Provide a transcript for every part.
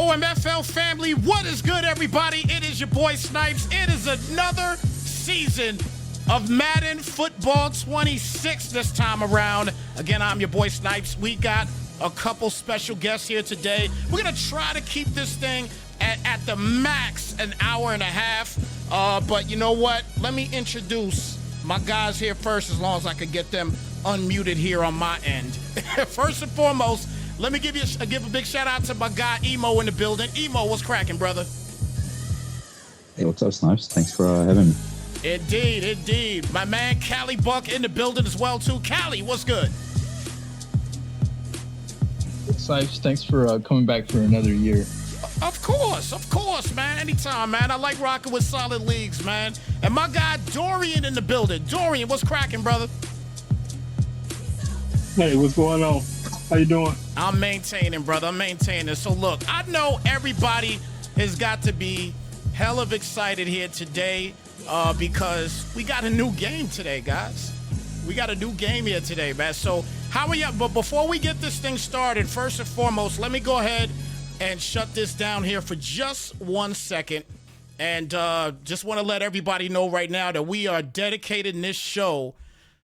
Omfl family, what is good, everybody? It is your boy Snipes. It is another season of Madden Football 26 this time around. Again, I'm your boy Snipes. We got a couple special guests here today. We're going to try to keep this thing at the max an hour and a half. But you know what? Let me introduce my guys here first, as long as I could get them unmuted here on my end. First and foremost, let me give a big shout out to my guy Emo in the building. Emo, what's cracking, brother? Hey, what's up, Snipes? Thanks for having me. Indeed. My man Cali Buck in the building as well too. Cali, what's good? Snipes, thanks for coming back for another year. Of course, man. Anytime, man. I like rocking with solid leagues, man. And my guy Dorian in the building. Dorian, what's cracking, brother? Hey, what's going on? How you doing? I'm maintaining, brother. I'm maintaining. So look, I know everybody has got to be hell of excited here today because we got a new game today, guys. We got a new game here today, man. So how are you? But before we get this thing started, first and foremost, let me go ahead and shut this down here for just 1 second. And just want to let everybody know right now that we are dedicating this show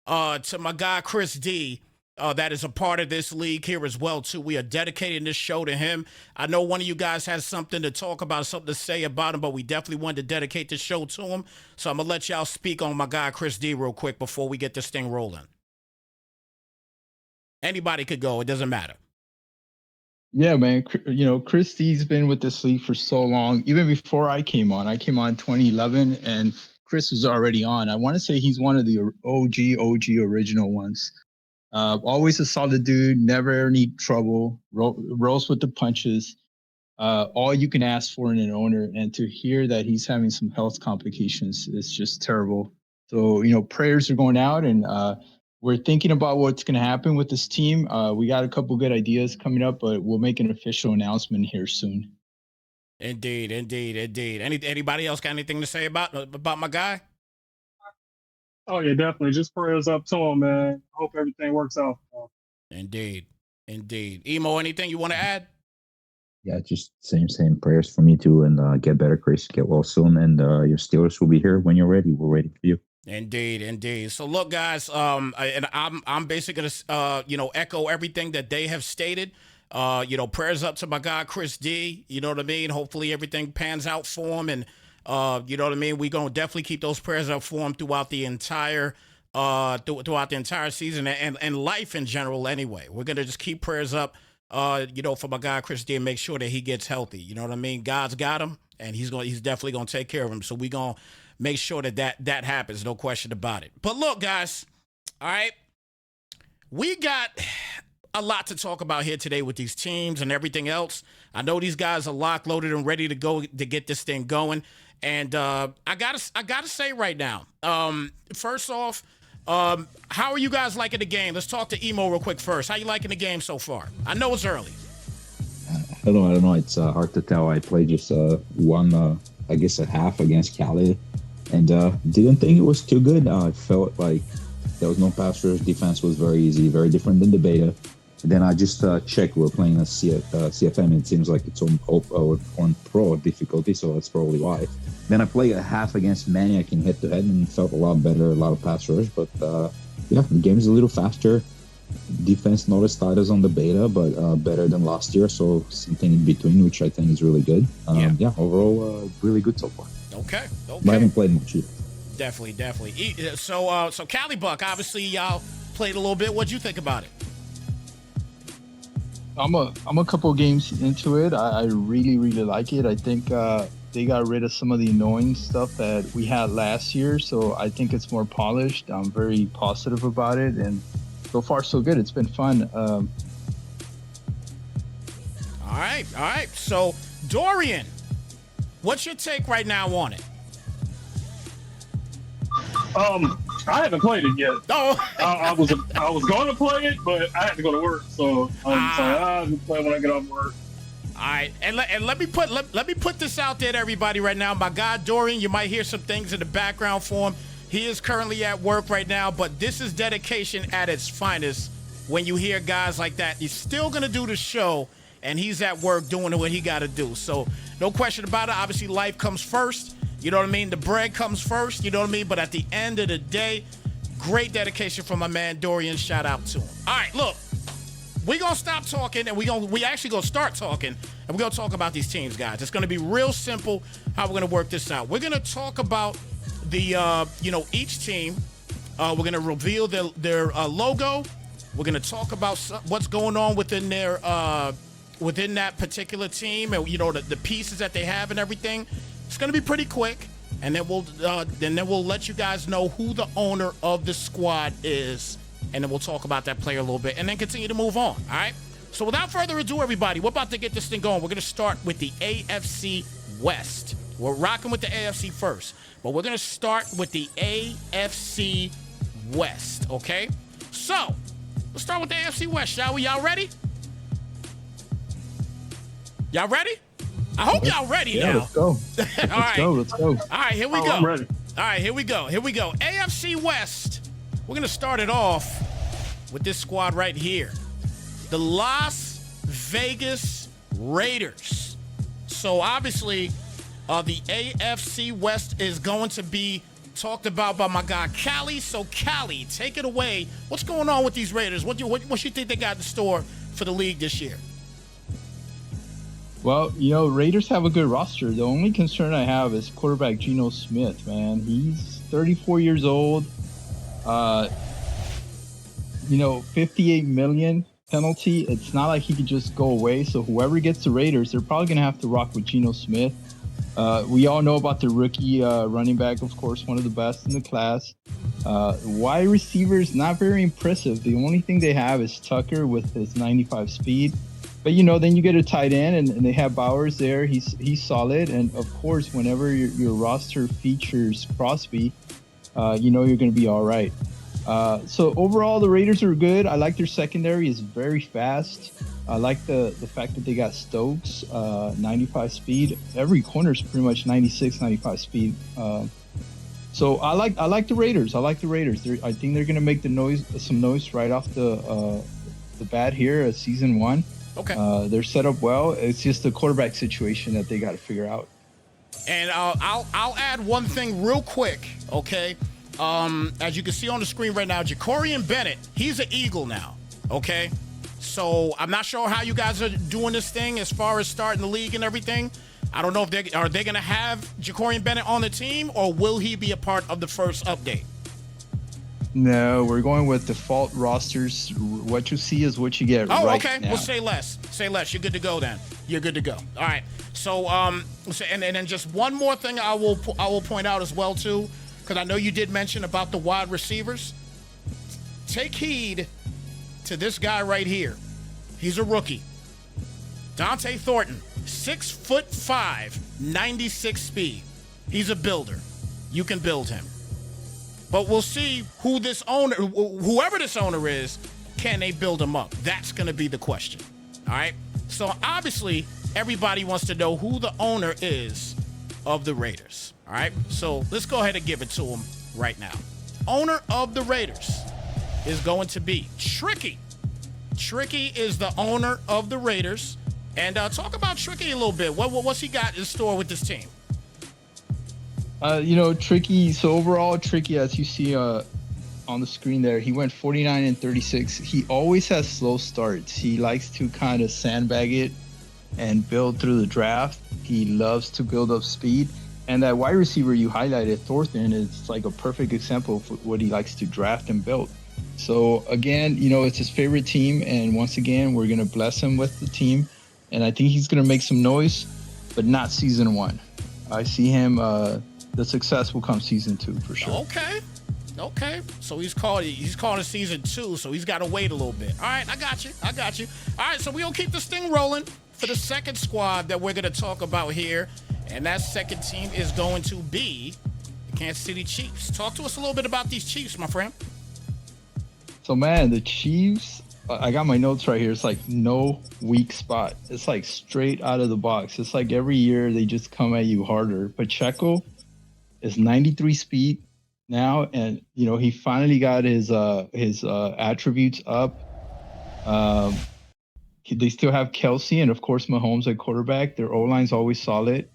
to my guy, Chris D. That is a part of this league here as well, too. We are dedicating this show to him. I know one of you guys has something to talk about, something to say about him, but we definitely wanted to dedicate this show to him. So I'm going to let y'all speak on my guy, Chris D, real quick before we get this thing rolling. Anybody could go. It doesn't matter. Yeah, man. You know, Chris D's been with this league for so long. Even before I came on in 2011, and Chris was already on. I want to say he's one of the OG original ones. Always a solid dude, never any trouble, rolls with the punches. All you can ask for in an owner, and to hear that he's having some health complications is just terrible. So, you know, prayers are going out, and we're thinking about what's going to happen with this team. We got a couple good ideas coming up, but we'll make an official announcement here soon. Indeed. Anybody else got anything to say about my guy? Oh yeah, definitely. Just prayers up to him, man. Hope everything works out. Indeed. Emo, anything you want to add? Yeah, just same prayers for me too, and get better, Chris. Get well soon, and your Steelers will be here when you're ready. We're ready for you. Indeed. So look, guys, and I'm basically gonna echo everything that they have stated. Prayers up to my guy Chris D. You know what I mean? Hopefully everything pans out for him, and you know what I mean? We're gonna definitely keep those prayers up for him throughout the entire season and life in general. Anyway, we're gonna just keep prayers up, for my guy Chris D, and make sure that he gets healthy. You know what I mean? God's got him, and he's definitely gonna take care of him. So we gonna make sure that happens, no question about it. But look, guys, all right, we got a lot to talk about here today with these teams and everything else. I know these guys are locked, loaded, and ready to go to get this thing going. And I gotta say right now, first off, how are you guys liking the game? Let's talk to Emo real quick first. How you liking the game so far? I know it's early. I don't know. It's hard to tell. I played just one, I guess, a half against Cali, and didn't think it was too good. I felt like there was no pass rush. Defense was very easy, very different than the beta. Then I just checked. We're playing a CFM. It seems like it's on pro difficulty, so that's probably why. Then I played a half against Maniac in head-to-head and felt a lot better, a lot of pass rush. But the game is a little faster. Defense not as tight as on the beta, but better than last year. So something in between, which I think is really good. Overall, really good so far. Okay. But I haven't played much yet. Definitely. So Cali Buck, obviously y'all played a little bit. What'd you think about it? I'm a couple games into it. I really like it. I think they got rid of some of the annoying stuff that we had last year, so I think it's more polished. I'm very positive about it, and so far so good. It's been fun. All right. So Dorian, what's your take right now on it? I haven't played it yet. Oh, I was going to play it, but I had to go to work, so I'll play when I get off work. All right, and let me put this out there to everybody right now. My guy Dorian, you might hear some things in the background for him. He is currently at work right now, but this is dedication at its finest. When you hear guys like that, he's still gonna do the show and he's at work doing what he got to do. So no question about it. Obviously, life comes first. You know what I mean? The bread comes first. You know what I mean? But at the end of the day, great dedication from my man Dorian. Shout out to him. All right, look, we're going to stop talking, and we actually going to start talking, and we're going to talk about these teams, guys. It's going to be real simple how we're going to work this out. We're going to talk about the, each team. We're going to reveal their logo. We're going to talk about what's going on within their within that particular team, and the pieces that they have and everything. It's going to be pretty quick, and then we'll let you guys know who the owner of the squad is, and then we'll talk about that player a little bit, and then continue to move on. All right. So without further ado, everybody, we're about to get this thing going. We're going to start with the AFC West. We're rocking with the AFC first, but we're going to start with the AFC West. Okay. So let's start with the AFC West, shall we? Y'all ready? Y'all ready? I hope y'all ready now. Let's go. Let's go. All right, here we go. I'm ready. All right, here we go. AFC West. We're going to start it off with this squad right here. The Las Vegas Raiders. So obviously, the AFC West is going to be talked about by my guy Callie. So Callie, take it away. What's going on with these Raiders? What you think they got in store for the league this year? Well, Raiders have a good roster. The only concern I have is quarterback Geno Smith, man. He's 34 years old. 58 million penalty. It's not like he could just go away. So whoever gets the Raiders, they're probably going to have to rock with Geno Smith. We all know about the rookie running back, of course, one of the best in the class. Wide receivers, not very impressive. The only thing they have is Tucker with his 95 speed. But, then you get a tight end, and they have Bowers there. He's solid. And, of course, whenever your roster features Crosby, you're going to be all right. So, overall, the Raiders are good. I like their secondary. It's very fast. I like the fact that they got Stokes, 95 speed. Every corner is pretty much 96, 95 speed. So, I like the Raiders. I think they're going to make some noise right off the bat here at season 1. Okay. They're set up well. It's just the quarterback situation that they got to figure out. And I'll add one thing real quick, okay? As you can see on the screen right now, Jacorian Bennett, he's an Eagle now, okay? So I'm not sure how you guys are doing this thing as far as starting the league and everything. I don't know if they going to have Jacorian Bennett on the team, or will he be a part of the first update? No, we're going with default rosters. What you see is what you get right now. Oh, okay. Well, say less. You're good to go then. You're good to go. All right. So, and then just one more thing I will point out as well, too, because I know you did mention about the wide receivers. Take heed to this guy right here. He's a rookie. Dante Thornton, 6'5", 96 speed. He's a builder. You can build him. But we'll see whoever this owner is, can they build him up? That's going to be the question. All right. So obviously, everybody wants to know who the owner is of the Raiders. All right. So let's go ahead and give it to him right now. Owner of the Raiders is going to be Tricky. Tricky is the owner of the Raiders. And talk about Tricky a little bit. What's he got in store with this team? Tricky. So overall, Tricky, as you see on the screen there, he went 49-36. He always has slow starts. He likes to kind of sandbag it and build through the draft. He loves to build up speed. And that wide receiver you highlighted, Thornton, is like a perfect example of what he likes to draft and build. So again, it's his favorite team. And once again, we're going to bless him with the team. And I think he's going to make some noise, but not season 1. I see him... the success will come season 2 for sure. Okay. So he's calling it season 2, so he's got to wait a little bit. All right, I got you. All right, so we're going to keep this thing rolling for the second squad that we're going to talk about here. And that second team is going to be the Kansas City Chiefs. Talk to us a little bit about these Chiefs, my friend. So, man, the Chiefs, I got my notes right here. It's like no weak spot. It's like straight out of the box. It's like every year they just come at you harder. Pacheco is 93 speed now, and he finally got his attributes up. They still have Kelsey and, of course, Mahomes at quarterback. Their O-line's always solid.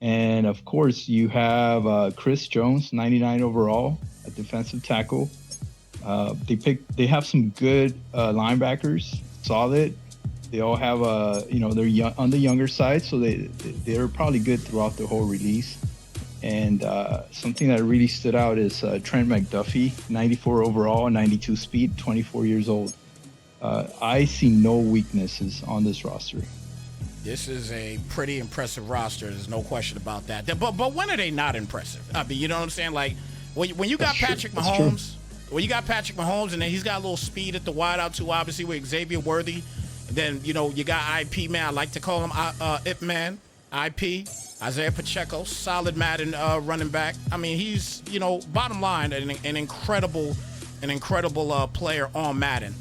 And, of course, you have Chris Jones, 99 overall at defensive tackle. They have some good linebackers, solid. They all have they're young, on the younger side, so they're probably good throughout the whole release. And something that really stood out is Trent McDuffie, 94 overall, 92 speed, 24 years old. I see no weaknesses on this roster. This is a pretty impressive roster. There's no question about that. But when are they not impressive? I mean, you know what I'm saying? Like when you got Patrick Mahomes, when you got Patrick Mahomes, and then he's got a little speed at the wideout too, obviously with Xavier Worthy. And then you got IP man. I like to call him Ip Man. IP Isaiah Pacheco, solid Madden running back. I mean, he's bottom line an incredible player on Madden.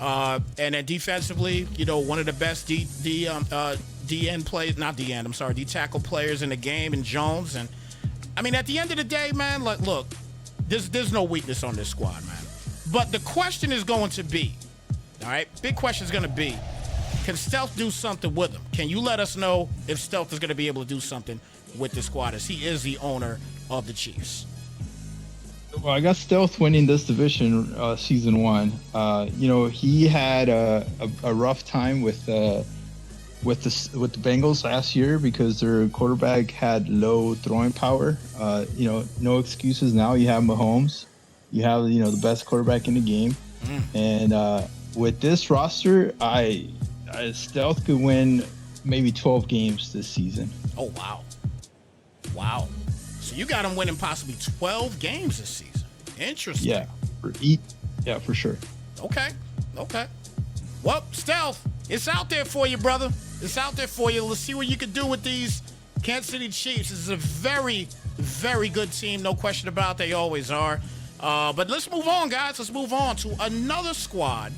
And then defensively, one of the best D tackle players in the game in Jones. And I mean, at the end of the day, man, look, there's no weakness on this squad, man. But the question is going to be, all right, big question is going to be, can Stealth do something with him? Can you let us know if Stealth is going to be able to do something with the squad, as he is the owner of the Chiefs? Well, I got Stealth winning this division season 1. He had a rough time with the Bengals last year because their quarterback had low throwing power. No excuses now. You have Mahomes. You have the best quarterback in the game. And with this roster, Stealth could win maybe 12 games this season. Oh, wow. So you got him winning possibly 12 games this season. Interesting. Yeah, for sure. Okay. Well, Stealth, it's out there for you, brother. It's out there for you. Let's see what you can do with these Kansas City Chiefs. This is a very, very good team. No question about it. They always are. But let's move on, guys. Let's move on to another squad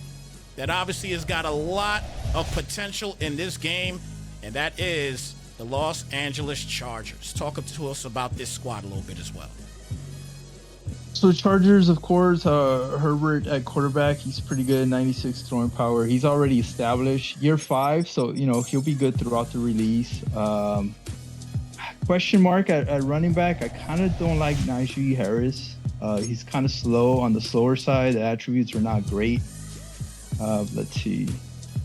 that obviously has got a lot of potential in this game, and that is the Los Angeles Chargers. Talk to us about this squad a little bit as well. So the Chargers, of course, Herbert at quarterback, he's pretty good, 96 throwing power. He's already established. Year 5, so, he'll be good throughout the release. Question mark at running back, I kind of don't like Najee Harris. He's kind of slow, on the slower side. The attributes are not great. Let's see.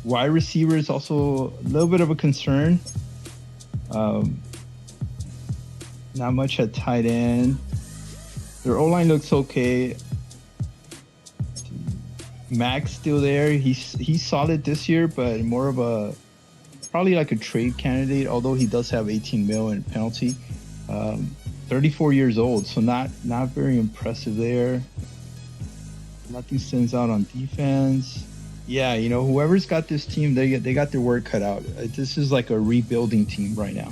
Wide receiver is also a little bit of a concern. Not much at tight end. Their O-line looks okay. Mac's still there. He's solid this year, but more of probably like a trade candidate, although he does have 18 mil in penalty. 34 years old, so not very impressive there. Nothing stands out on defense. Yeah, whoever's got this team, they got their work cut out. This is like a rebuilding team right now.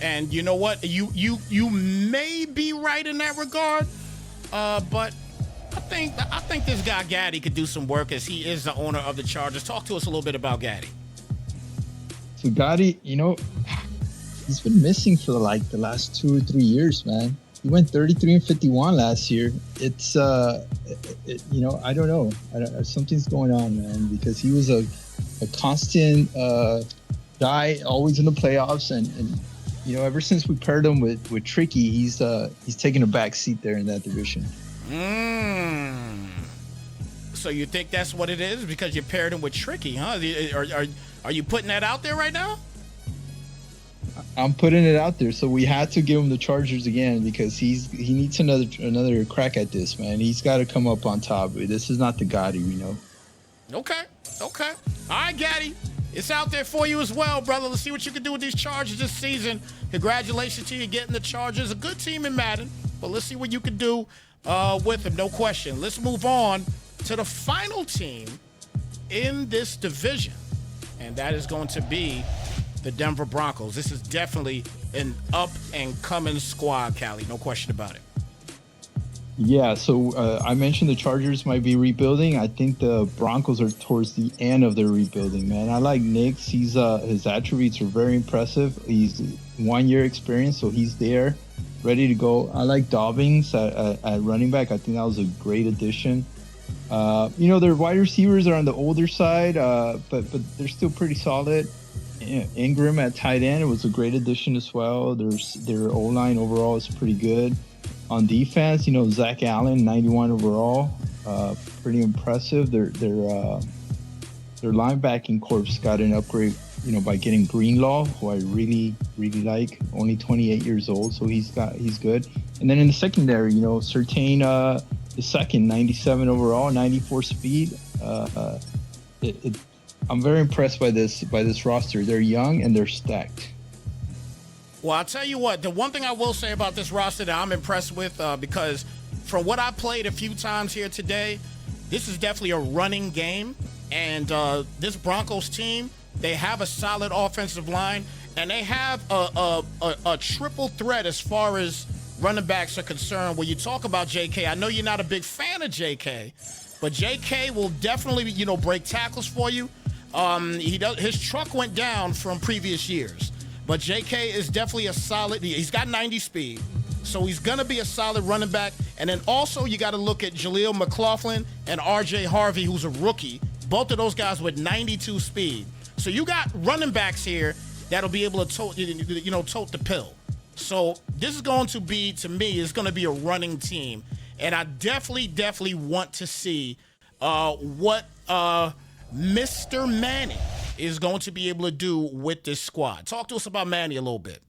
And you know what? You may be right in that regard, but I think this guy Gaddy could do some work, as he is the owner of the Chargers. Talk to us a little bit about Gaddy. So Gaddy, he's been missing for like the last 2 or 3 years, man. He went 33-51 last year. It's I don't know. Something's going on, man, because he was a constant guy, always in the playoffs, and ever since we paired him with Tricky, he's taken a back seat there in that division. So you think that's what it is, because you paired him with Tricky, huh? Are you putting that out there right now? I'm putting it out there. So we had to give him the Chargers again, because he needs another crack at this, man. He's got to come up on top. This is not the Gotti we know. Okay. All right, Gaddy. It's out there for you as well, brother. Let's see what you can do with these Chargers this season. Congratulations to you getting the Chargers. A good team in Madden, but let's see what you can do with them, no question. Let's move on to the final team in this division, and that is going to be the Denver Broncos. This is definitely an up-and-coming squad, Callie. No question about it. Yeah, so I mentioned the Chargers might be rebuilding. I think the Broncos are towards the end of their rebuilding, man. I like Nix. His attributes are very impressive. He's 1 year experience, so he's there, ready to go. I like Dobbins at running back. I think that was a great addition. Their wide receivers are on the older side, but they're still pretty solid. Ingram at tight end, it was a great addition as well. Their O-line overall is pretty good. On defense, Zach Allen, 91 overall, pretty impressive. Their linebacking corps got an upgrade, by getting Greenlaw, who I really, really like. Only 28 years old, so he's good. And then in the secondary, Surtain the second, 97 overall, 94 speed. I'm very impressed by this roster. They're young and they're stacked. Well, I'll tell you what, the one thing I will say about this roster that I'm impressed with, because from what I played a few times here today, this is definitely a running game. And this Broncos team, they have a solid offensive line, and they have a triple threat as far as running backs are concerned. When you talk about JK, I know you're not a big fan of JK, but JK will definitely, break tackles for you. His truck went down from previous years. But JK is definitely a solid. He's got 90 speed, so he's going to be a solid running back. And then also you got to look at Jaleel McLaughlin and R.J. Harvey, who's a rookie. Both of those guys with 92 speed. So you got running backs here that'll be able to tote the pill. So this is going to be, to me, it's going to be a running team. And I definitely want to see what Mr. Manning is going to be able to do with this squad. Talk to us about Manny a little bit.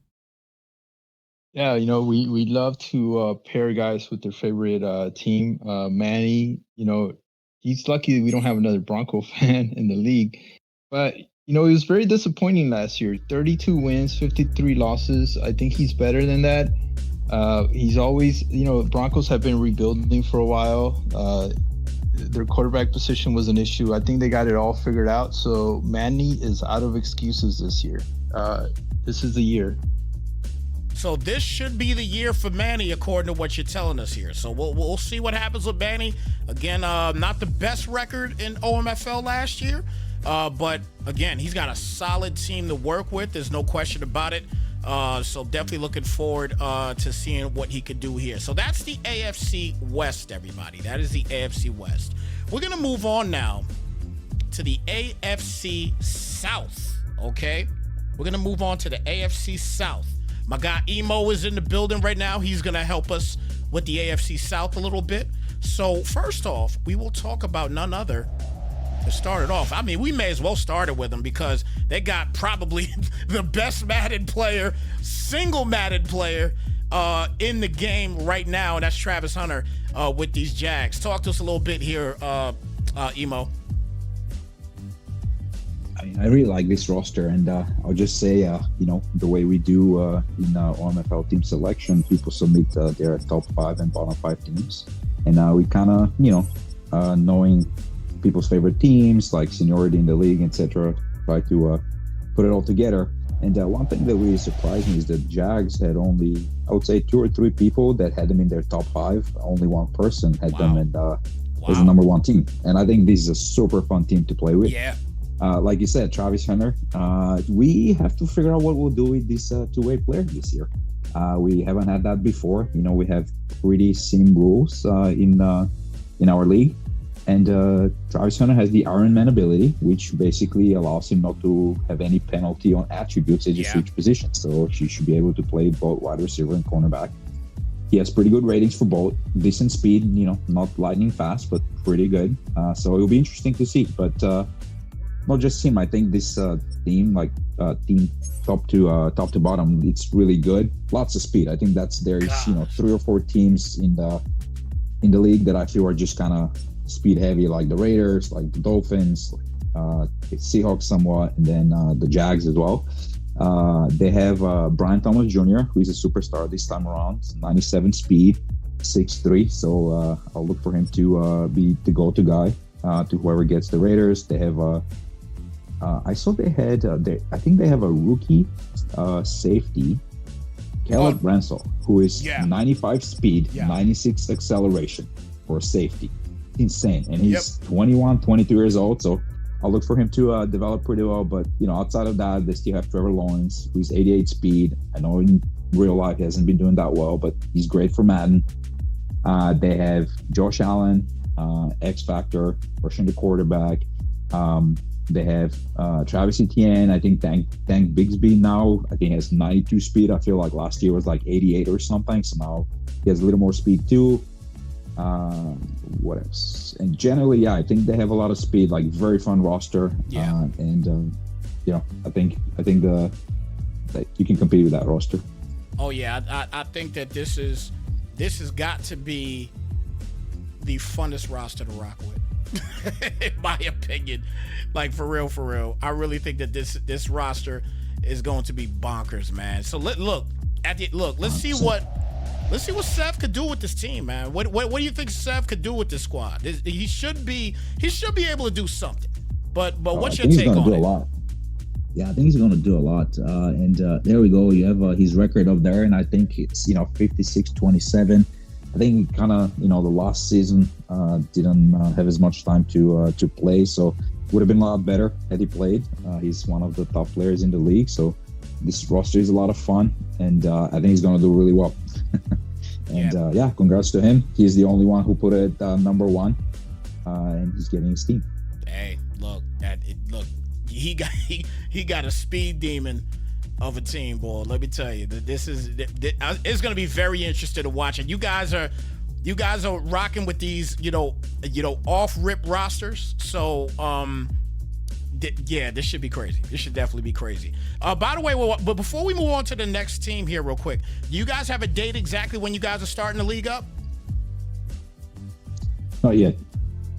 Yeah, we love to pair guys with their favorite team. Manny, he's lucky that we don't have another Bronco fan in the league. But, he was very disappointing last year. 32 wins, 53 losses. I think he's better than that. He's always, Broncos have been rebuilding for a while. Their quarterback position was an issue. I think they got it all figured out. So Manny is out of excuses this year. This is the year. So this should be the year for Manny, according to what you're telling us here. So we'll see what happens with Manny. Again, not the best record in OMFL last year, but again, he's got a solid team to work with. There's no question about it. So definitely looking forward to seeing what he could do here. So that's the AFC West, everybody. That is the AFC West. We're going to move on now to the AFC South, okay? We're going to move on to the AFC South. My guy Emo is in the building right now. He's going to help us with the AFC South a little bit. So first off, we will talk about none other to start it off. I mean, we may as well start it with them because they got probably the best Madden player, single Madden player in the game right now, and that's Travis Hunter with these Jags. Talk to us a little bit here, Emo. I really like this roster, and I'll just say, the way we do in OMFL team selection, people submit their top 5 and bottom 5 teams, and we kind of, knowing people's favorite teams, like seniority in the league, etc., try to put it all together. And one thing that really surprised me is that Jags had only, I would say, 2 or 3 people that had them in their top 5. Only one person had them, and was the number 1 team. And I think this is a super fun team to play with. Yeah. Like you said, Travis Hunter, we have to figure out what we'll do with this two-way player this year. We haven't had that before. We have pretty same rules in our league. And Travis Hunter has the Iron Man ability, which basically allows him not to have any penalty on attributes as you switch positions. So she should be able to play both wide receiver and cornerback. He has pretty good ratings for both. Decent speed, not lightning fast, but pretty good. So it'll be interesting to see. But not just him. I think this team, team top to bottom, it's really good. Lots of speed. I think there's 3 or 4 teams in the league that I feel are just kind of speed heavy, like the Raiders, like the Dolphins, the Seahawks somewhat, and then the Jags as well. They have Brian Thomas Jr., who is a superstar this time around, 97 speed, 6'3". So I'll look for him to be the go-to guy to whoever gets the Raiders. They have I saw they had I think they have a rookie safety, Caleb Ransell, who is 95 speed, 96 acceleration for safety. Insane. And he's 21, 22 years old, so I'll look for him to develop pretty well. But outside of that, they still have Trevor Lawrence, who's 88 speed. I know in real life he hasn't been doing that well, but he's great for Madden. They have Josh Allen, X factor, rushing the quarterback. They have Travis Etienne. I think Tank Bigsby now, I think has 92 speed. I feel like last year was like 88 or something. So now he has a little more speed too. What else? And generally, yeah, I think they have a lot of speed. Like very fun roster. Yeah. I think that you can compete with that roster. Oh yeah, I think that this has got to be the funnest roster to rock with, in my opinion. Like for real, I really think that this roster is going to be bonkers, man. So let's see what Seth could do with this team, man. What do you think Seth could do with this squad? He should be able to do something. But what's your take on it? A lot. Yeah, I think he's going to do a lot. There we go. You have his record up there, and I think it's 56-27. I think kind of the last season didn't have as much time to play, so would have been a lot better had he played. He's one of the top players in the league, so this roster is a lot of fun, and I think he's going to do really well. Congrats to him. He's the only one who put it number one, and he's getting his team. Hey, look, he got a speed demon of a team, boy. Let me tell you, it's going to be very interesting to watch. And you guys are rocking with these, off rip rosters. So, this should be crazy. This should definitely be crazy. By the way, but before we move on to the next team here, real quick, do you guys have a date exactly when you guys are starting the league up? Not yet.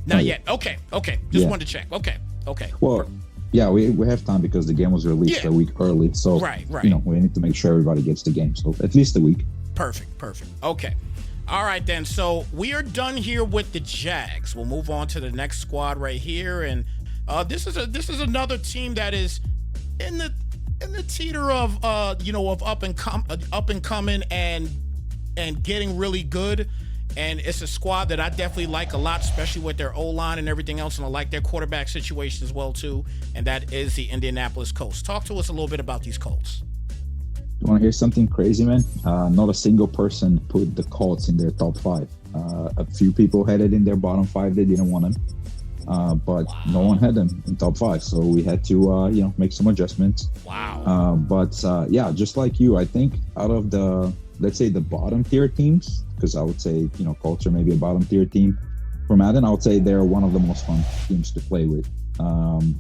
Not yet. Okay. Just wanted to check. Okay. Well. Yeah, we have time because the game was released a week early. So, right. We need to make sure everybody gets the game. So at least a week. Perfect. Okay. All right, then. So we are done here with the Jags. We'll move on to the next squad right here. And this is another team that is in the teeter of of up and coming and getting really good. And it's a squad that I definitely like a lot, especially with their O-line and everything else. And I like their quarterback situation as well, too. And that is the Indianapolis Colts. Talk to us a little bit about these Colts. You want to hear something crazy, man? Not a single person put the Colts in their top 5. A few people had it in their bottom 5. They didn't want them. But no one had them in top 5. So we had to, make some adjustments. Wow. Just like you, I think out of the, let's say the bottom tier teams, because I would say, Colts are maybe a bottom tier team for Madden. I would say they're one of the most fun teams to play with.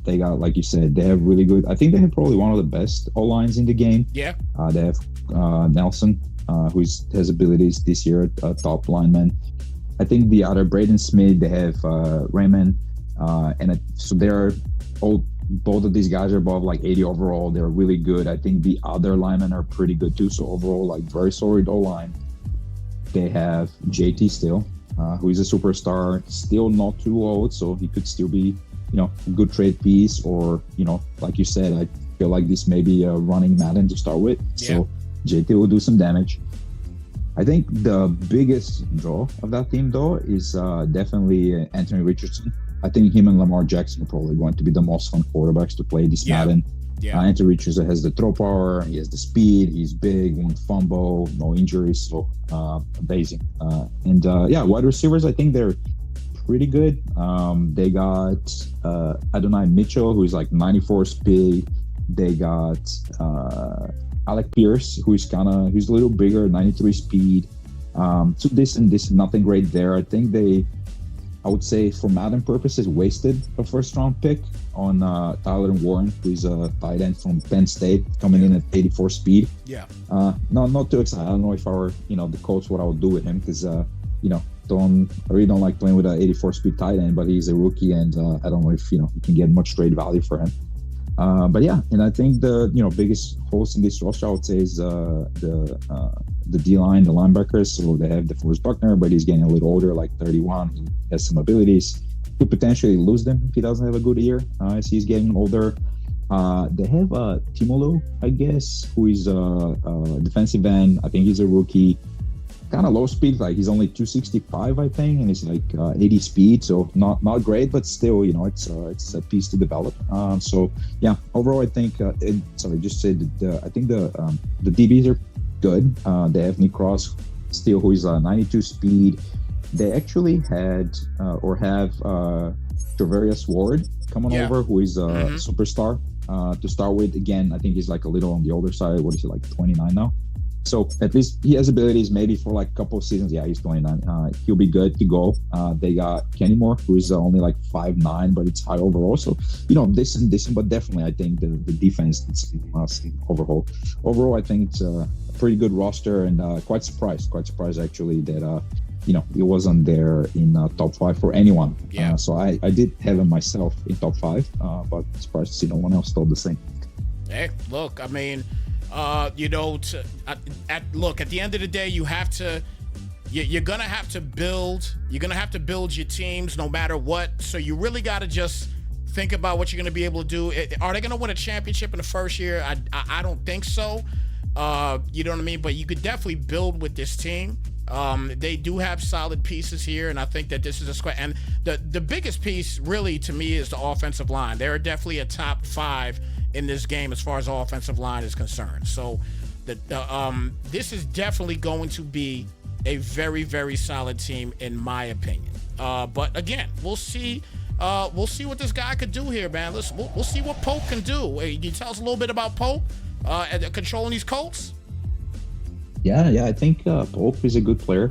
They got, like you said, they have really good, I think they have probably one of the best O-lines in the game. Yeah. They have Nelson, who has abilities this year, top lineman. I think the other, Braden Smith, they have Raymond. So they're both of these guys are above like 80 overall. They're really good. I think the other linemen are pretty good too. So overall, like very solid O-line. They have JT still, who is a superstar, still not too old, so he could still be, a good trade piece, or, like you said, I feel like this may be a running Madden to start with. Yeah. So JT will do some damage. I think the biggest draw of that team, though, is definitely Anthony Richardson. I think him and Lamar Jackson are probably going to be the most fun quarterbacks to play this Madden. Yeah. Anthony Richardson has the throw power, he has the speed, he's big, won't fumble, no injuries, so amazing. Wide receivers, I think they're pretty good. They got Adonai Mitchell, who's like 94 speed. They got Alec Pierce, who's a little bigger, 93 speed. So this nothing great there. I think I would say for Madden purposes, wasted a first-round pick on Tyler Warren, who's a tight end from Penn State, coming in at 84 speed. Yeah. Not too excited. I don't know if I were, the coach, what I would do with him, because, I really don't like playing with an 84 speed tight end, but he's a rookie, and I don't know if, you can get much trade value for him. And I think the biggest holes in this roster, I would say, is the D-line, the linebackers. So they have DeForest Buckner, but he's getting a little older, like 31. He has some abilities. Could potentially lose them if he doesn't have a good year as he's getting older. They have Timolu, I guess, who is a defensive end. I think he's a rookie. Kind of low speed, like he's only 265, I think, and he's like 80 speed, so not great, but still, it's a piece to develop. Overall, I think I think the DBs are good. They have Nick Cross still, who is 92 speed. they actually had or have Travarius Ward coming over, who is a superstar to start with. Again, I think he's like a little on the older side. What is he, like 29 now? So at least he has abilities maybe for like a couple of seasons. Yeah, he's 29. He'll be good to go. They got Kenny Moore, who is only like 5'9", but it's high overall. So, decent, but definitely I think the defense is must overhaul. Overall, I think it's a pretty good roster, and quite surprised actually that, it wasn't there in top 5 for anyone. Yeah. So I did have him myself in top 5, but surprised to see no one else thought the same. Hey, look, I mean, at the end of the day, you're gonna have to build your teams no matter what. So you really got to just think about what you're gonna be able to do. Are they gonna win a championship in the first year? I don't think so. You know what I mean? But you could definitely build with this team. They do have solid pieces here, and I think that this is a squad. And the biggest piece, really, to me, is the offensive line. They're definitely a top 5 in this game as far as offensive line is concerned. So, this is definitely going to be a very, very solid team, in my opinion. But again, we'll see. We'll see what this guy could do here, man. We'll see what Pope can do. Can you tell us a little bit about Pope controlling these Colts? Yeah, I think Pope is a good player.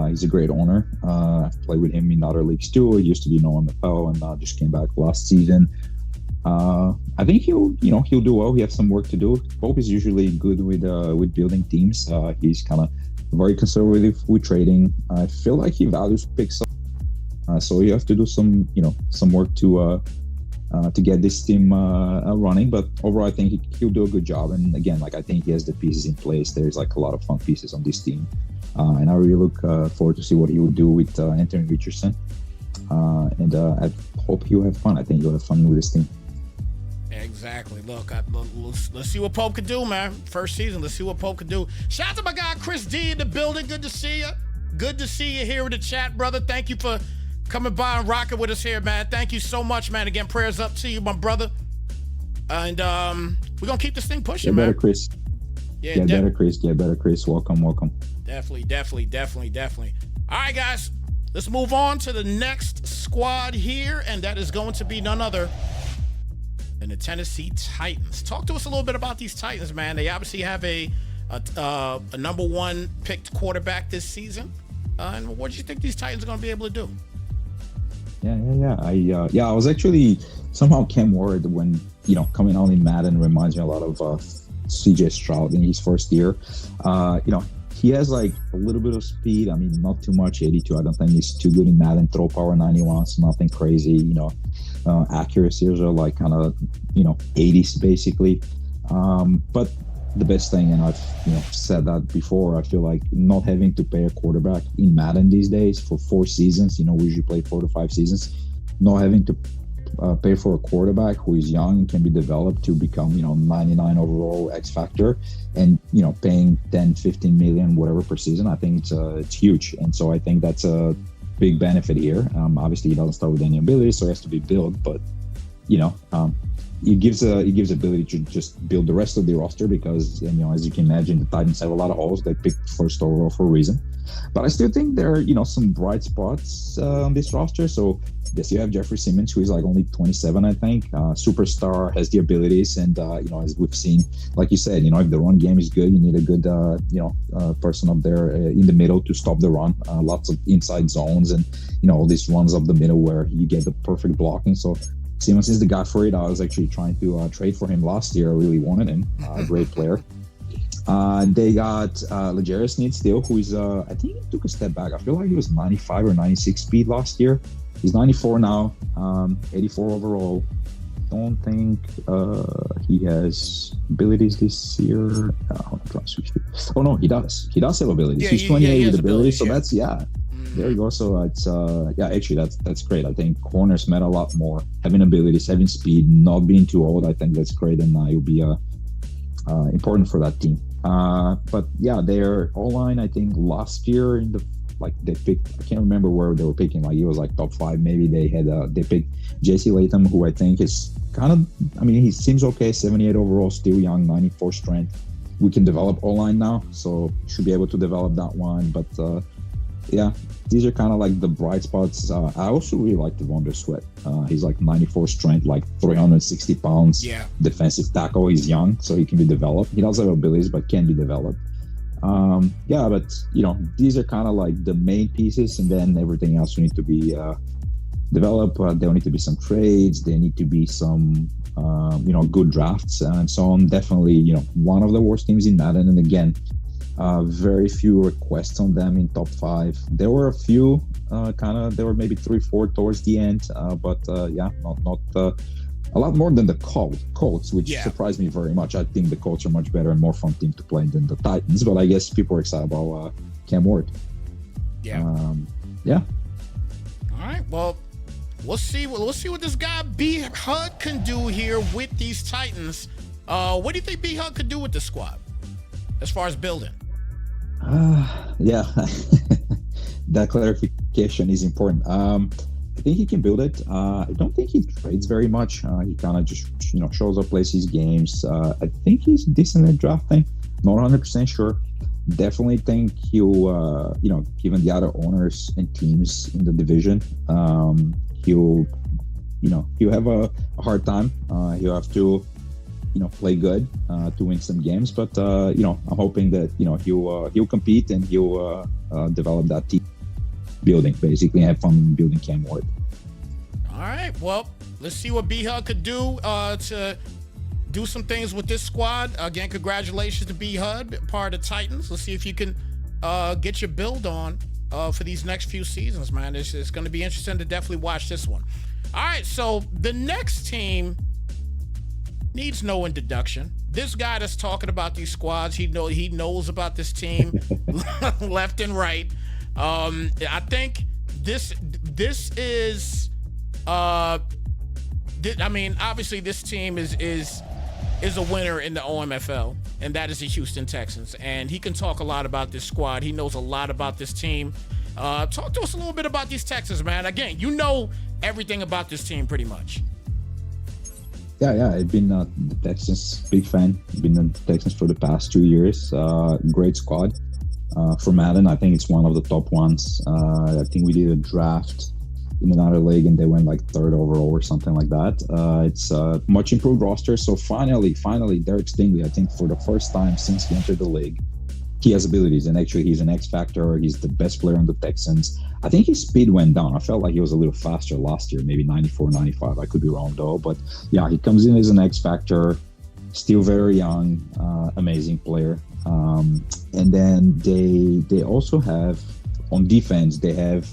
He's a great owner. I've played with him in other leagues too. He used to be no Omfl and just came back last season. I think he'll do well. He has some work to do. Pope is usually good with building teams. He's kind of very conservative with trading. I feel like he values picks up. So you have to do some work to get this team running. But overall, I think he'll do a good job. And again, I think he has the pieces in place. There's a lot of fun pieces on this team. And I really look forward to see what he will do with Anthony Richardson. And I hope he'll have fun. I think he'll have fun with this team. Exactly. Look, let's see what Pope can do, man. First season, let's see what Pope can do. Shout out to my guy Chris D in the building. Good to see you. Good to see you here in the chat, brother. Thank you for coming by and rocking with us here, man. Thank you so much, man. Again, prayers up to you, my brother. And we're gonna keep this thing pushing, man. Better, Chris. Get better, Chris. Welcome. Definitely. All right, guys. Let's move on to the next squad here, and that is going to be none other than the Tennessee Titans. Talk to us a little bit about these Titans, man. They obviously have a number 1 picked quarterback this season. And what do you think these Titans are going to be able to do? Yeah. I was actually somehow Cam Ward when coming out in Madden reminds me a lot of CJ Stroud in his first year. He has a little bit of speed. I mean, not too much. 82. I don't think he's too good in Madden. Throw power 91. So nothing crazy. Accuracies are kind of 80s basically. But the best thing, and I've said that before, I feel like not having to pay a quarterback in Madden these days for 4 seasons. We usually play 4 to 5 seasons. Not having to pay for a quarterback who is young and can be developed to become 99 overall X factor, and paying 10, 15 million whatever per season. I think it's huge, and so I think that's a big benefit here. Obviously, he doesn't start with any ability, so he has to be built, but it gives ability to just build the rest of the roster, because as you can imagine, the Titans have a lot of holes. They picked first overall for a reason. But I still think there are some bright spots on this roster. So yes, you have Jeffrey Simmons, who is only 27, I think. Superstar, has the abilities, and as we've seen, like you said, if the run game is good, you need a good person up there in the middle to stop the run. Lots of inside zones and all these runs up the middle where you get the perfect blocking. So Simmons is the guy for it. I was actually trying to trade for him last year. I really wanted him. Great player. They got L'Jarius Sneed still, who is, I think he took a step back. I feel like he was 95 or 96 speed last year. He's 94 now, 84 overall. Don't think he has abilities this year. Oh, no, he does. He does have abilities. He's 28 with abilities, so that's, there you go. So it's actually that's great. I think corners matter a lot more. Having abilities, having speed, not being too old. I think that's great, and it'll be important for that team. But their O-line, I think last year in the they picked, I can't remember where they were picking. It was top 5 maybe. They picked J.C. Latham, who I think is kind of, he seems okay. 78 overall, still young, 94 strength. We can develop O-line now, so should be able to develop that one. But Yeah, these are kind of like the bright spots. I also really like Devondre Sweat. He's like 94 strength, like 360 pounds. Yeah. Defensive tackle. He's young, so he can be developed. He doesn't have abilities, but can be developed. Yeah, but these are kind of like the main pieces, and then everything else will need to be developed. There need to be some trades. There need to be some, good drafts and so on. Definitely, one of the worst teams in Madden, and again, very few requests on them in top 5. There were a few, there were maybe 3-4 towards the end, but not a lot more than the Colts, which surprised me very much. I think the Colts are much better and more fun team to play than the Titans, but I guess people are excited about Cam Ward. Yeah. Yeah. All right. Well, we'll see what this guy B Hud can do here with these Titans. What do you think B Hud could do with this squad as far as building? Yeah, that clarification is important. I think he can build it. I don't think he trades very much. He kind of just, shows up, plays his games. I think he's decent at drafting. Not 100% sure. Definitely think he'll, given the other owners and teams in the division, he'll have a hard time. He'll have to, play good to win some games. But I'm hoping that he'll compete and he'll develop that team building, basically, and have fun building Cam Ward. All right. Well, let's see what B Hud could do to do some things with this squad. Again, congratulations to B Hud, part of the Titans. Let's see if you can get your build on for these next few seasons, man. It's going to be interesting to definitely watch this one. All right. So the next team needs no introduction. This guy that's talking about these squads, he knows about this team left and right. I think this is obviously this team is a winner in the OMFL, and that is the Houston Texans. And he can talk a lot about this squad. He knows a lot about this team. Talk to us a little bit about these Texans, man. Again, you know everything about this team pretty much. Yeah, I've been the Texans, big fan. I've been the Texans for the past 2 years. Great squad. For Madden, I think it's one of the top ones. I think we did a draft in another league and they went like 3rd overall or something like that. It's a much improved roster. So finally, Derek Stingley, I think for the first time since he entered the league, he has abilities, and actually he's an X factor. He's the best player on the Texans. I think his speed went down. I felt like he was a little faster last year, maybe 94, 95. I could be wrong though, but yeah, he comes in as an X factor, still very young, amazing player. And then they also have on defense, they have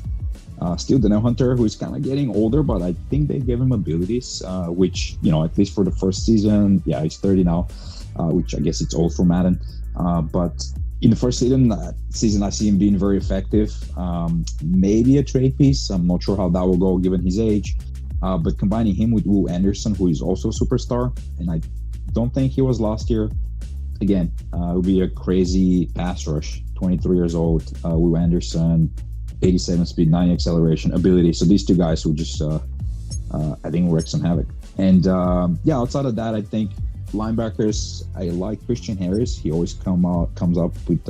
still Daniel Hunter, who is kind of getting older, but I think they gave him abilities, which, at least for the first season, he's 30 now, which I guess it's old for Madden. But in the first season, I see him being very effective. Maybe a trade piece. I'm not sure how that will go given his age. But combining him with Will Anderson, who is also a superstar, and I don't think he was last year. Again, it would be a crazy pass rush. 23 years old, Will Anderson, 87 speed, 90 acceleration, ability. So these two guys will just, I think, wreak some havoc. And outside of that, I think linebackers, I like Christian Harris. He always comes up with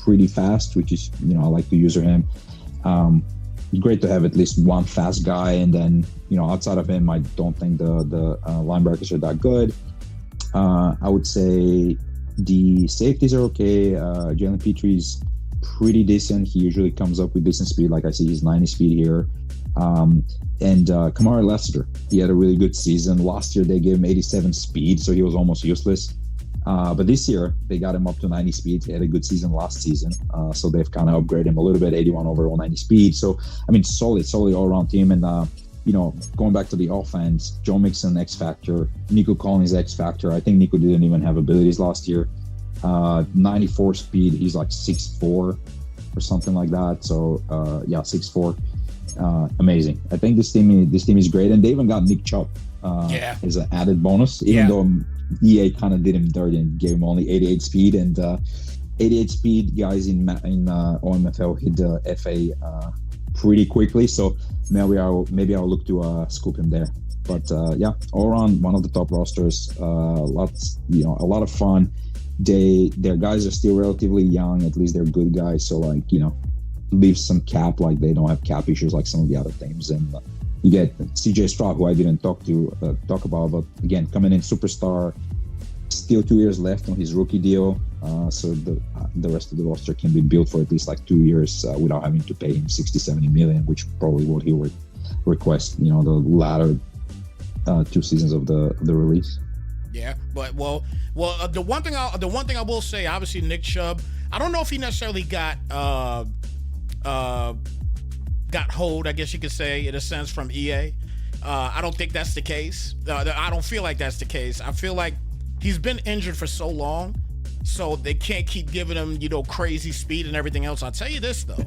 pretty fast, which is, I like to use him. It's great to have at least one fast guy, and then outside of him, I don't think the linebackers are that good. I would say the safeties are okay. Jalen Petry's pretty decent. He usually comes up with decent speed. Like I see his 90 speed here. And Kamara Lester, he had a really good season. Last year, they gave him 87 speed, so he was almost useless. But this year, they got him up to 90 speed. He had a good season last season. So they've kind of upgraded him a little bit, 81 overall, 90 speed. So, solid all-around team. And, going back to the offense, Joe Mixon, X Factor, Nico Collins, X Factor. I think Nico didn't even have abilities last year. 94 speed. He's like 6'4" or something like that. So, 6'4". Amazing. I think this team is great, and they even got Nick Chubb as an added bonus, even though EA kind of did him dirty and gave him only 88 speed, and 88 speed guys in OMFL hit the FA pretty quickly, so maybe I'll look to scoop him there. But all around one of the top rosters. A lot of fun. Their guys are still relatively young, at least they're good guys, so leaves some cap, like they don't have cap issues like some of the other teams. And you get CJ Stroud, who I didn't talk about, but again, coming in superstar, still 2 years left on his rookie deal. So the rest of the roster can be built for at least like 2 years without having to pay him 60-70 million, which probably what he would request, the latter 2 seasons of the release. Yeah, but the one thing I will say, obviously Nick Chubb, I don't know if he necessarily got hold, I guess you could say, in a sense, from EA. I don't think that's the case. I don't feel like that's the case. I feel like he's been injured for so long, so they can't keep giving him, crazy speed and everything else. I'll tell you this though.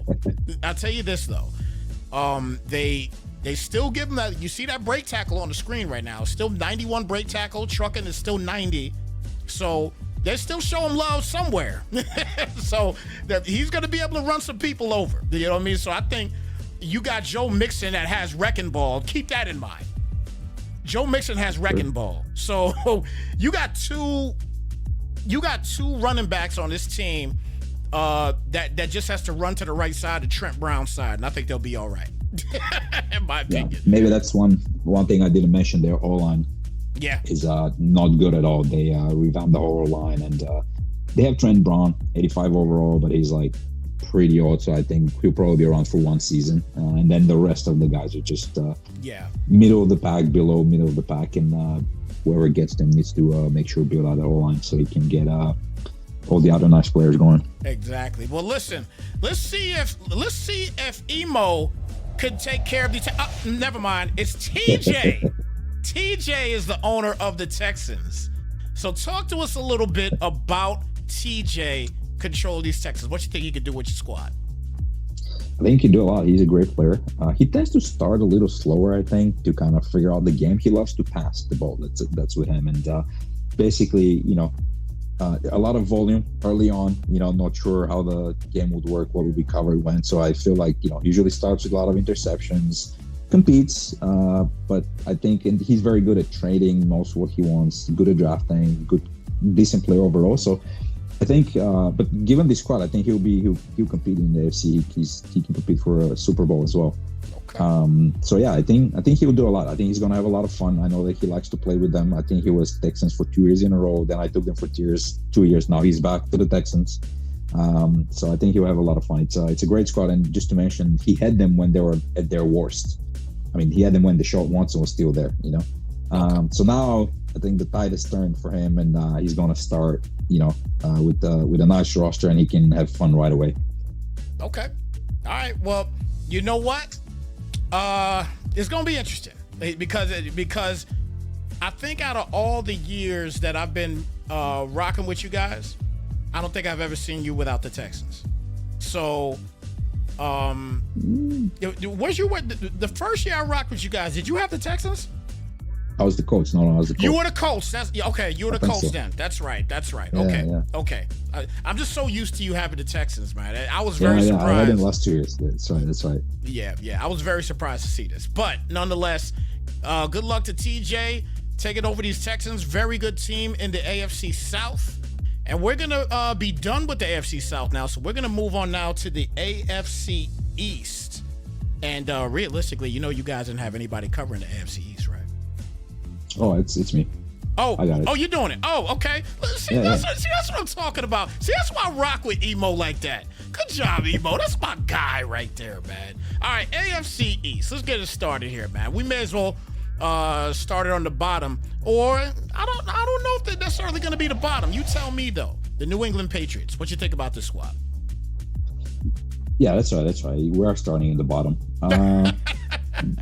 They still give him that. You see that brake tackle on the screen right now. Still 91 brake tackle. Trucking is still 90. So they still show him love somewhere. So that he's going to be able to run some people over. You know what I mean? So I think you got Joe Mixon that has wrecking ball. Keep that in mind. Joe Mixon has wrecking ball. So you got two running backs on this team that just has to run to the right side of Trent Brown's side, and I think they'll be all right. In my opinion. Yeah, maybe that's one thing I didn't mention. Their O-line is not good at all. They revamped the whole line, and they have Trent Brown, 85 overall, but he's like pretty old, so I think he'll probably be around for 1 season. And then the rest of the guys are just middle of the pack, below middle of the pack, and whoever gets them needs to make sure to build out the O-line so he can get all the other nice players going. Exactly. Well, listen, let's see if Emo could take care of the never mind. It's TJ. TJ is the owner of the Texans. So talk to us a little bit about TJ control these Texans. What you think he could do with your squad? I think he can do a lot. He's a great player. He tends to start a little slower, I think, to kind of figure out the game. He loves to pass the ball. That's with him. And basically, a lot of volume early on, not sure how the game would work, what would be covered when. So I feel like, usually starts with a lot of interceptions, competes, but I think he's very good at trading most of what he wants, good at drafting, decent player overall. So I think, but given this squad, I think he'll compete in the AFC. He can compete for a Super Bowl as well. So yeah, I think he will do a lot. I think he's gonna have a lot of fun. I know that he likes to play with them. I think he was Texans for 2 years in a row. Then I took them for 2 years. Now he's back to the Texans. So I think he'll have a lot of fun. It's a great squad, and just to mention, he had them when they were at their worst. I mean, he had them when Deshaun Watson was still there. So now I think the tide has turned for him, and he's gonna start, with a nice roster, and he can have fun right away. Okay. All right. Well, you know what? It's gonna be interesting because I think out of all the years that I've been rocking with you guys, I don't think I've ever seen you without the Texans. So, where's your the first year I rocked with you guys? Did you have the Texans? I was the coach. No, I was the coach. You were the coach. Okay. You were the coach then. That's right. Yeah. Okay. I'm just so used to you having the Texans, man. I was very surprised. I had in the last 2 years. That's right. Yeah. I was very surprised to see this, but nonetheless, good luck to TJ taking over these Texans. Very good team in the AFC South, and we're gonna be done with the AFC South now. So we're gonna move on now to the AFC East, and realistically, you guys didn't have anybody covering the AFC East, right? Oh, it's me. Oh, I got it. Oh, you're doing it. Oh, okay. See, that's what I'm talking about. See, that's why I rock with Emo like that. Good job, Emo. That's my guy right there, man. All right, AFC East. Let's get it started here, man. We may as well start it on the bottom, or I don't know if they're necessarily going to be the bottom. You tell me though. The New England Patriots. What you think about this squad? Yeah, that's right. We are starting in the bottom.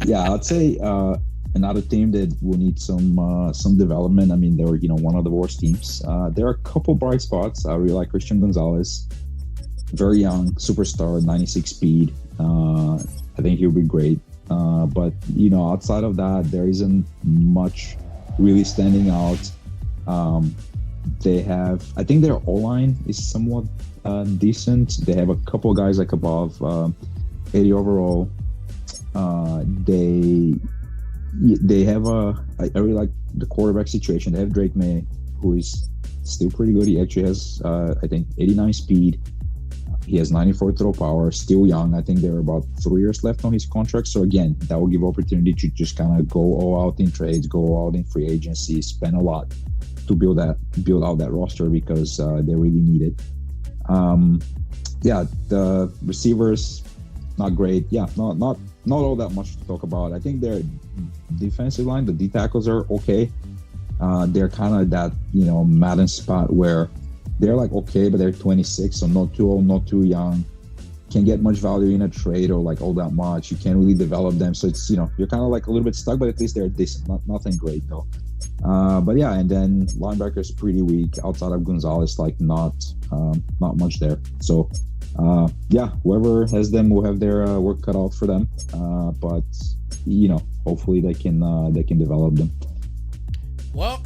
Yeah, I'd say. Another team that will need some development. I mean, they were one of the worst teams. There are a couple bright spots. I really like Christian Gonzalez, very young superstar, 96 speed. I think he'll be great. But outside of that, there isn't much really standing out. I think their O-line is somewhat decent. They have a couple guys like above 80 overall. They have I really like the quarterback situation. They have Drake May, who is still pretty good. He actually has, I think, 89 speed. He has 94 throw power, still young. I think there are about 3 years left on his contract. So again, that will give opportunity to just kind of go all out in trades, go all out in free agency, spend a lot to build out that roster because they really need it. The receivers, not great. Yeah, not all that much to talk about. I think their defensive line, the D tackles are okay. They're kind of that, Madden spot where they're like okay, but they're 26, so not too old, not too young. Can't get much value in a trade or like all that much. You can't really develop them, so it's you're kind of like a little bit stuck. But at least they're decent. Nothing great though. But yeah, and then linebackers pretty weak outside of Gonzalez. Like not much there. So whoever has them will have their work cut out for them. But hopefully they can develop them. Well,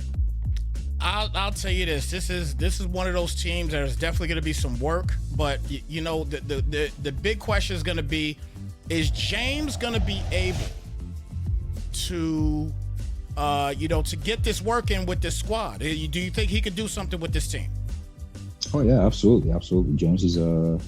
I'll tell you this. This is one of those teams that is definitely going to be some work. But the big question is going to be, is James going to be able to to get this working with this squad? Do you think he could do something with this team? Oh yeah, absolutely. James is a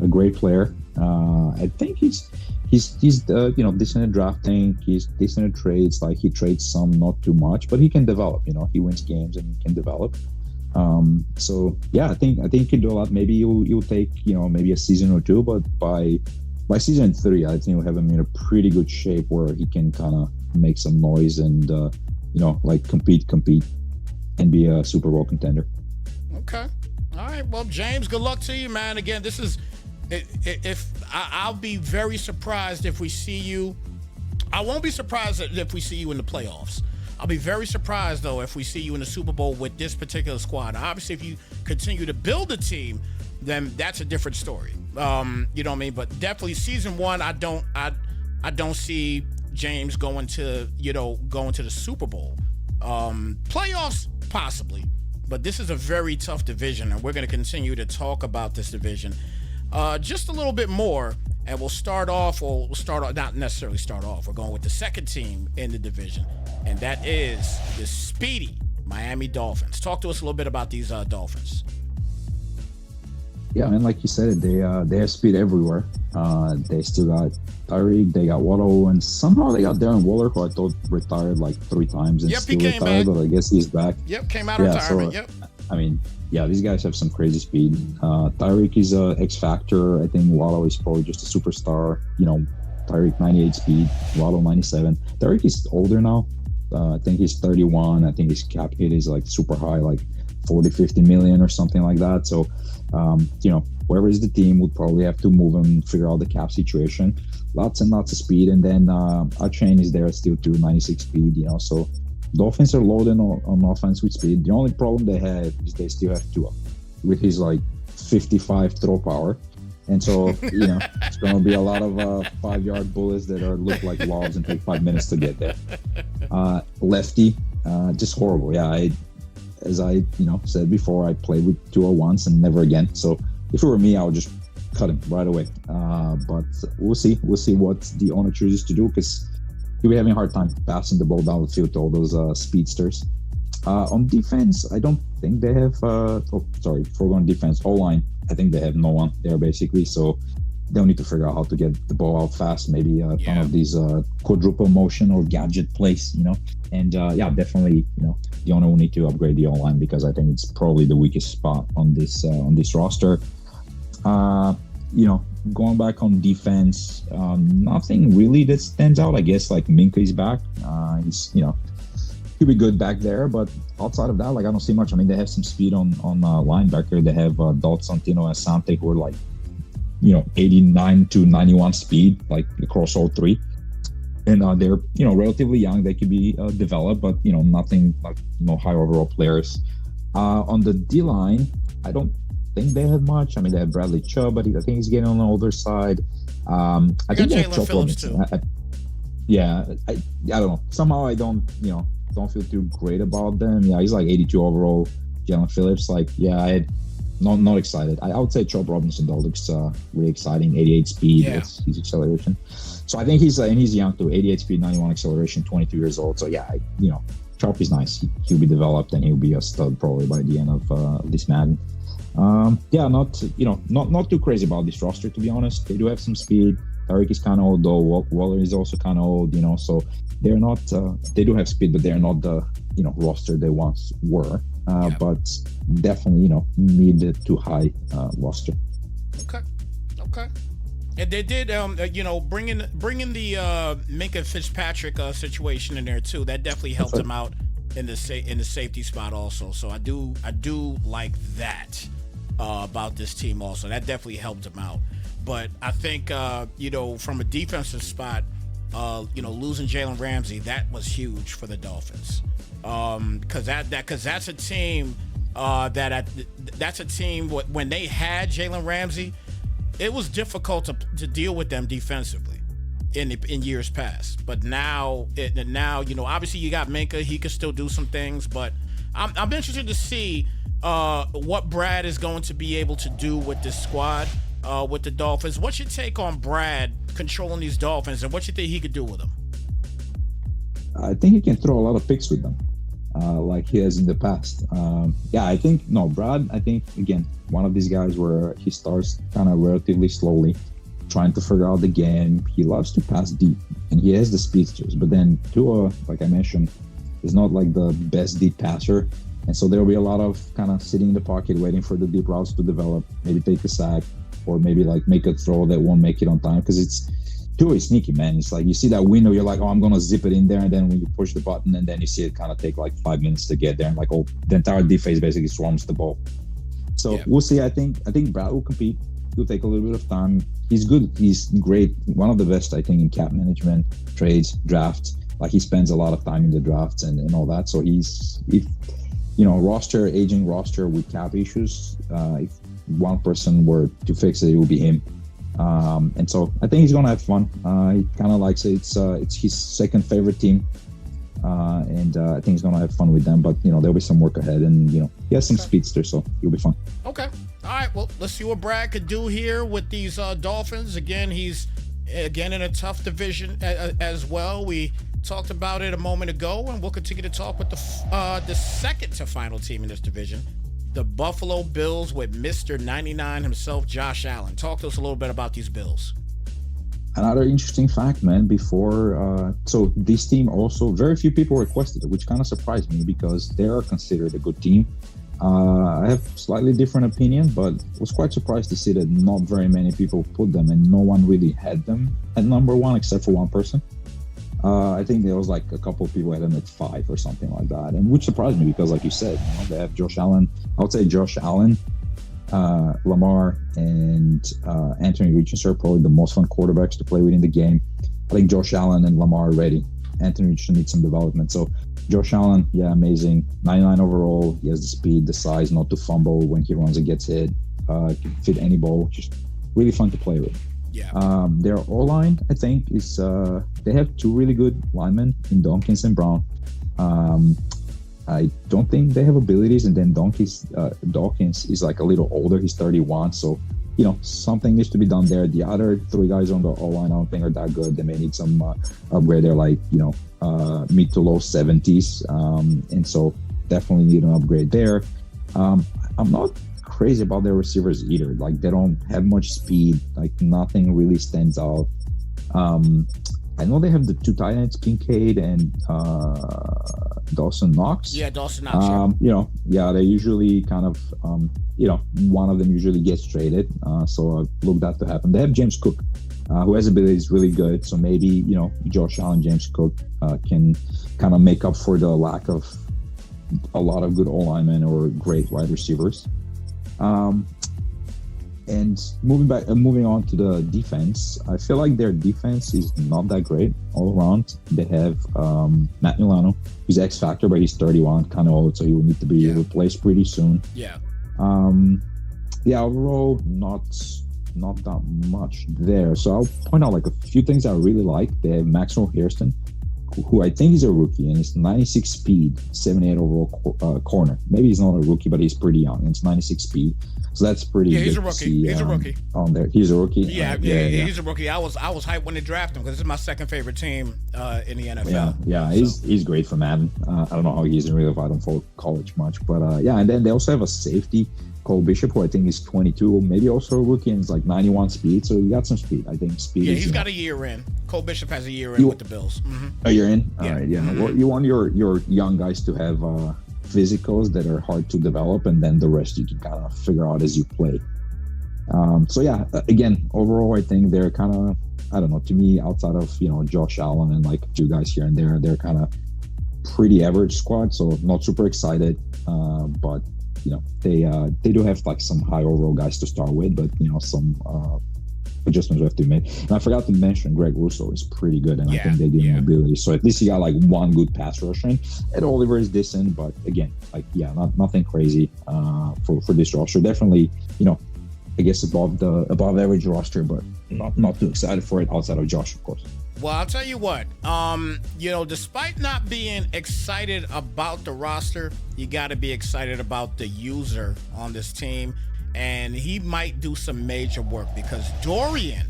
great player. I think he's decent at drafting. He's decent at trades. Like he trades some, not too much, but he can develop. He wins games and he can develop. So yeah, I think he can do a lot. Maybe you'll take maybe a season or two, but by season 3, I think he'll have him in a pretty good shape where he can kind of make some noise and compete and be a Super Bowl contender. Okay. All right. Well, James, good luck to you, man. Again, this is. I'll be very surprised if we see you. I won't be surprised if we see you in the playoffs. I'll be very surprised though if we see you in the Super Bowl with this particular squad. Now, obviously, if you continue to build a team, then that's a different story. You know what I mean? But definitely season 1, I don't see James going to the Super Bowl. Playoffs possibly, but this is a very tough division, and we're going to continue to talk about this division. Just a little bit more, and we'll not necessarily start off. We're going with the second team in the division, and that is the speedy Miami Dolphins. Talk to us a little bit about these Dolphins. Yeah, and like you said, they have speed everywhere. They still got Tyreek, they got Waddle, and somehow they got Darren Waller, who I thought retired like 3 times and still retired, but I guess he's back. Yep, came out of retirement. Yep. I mean, yeah, these guys have some crazy speed. Tyreek is a X factor. I think Waddle is probably just a superstar. Tyreek 98 speed, Waddle 97. Tyreek is older now. I think he's 31. I think his cap hit is like super high, like 40-50 million or something like that. So, whoever is the team would probably have to move him, figure out the cap situation. Lots and lots of speed. And then Achane is there still too, 96 speed, So Dolphins are loaded on offense with speed. The only problem they have is they still have Tua with his like 55 throw power. And so, it's going to be a lot of 5-yard bullets that look like lobs and take 5 minutes to get there. Lefty, just horrible. Yeah, as I said before, I played with Tua once and never again. So if it were me, I would just cut him right away. But we'll see. We'll see what the owner chooses to do because he'll be having a hard time passing the ball down the field to all those speedsters. On defense, I don't think they have. For on defense, O-line, I think they have no one there basically. So they'll need to figure out how to get the ball out fast. Maybe one of these quadruple motion or gadget plays, And definitely, the owner will need to upgrade the O-line because I think it's probably the weakest spot on this roster. Going back on defense, nothing really that stands out. I guess like Minka is back. He'll be good back there, but outside of that, like I don't see much. I mean, they have some speed on linebacker. They have Dalton Santino and Asante who are like 89 to 91 speed, like across all 3. And they're relatively young. They could be developed, but nothing like high overall players. On the D line, I don't think they have much. I mean, they have Bradley Chubb, but I think he's getting on the older side. I think they have Chop Robinson. I don't know. Somehow I don't feel too great about them. Yeah, he's like 82 overall. Jalen Phillips, not excited. I would say Chop Robinson though looks really exciting. 88 speed, his acceleration. So I think he's young too. 88 speed, 91 acceleration, 22 years old. So yeah, Chop is nice. He'll be developed and he'll be a stud probably by the end of this Madden. Yeah, not too crazy about this roster, to be honest. They do have some speed. Tariq is kind of old, though. Waller is also kind of old, so they're not. They do have speed, but they're not the roster they once were. But definitely mid to high roster. Okay. And they did, bringing the Minka Fitzpatrick situation in there too. That definitely helped him out in the safety spot also. So I do like that about this team also. That definitely helped him out. But I think from a defensive spot, losing Jalen Ramsey, that was huge for the Dolphins. Because that's a team that's a team when they had Jalen Ramsey, it was difficult to deal with them defensively in years past. But now obviously you got Minka, he can still do some things, but I'm interested to see what Brad is going to be able to do with this squad with the Dolphins. What's your take on Brad controlling these Dolphins, and what you think he could do with them? I think he can throw a lot of picks with them, like he has in the past. Brad, I think, again, one of these guys where he starts kind of relatively slowly, trying to figure out the game. He loves to pass deep, and he has the speedsters. But then Tua, like I mentioned, is not like the best deep passer. And so there will be a lot of kind of sitting in the pocket, waiting for the deep routes to develop, maybe take a sack, or maybe like make a throw that won't make it on time. Because Tua is sneaky, man. It's like you see that window, you're like, oh, I'm going to zip it in there. And then when you push the button, and then you see it kind of take like 5 minutes to get there. And the entire defense basically swarms the ball. So we'll see. I think Brad will compete. He'll take a little bit of time. He's good. He's great. One of the best, I think, in cap management, trades, drafts. Like he spends a lot of time in the drafts and all that. So aging roster with cap issues, if one person were to fix it, it would be him. And so I think he's gonna have fun. He kind of likes it. It's his second favorite team, and I think he's gonna have fun with them. But there'll be some work ahead, and he has some speedsters, so he'll be fun. Okay, all right. Well, let's see what Brad could do here with these Dolphins. Again, he's in a tough division as well. We talked about it a moment ago, and we'll continue to talk with the second to final team in this division, the Buffalo Bills, with Mr. 99 himself, Josh Allen. Talk to us a little bit about these Bills. Another interesting fact, man, so this team also, very few people requested it, which kind of surprised me because they are considered a good team. I have slightly different opinion, but was quite surprised to see that not very many people put them, and no one really had them at number one except for one person. I think there was like a couple of people had them at 5 or something like that, and which surprised me because, like you said, they have Josh Allen. I would say Josh Allen, Lamar, and Anthony Richardson are probably the most fun quarterbacks to play with in the game. I think Josh Allen and Lamar are ready. Anthony Richardson needs some development. So Josh Allen, amazing. 99 overall. He has the speed, the size, not to fumble when he runs and gets hit. Can fit any ball. Just really fun to play with. Yeah. Their O-line, I think, is they have 2 really good linemen in Dawkins and Brown. I don't think they have abilities, and then Dawkins is like a little older. He's 31, so something needs to be done there. The other 3 guys on the O-line, I don't think are that good. They may need some upgrade. They're like mid to low 70s, and so definitely need an upgrade there. I'm not crazy about their receivers either. Like they don't have much speed. Like nothing really stands out. I know they have the 2 tight ends, Kincaid and Dawson Knox. Yeah, Dawson Knox. They usually kind of one of them usually gets traded. So I look that to happen. They have James Cook, who has abilities really good. So maybe Josh Allen, James Cook can kind of make up for the lack of a lot of good O-linemen or great wide receivers. And moving on to the defense, I feel like their defense is not that great all around. They have Matt Milano, who's X Factor, but he's 31, kind of old, so he will need to be replaced pretty soon. Yeah. Overall, not that much there. So I'll point out like a few things I really like. They have Maxwell Hairston, who I think is a rookie, and it's 96 speed, 78 overall corner. Maybe he's not a rookie, but he's pretty young, and it's 96 speed. So that's pretty good. He's a rookie. He's a rookie. On there. He's a rookie? Yeah, he's a rookie. I was hyped when they drafted him because this is my second favorite team in the NFL. Yeah, he's great for Madden. I don't know how he's in real life. I don't follow college much, but and then they also have a safety, Cole Bishop, who I think is 22, maybe also a rookie, and is like 91 speed. So you got some speed. I think speed. Yeah, is, he's got a year in. Cole Bishop has a year in with the Bills. Mm-hmm. A year in. All Yeah. right. Yeah. Mhm. Well, you want your young guys to have physicals that are hard to develop, and then the rest you can kind of figure out as you play. So yeah, again, overall, I think they're kind of, I don't know, to me, outside of, Josh Allen and like two guys here and there, they're kind of pretty average squad. So not super excited, but they do have like some high overall guys to start with, but some adjustments we have to be made. And I forgot to mention Greg Russo is pretty good, and I think they give him mobility. So at least you got like one good pass rusher. Ed Oliver is decent, but again, like nothing crazy for this roster. Definitely, I guess above average roster, but not too excited for it outside of Josh, of course. Well, I'll tell you what, despite not being excited about the roster, you got to be excited about the user on this team, and he might do some major work because Dorian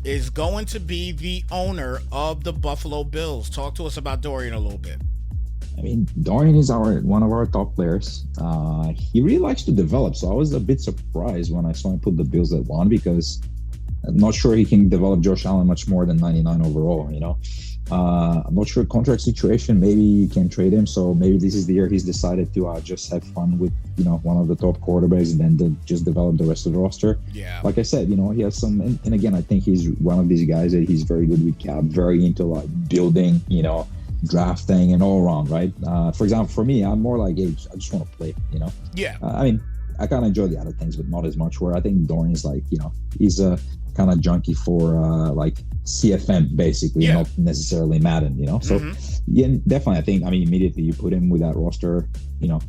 is going to be the owner of the Buffalo Bills. Talk to us about Dorian a little bit. I mean, Dorian is one of our top players. He really likes to develop, so I was a bit surprised when I saw him put the Bills at 1 because I'm not sure he can develop Josh Allen much more than 99 overall. I'm not sure contract situation. Maybe you can trade him, so maybe this is the year he's decided to just have fun with one of the top quarterbacks and then just develop the rest of the roster. Yeah, like I said, he has some, and again, I think he's one of these guys that he's very good with cap, very into like building, drafting and all around, right? For example, for me, I'm more like, hey, I just want to play, Yeah. I mean, I kind of enjoy the other things, but not as much. Where I think Dorian is like, he's a kind of junkie for like CFM, basically, not necessarily Madden, So yeah, definitely, I think, immediately you put him with that roster,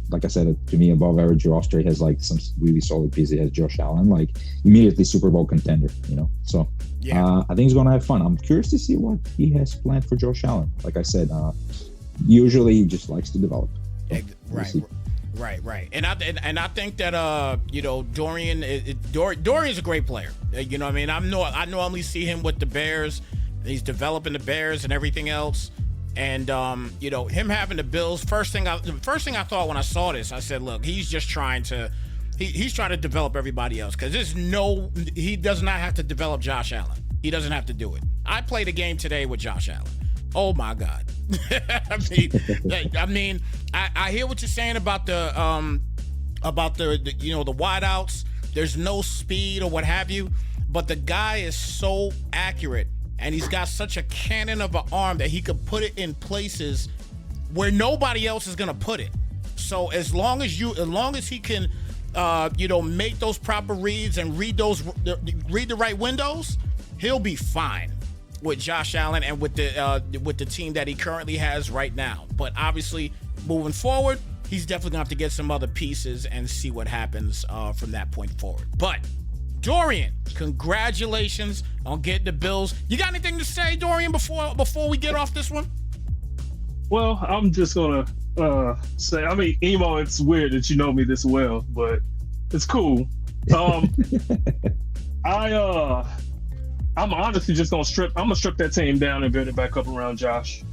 like I said, to me, above average roster, he has like some really solid pieces. He has Josh Allen, like immediately Super Bowl contender, So I think he's going to have fun. I'm curious to see what he has planned for Josh Allen. Like I said, usually he just likes to develop. So Right. And I think that Dorian's a great player. I normally see him with the Bears. He's developing the Bears and everything else. And him having the Bills. First thing I thought when I saw this, I said, look, he's just trying to develop everybody else because he does not have to develop Josh Allen. He doesn't have to do it. I played a game today with Josh Allen. Oh my God. I hear what you're saying about the wideouts. There's no speed or what have you, but the guy is so accurate and he's got such a cannon of an arm that he could put it in places where nobody else is gonna put it. So as long as he can make those proper reads and read the right windows, he'll be fine with Josh Allen and with the team that he currently has right now. But obviously, moving forward, he's definitely gonna have to get some other pieces and see what happens from that point forward. But Dorian, congratulations on getting the Bills. You got anything to say, Dorian, before we get off this one? Well, I'm just gonna say, Emo, it's weird that you know me this well, but it's cool. I'm honestly just gonna strip that team down and build it back up around Josh.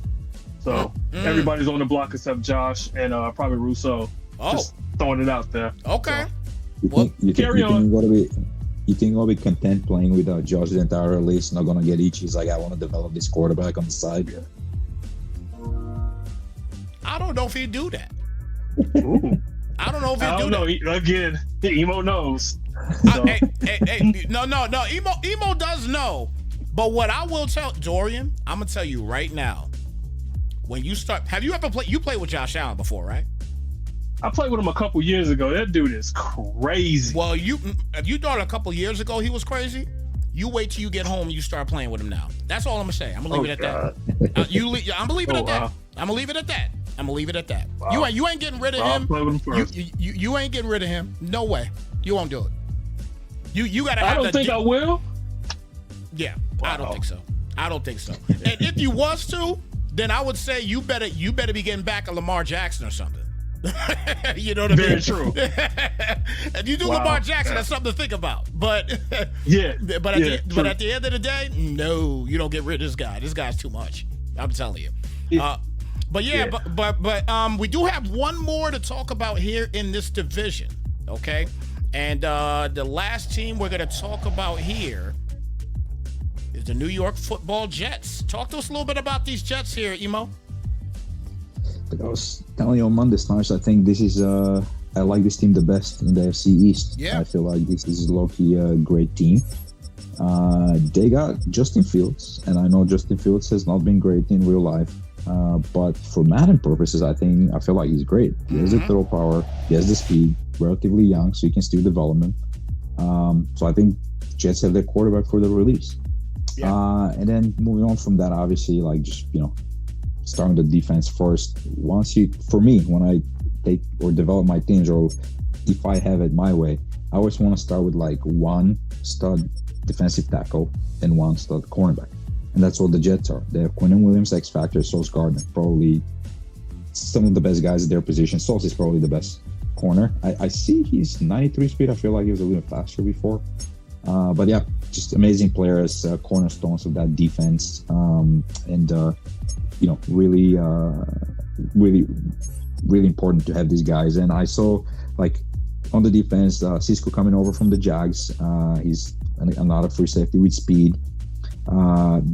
So everybody's on the block except Josh and probably Russo. Just throwing it out there. Okay. So, you think I'll be content playing with Josh the entire release, not gonna get each? He's like, I want to develop this quarterback on the side. I don't know if he'd do that. Ooh. I don't know if he'd do that. Again, Emo knows. So. No. Emo does know. But what I will tell Dorian, I'm gonna tell you right now. When you start, have you ever played? You played with Josh Allen before, right? I played with him a couple years ago. That dude is crazy. Well, if you thought a couple years ago he was crazy, you wait till you get home and you start playing with him now. That's all I'm gonna say. I'm gonna leave it at that. I'm gonna leave it at that. I'm gonna leave it at that. I'm gonna leave it at that. Wow. You ain't getting rid of him. You ain't getting rid of him. No way. You won't do it. You gotta have. I don't think I will. Yeah, wow. I don't think so. And if you was to, then I would say you better be getting back a Lamar Jackson or something. You know what I mean? Very true. If you do Lamar Jackson, that's something to think about. But at the end of the day, no, you don't get rid of this guy. This guy's too much. I'm telling you. But we do have one more to talk about here in this division. Okay, And the last team we're going to talk about here is the New York Football Jets. Talk to us a little bit about these Jets here, Emo. Like I was telling you on Monday, Stars, I think this is I like this team the best in the FC East. Yeah. I feel like this is low-key a great team. They got Justin Fields, and I know Justin Fields has not been great in real life, but for Madden purposes, I feel like he's great. He has the throw power, he has the speed, relatively young, so he can still development. So I think Jets have their quarterback for the release. Yeah. And then moving on from that, obviously, like just starting the defense first. When I take or develop my teams, or if I have it my way, I always want to start with like one stud defensive tackle and one stud cornerback, and that's what the Jets are. They have Quinnen Williams, X Factor, Sauce Gardner, probably some of the best guys at their position. Sauce is probably the best corner. I see he's 93 speed. I feel like he was a little faster before, but yeah, just amazing players, cornerstones of that defense, and really important to have these guys. And I saw, like, on the defense, Cisco coming over from the Jags. He's another free safety with speed.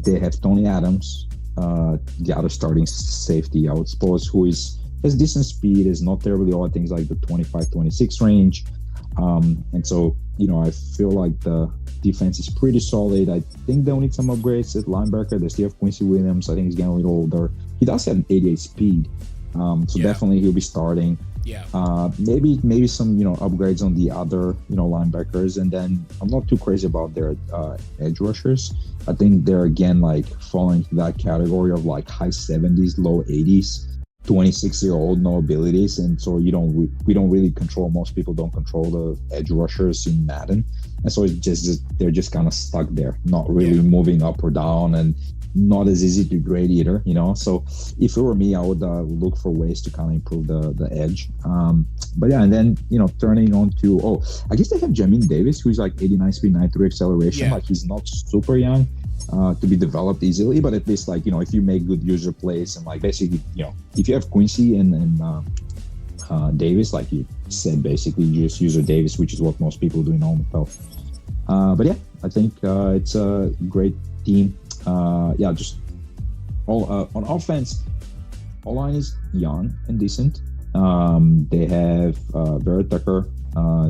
They have Tony Adams, the other starting safety, I would suppose, who has decent speed, is not terribly old, things like the 25-26 range. And so, I feel like the defense is pretty solid. I think they'll need some upgrades at linebacker. They still have Quincy Williams. I think he's getting a little older. He does have an 88 speed. Definitely he'll be starting. Yeah. Maybe some upgrades on the other linebackers, and then I'm not too crazy about their edge rushers. I think they're again like falling into that category of like high 70s, low 80s, 26-year-old, no abilities, and so we don't really control. Most people don't control the edge rushers in Madden, and so they're just kind of stuck there, not really moving up or down, and not as easy to grade either, So if it were me, I would look for ways to kind of improve the edge. But yeah, and then turning on to I guess they have Jamin Davis, who's like 89 speed, 93 acceleration. Like he's not super young to be developed easily, but at least like if you make good user plays and like basically if you have Quincy and Davis, like you said, basically you just use Davis, which is what most people do in Omfl. But yeah, I think it's a great team. Just all on offense, O-line is young and decent. They have Barrett Tucker,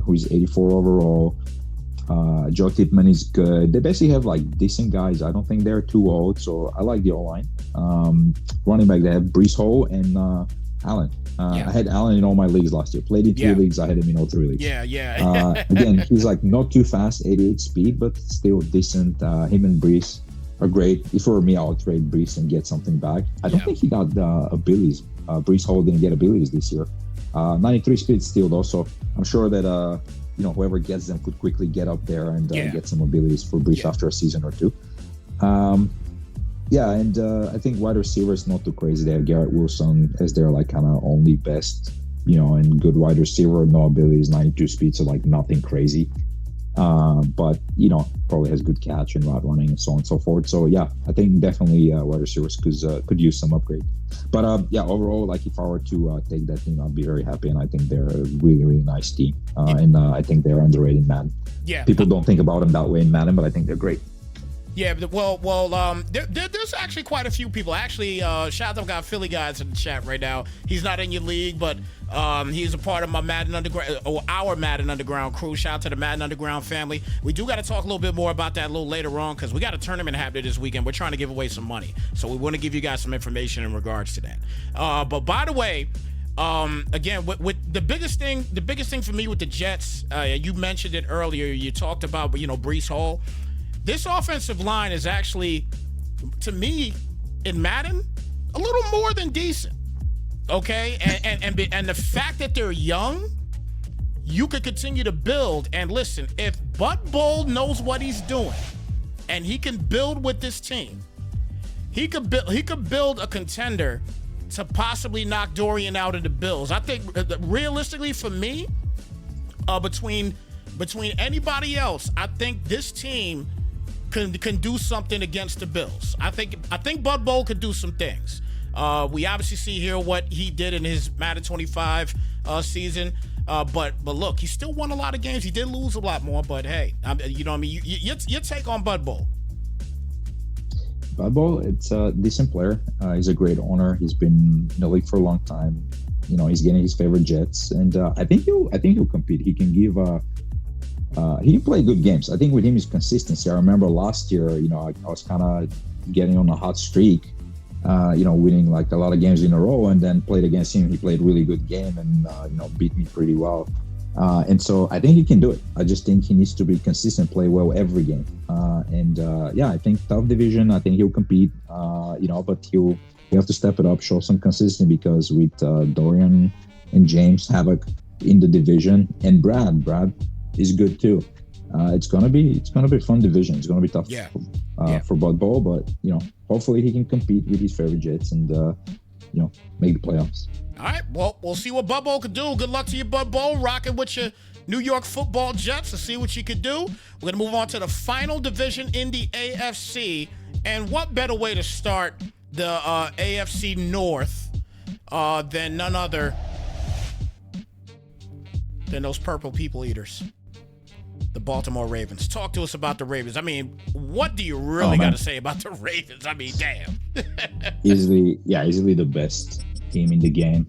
who's 84 overall. Joe Tipman is good. They basically have like decent guys. I don't think they're too old, so I like the O-line. Running back, they have Brees Hall and Allen. I had Allen in all my leagues last year. Played in 3 leagues. I had him in all 3 leagues. Again, he's like not too fast, 88 speed, but still decent. Him and Brees are great. If it were me, I would trade Brees and get something back. I don't think he got abilities. Brees Hall didn't get abilities this year. 93 speed still though, so I'm sure that whoever gets them could quickly get up there and get some abilities for Brees after a season or two. I think wide receiver is not too crazy. They have Garrett Wilson as their like kind of only best, and good wide receiver. No abilities, 92 speed, so like nothing crazy. But probably has good catch and route running and so on and so forth. So yeah, I think definitely wide receivers could use some upgrade. But overall, like if I were to take that team, I'd be very happy, and I think they're a really, really nice team. And I think they're underrated in Madden. Yeah, people don't think about them that way in Madden, but I think they're great. Yeah, there's actually quite a few people. Actually, shout out, got Philly guys in the chat right now. He's not in your league, but he's a part of my Madden Underground, or our Madden Underground crew. Shout out to the Madden Underground family. We do got to talk a little bit more about that a little later on, because we got a tournament happening this weekend. We're trying to give away some money, so we want to give you guys some information in regards to that. But by the way, again, with the biggest thing for me with the Jets, you mentioned it earlier. You talked about Brees Hall. This offensive line is actually, to me, in Madden, a little more than decent. Okay, and the fact that they're young, you could continue to build. And listen, if Bud Bowl knows what he's doing, and he can build with this team, he could build a contender to possibly knock Dorian out of the Bills. I think realistically, for me, between anybody else, I think this team can do something against the Bills. I think Bud Bowl could do some things. We obviously see here what he did in his Madden 25 season. But look, he still won a lot of games. He did lose a lot more, but hey, you know what I mean? Your take on Bud Bowl. Bud Bowl, it's a decent player. He's a great owner. He's been in the league for a long time. You know, he's getting his favorite Jets, and I think he'll compete. He can give. He can play good games. I think with him is consistency. I remember last year, you know, I was kind of getting on a hot streak. You know, winning like a lot of games in a row, and then played against him. He played a really good game and, you know, beat me pretty well. And so I think he can do it. I just think he needs to be consistent, play well every game. Yeah, I think tough division. I think he'll compete, you know, but he'll have to step it up, show some consistency, because with Dorian and James Havoc in the division, and Brad is good too. It's gonna be a fun division. It's gonna be tough for Bud Bowl, but you know, hopefully he can compete with his favorite Jets and you know, make the playoffs. All right, well, we'll see what Bud Bowl could do. Good luck to you, Bud Bowl, rocking with your New York Football Jets to see what you could do. We're gonna move on to the final division in the AFC, and what better way to start the AFC North than none other than those purple people eaters, the Baltimore Ravens. Talk to us about the Ravens. I mean, what do you really got to say about the Ravens? I mean, damn. easily the best team in the game.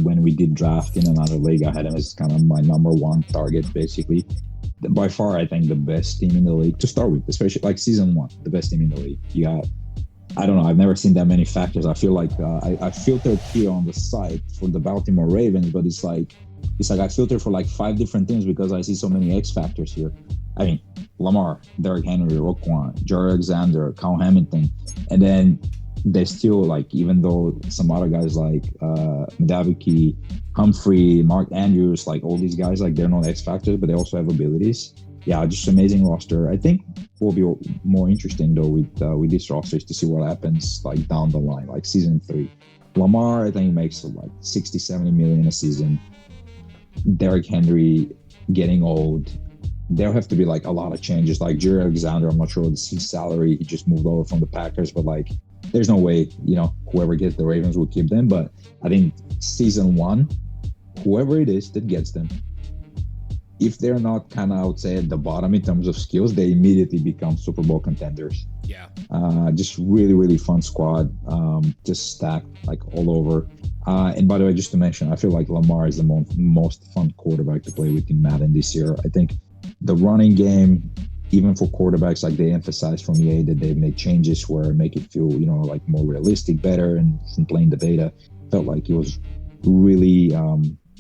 When we did draft in another league, I had them as kind of my number one target, basically. By far, I think the best team in the league to start with, especially like season one, the best team in the league. You got, I don't know, I've never seen that many factors. I feel like I filtered here on the site for the Baltimore Ravens, but it's like I filter for like 5 different teams because I see so many X factors here. I mean, Lamar, Derrick Henry, Roquan, Jared Alexander, Kyle Hamilton, and then they still, like, even though some other guys like Madaviki, Humphrey, Mark Andrews, like all these guys, like they're not X factors, but they also have abilities. Yeah, just amazing roster. I think will be more interesting though with this roster is to see what happens like down the line, like season 3. Lamar, I think makes like 60-70 million a season. Derrick Henry getting old. There have to be like a lot of changes. Like Jared Alexander, I'm not sure his salary. He just moved over from the Packers, but like there's no way, you know, whoever gets the Ravens will keep them. But I think season 1, whoever it is that gets them, if they're not kind of, I would say, at the bottom in terms of skills, they immediately become Super Bowl contenders. Yeah. Just really, really fun squad. Just stacked like all over. And by the way, just to mention, I feel like Lamar is the most fun quarterback to play with in Madden this year. I think the running game, even for quarterbacks, like they emphasized from EA that they've made changes where make it feel, you know, like more realistic, better. And from playing the beta, felt like it was really,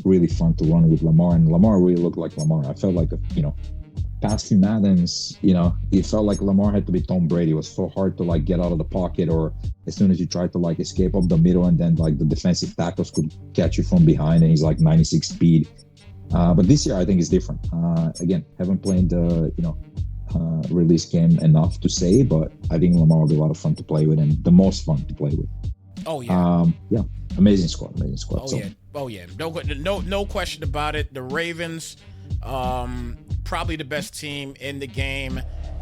really fun to run with Lamar. And Lamar really looked like Lamar. I felt like, you know, past few Maddens, you know, it felt like Lamar had to be Tom Brady. It was so hard to like get out of the pocket, or as soon as you tried to like escape up the middle, and then like the defensive tackles could catch you from behind, and he's like 96 speed. But this year I think it's different. Again, haven't played the, you know, release game enough to say, but I think Lamar will be a lot of fun to play with, and the most fun to play with. Oh yeah. Yeah, amazing squad. Oh so. Yeah. Oh yeah. No question about it. The Ravens, probably the best team in the game,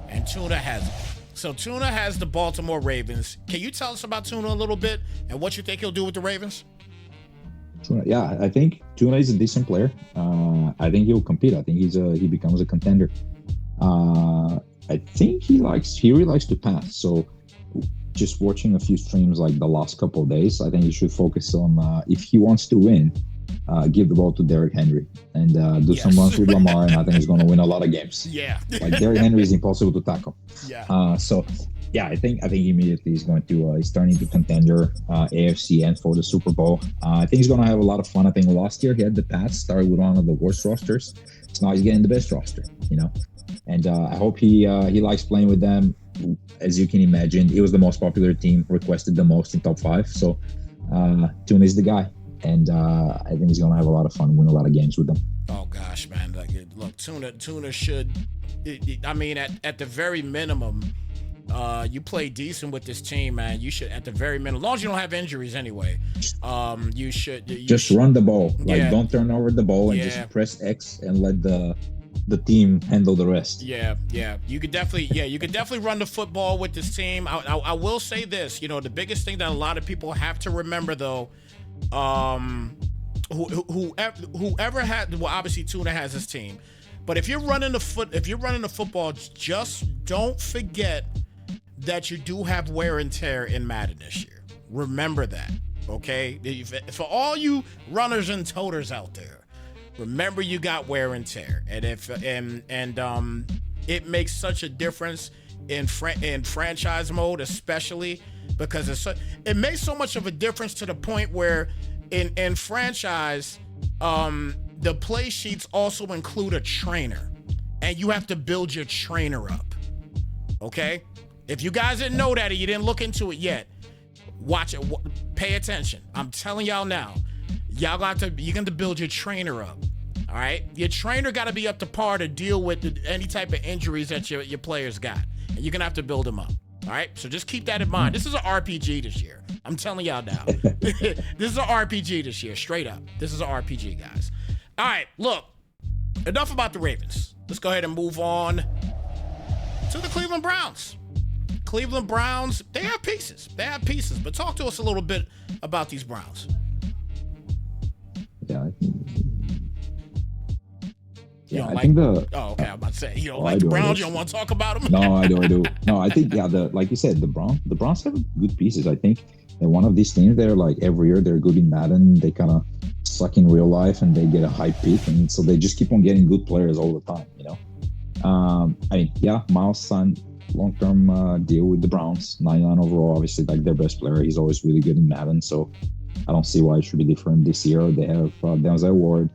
and Tuna has it. So Tuna has the Baltimore Ravens. Can you tell us about Tuna a little bit and what you think he'll do with the Ravens? Yeah, I think Tuna is a decent player. I think he'll compete. I think he becomes a contender. I think he really likes to pass. So just watching a few streams like the last couple of days, I think he should focus on if he wants to win, give the ball to Derrick Henry and do some runs with Lamar, and I think he's going to win a lot of games. Yeah. Like Derrick Henry is impossible to tackle. Yeah. So yeah, I think immediately he's going to he's turning to contender AFC and for the Super Bowl. I think he's going to have a lot of fun. I think last year he had the Pats started with one of the worst rosters, so now he's getting the best roster, you know. And I hope he likes playing with them. As you can imagine, it was the most popular team, requested the most in top 5. So Tuna is the guy, and I think he's going to have a lot of fun, win a lot of games with them. Oh gosh, man! Like, look, Tuna should. I mean, at the very minimum, you play decent with this team, man. You should, at the very minimum, as long as you don't have injuries anyway, you should just run the ball. Like, don't turn over the ball and just press X and let the the team handle the rest. Yeah. You could definitely run the football with this team. I will say this, the biggest thing that a lot of people have to remember though, whoever had, well, obviously Tuna has his team, but if you're running the football, just don't forget that you do have wear and tear in Madden this year. Remember that, okay? For all you runners and toters out there, remember you got wear and tear, and it makes such a difference in franchise mode, especially because it makes so much of a difference to the point where in franchise, the play sheets also include a trainer, and you have to build your trainer up. Okay, if you guys didn't know that or you didn't look into it yet, watch it. Pay attention. I'm telling y'all now. You're going to build your trainer up. All right, your trainer got to be up to par to deal with any type of injuries that your players got, and you're gonna have to build them up. All right, so just keep that in mind. This is an RPG this year. I'm telling y'all now. This is an RPG this year, straight up. This is an RPG, guys. All right, look, enough about the Ravens. Let's go ahead and move on to the Cleveland Browns. Cleveland Browns, they have pieces, but talk to us a little bit about these Browns. Yeah, I think the. Oh, okay. I'm about to say you don't like the Browns. You don't want to talk about them. No, I do. No, I think like you said, the Browns have good pieces. I think they're one of these teams. They're like every year they're good in Madden. They kind of suck in real life, and they get a high peak, and so they just keep on getting good players all the time. Miles signed long-term deal with the Browns, 99 overall. Obviously, like their best player. He's always really good in Madden, so I don't see why it should be different this year. They have Denzel Ward.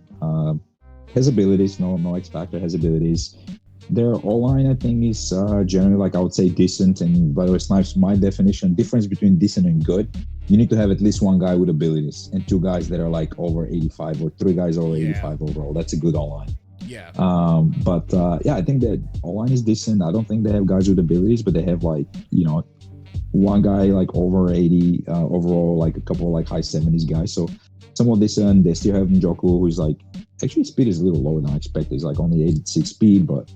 Has abilities, no X factor, has abilities. Their O-line, I think, is generally, like I would say, decent. And by the way, Snipes, my definition, difference between decent and good, you need to have at least one guy with abilities and two guys that are like over 85 or three guys over 85 overall. That's a good O-line. Yeah. I think that O-line is decent. I don't think they have guys with abilities, but they have one guy like over 80 overall, like a couple of like high 70s guys. So somewhat decent. They still have Njoku, who's like, actually speed is a little lower than I expected. He's like only 86 speed, but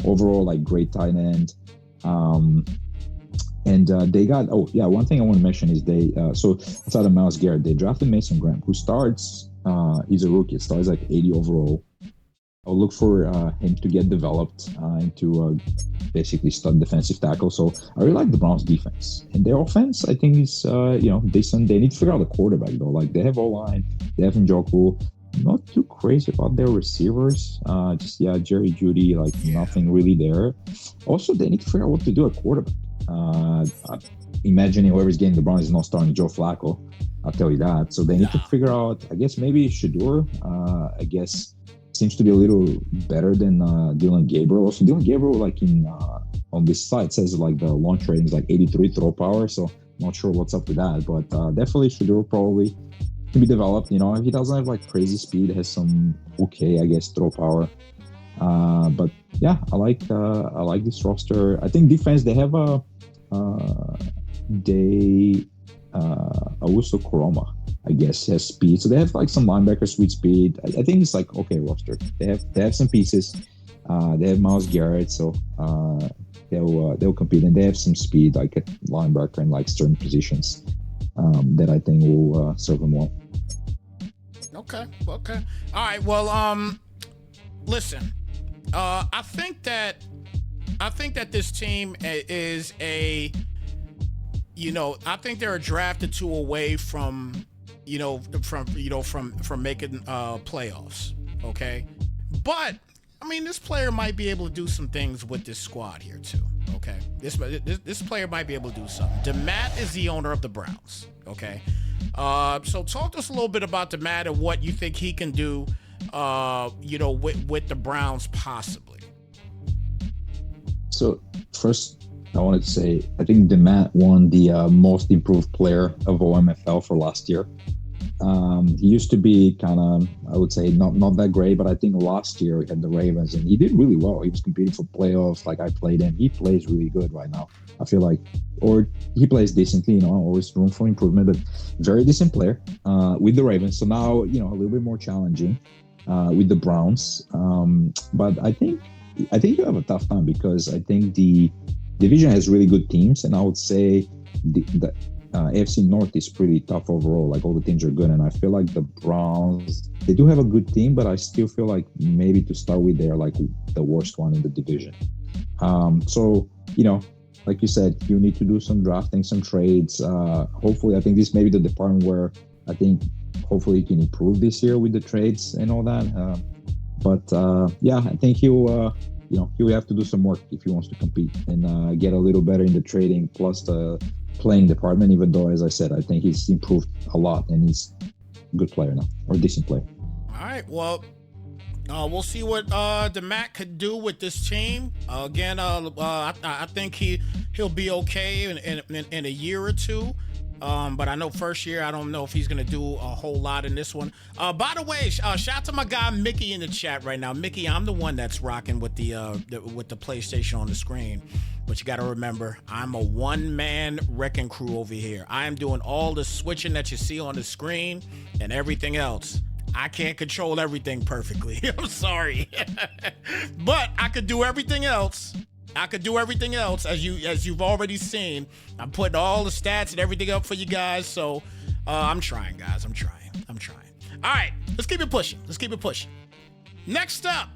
overall like great tight end. They got one thing I want to mention is so outside of Myles Garrett, they drafted Mason Graham, who starts he's a rookie, starts like 80 overall. I'll look for him to get developed into basically stud defensive tackle. So I really like the Browns defense, and their offense I think is decent. They need to figure out the quarterback though. Like they have O-line, they have Njoku. Not too crazy about their receivers. Jerry Jeudy, nothing really there. Also, they need to figure out what to do at quarterback. Imagining whoever's getting the Browns is not starting Joe Flacco. I'll tell you that. So they need to figure out, I guess maybe Shedeur, seems to be a little better than Dylan Gabriel. Also, Dylan Gabriel, on this site, says like the launch rating is like 83 throw power. So not sure what's up with that. But definitely Shedeur probably can be developed. He doesn't have like crazy speed, has some throw power. But yeah, I like this roster. I think defense, they have Augusto Coroma, I guess, has speed. So they have like some linebackers with speed. I think it's like okay roster. They have some pieces. They have Myles Garrett, so they'll compete, and they have some speed like at linebacker and like certain positions that I think will serve them well. Okay. All right. Well, listen. I think that this team is I think they're a draft or two away from making playoffs. Okay, but I mean, this player might be able to do some things with this squad here too. Okay, this player might be able to do something. DeMatt is the owner of the Browns. Okay, so talk to us a little bit about DeMatt and what you think he can do. With the Browns possibly. So first, I wanted to say I think DeMatt won the most improved player of OMFL for last year. He used to be kind of, I would say, not that great, but I think last year he had the Ravens and he did really well. He was competing for playoffs. Like I played him. He plays really good right now. I feel like, or he plays decently, always room for improvement, but very decent player with the Ravens. So now, a little bit more challenging. with the Browns. But I think you have a tough time because I think the division has really good teams, and I would say the AFC North is pretty tough overall. Like all the teams are good, and I feel like the Browns, they do have a good team, but I still feel like maybe to start with they're like the worst one in the division. So like you said, you need to do some drafting, some trades. Hopefully, I think this may be the department where I think hopefully he can improve this year with the trades and all that. Yeah, I think he'll have to do some work if he wants to compete and get a little better in the trading plus the playing department. Even though, as I said, I think he's improved a lot and he's a good player now, or a decent player. All right, well, we'll see what the Mac could do with this team. Again, I think he'll be okay in a year or two. But I know first year, I don't know if he's going to do a whole lot in this one. By the way, shout out to my guy Mickey in the chat right now. Mickey, I'm the one that's rocking with the PlayStation on the screen. But you got to remember, I'm a one-man wrecking crew over here. I am doing all the switching that you see on the screen and everything else. I can't control everything perfectly. I'm sorry. But I could do everything else. As you've already seen. I'm putting all the stats and everything up for you guys. So I'm trying, guys. I'm trying. All right, let's keep it pushing. Next up,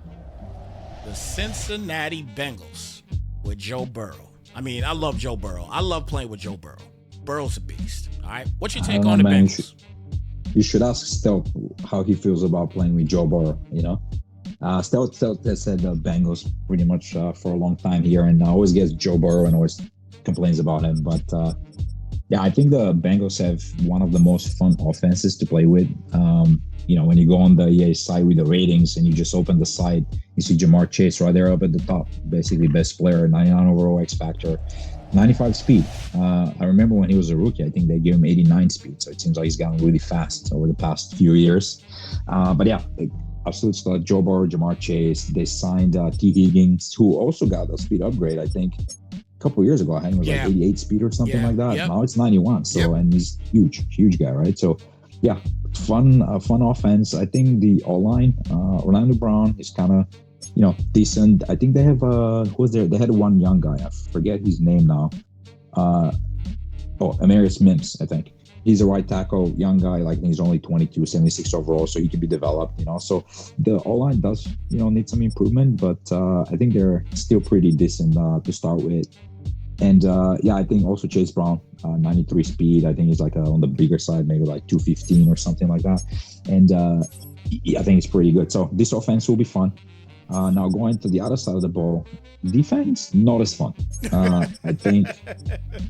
the Cincinnati Bengals with Joe Burrow. I mean, I love Joe Burrow. I love playing with Joe Burrow. Burrow's a beast. All right, what's your take on the Bengals? You should ask Stelp how he feels about playing with Joe Burrow. Stelp has said the Bengals pretty much for a long time here, and always gets Joe Burrow and always complains about him. But I think the Bengals have one of the most fun offenses to play with. When you go on the EA site with the ratings and you just open the site, you see Jamar Chase right there up at the top, basically best player, 99 overall X Factor, 95 speed. I remember when he was a rookie, I think they gave him 89 speed. So it seems like he's gotten really fast over the past few years. Absolute stud, Joe Burrow, Jamar Chase. They signed T. Higgins, who also got a speed upgrade, I think, a couple of years ago. I think it was like 88 speed or something like that. Yep. Now it's 91. So, and he's huge guy, right? So, fun offense. I think the O-line, Orlando Brown is kind of, decent. I think they have, they had one young guy. I forget his name now. Amarius Mims, I think. He's a right tackle, young guy, like he's only 22, 76 overall, so he can be developed, So the O-line does, need some improvement, but I think they're still pretty decent to start with. And I think also Chase Brown, 93 speed. I think he's like on the bigger side, maybe like 215 or something like that. And I think it's pretty good. So this offense will be fun. Now going to the other side of the ball, defense, not as fun. I think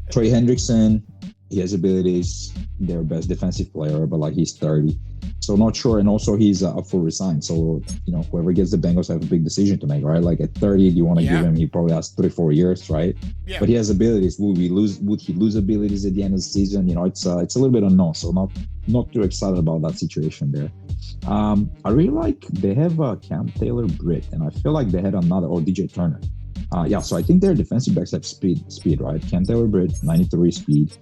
Trey Hendrickson, he has abilities, their best defensive player, but like he's 30. So not sure. And also he's up for resign. So, whoever gets the Bengals have a big decision to make, right? Like at 30, do you want to give him, he probably has 3-4 years, right? Yeah. But he has abilities. Would he lose abilities at the end of the season? It's a little bit unknown. So not too excited about that situation there. I really like, they have Cam Taylor-Britt, and I feel like they had another, DJ Turner. So I think their defensive backs have speed, right? Cam Taylor-Britt, 93 speed.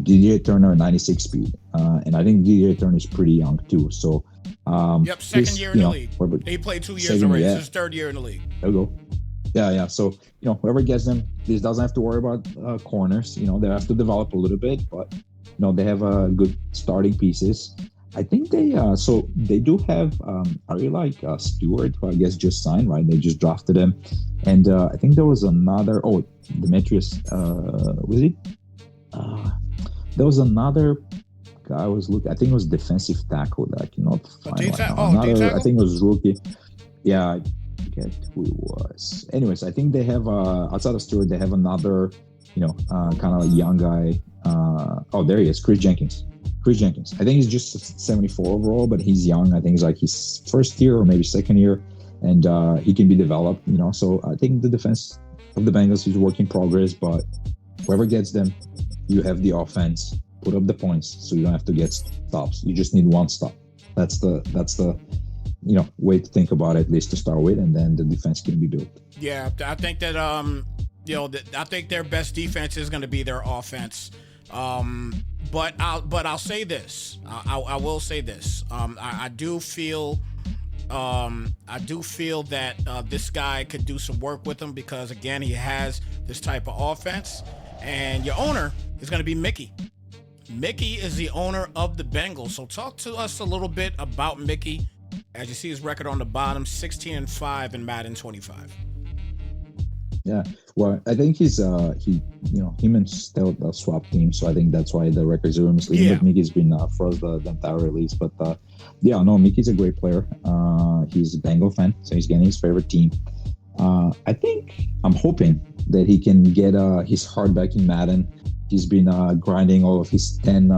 DJ Turner, 96 speed. And I think DJ Turner is pretty young too. So, second year in the league. He played 2 years already. This is his third year in the league. There we go. Yeah. So, whoever gets them, this doesn't have to worry about corners. They have to develop a little bit, but, they have good starting pieces. I think they do have, I really like Stewart, who I guess just signed, right? They just drafted him. And I think there was another, Demetrius, was it? There was another guy I was looking. I think it was defensive tackle that I cannot find. I think it was rookie. Yeah, I forget who it was. Anyways, I think they have outside of Stewart, they have another, kind of young guy. There he is, Chris Jenkins. I think he's just 74 overall, but he's young. I think he's like his first year or maybe second year, and he can be developed. So I think the defense of the Bengals is a work in progress, but whoever gets them, you have the offense, put up the points, so you don't have to get stops. You just need one stop. That's the way to think about it, at least to start with, and then the defense can be built. Yeah, I think that I think their best defense is going to be their offense. But I'll say this. I will say this. I do feel I do feel that this guy could do some work with him because, again, he has this type of offense. And your owner is going to be Mickey. Mickey is the owner of the Bengals. So talk to us a little bit about Mickey. As you see his record on the bottom, 16-5 in Madden 25. Yeah, well, I think him and Stout swap team, so I think that's why the records are misleading. Yeah. But Mickey's been froze the entire release. But Mickey's a great player. He's a Bengal fan, so he's getting his favorite team. I'm hoping that he can get his heart back in Madden. He's been grinding all of his 10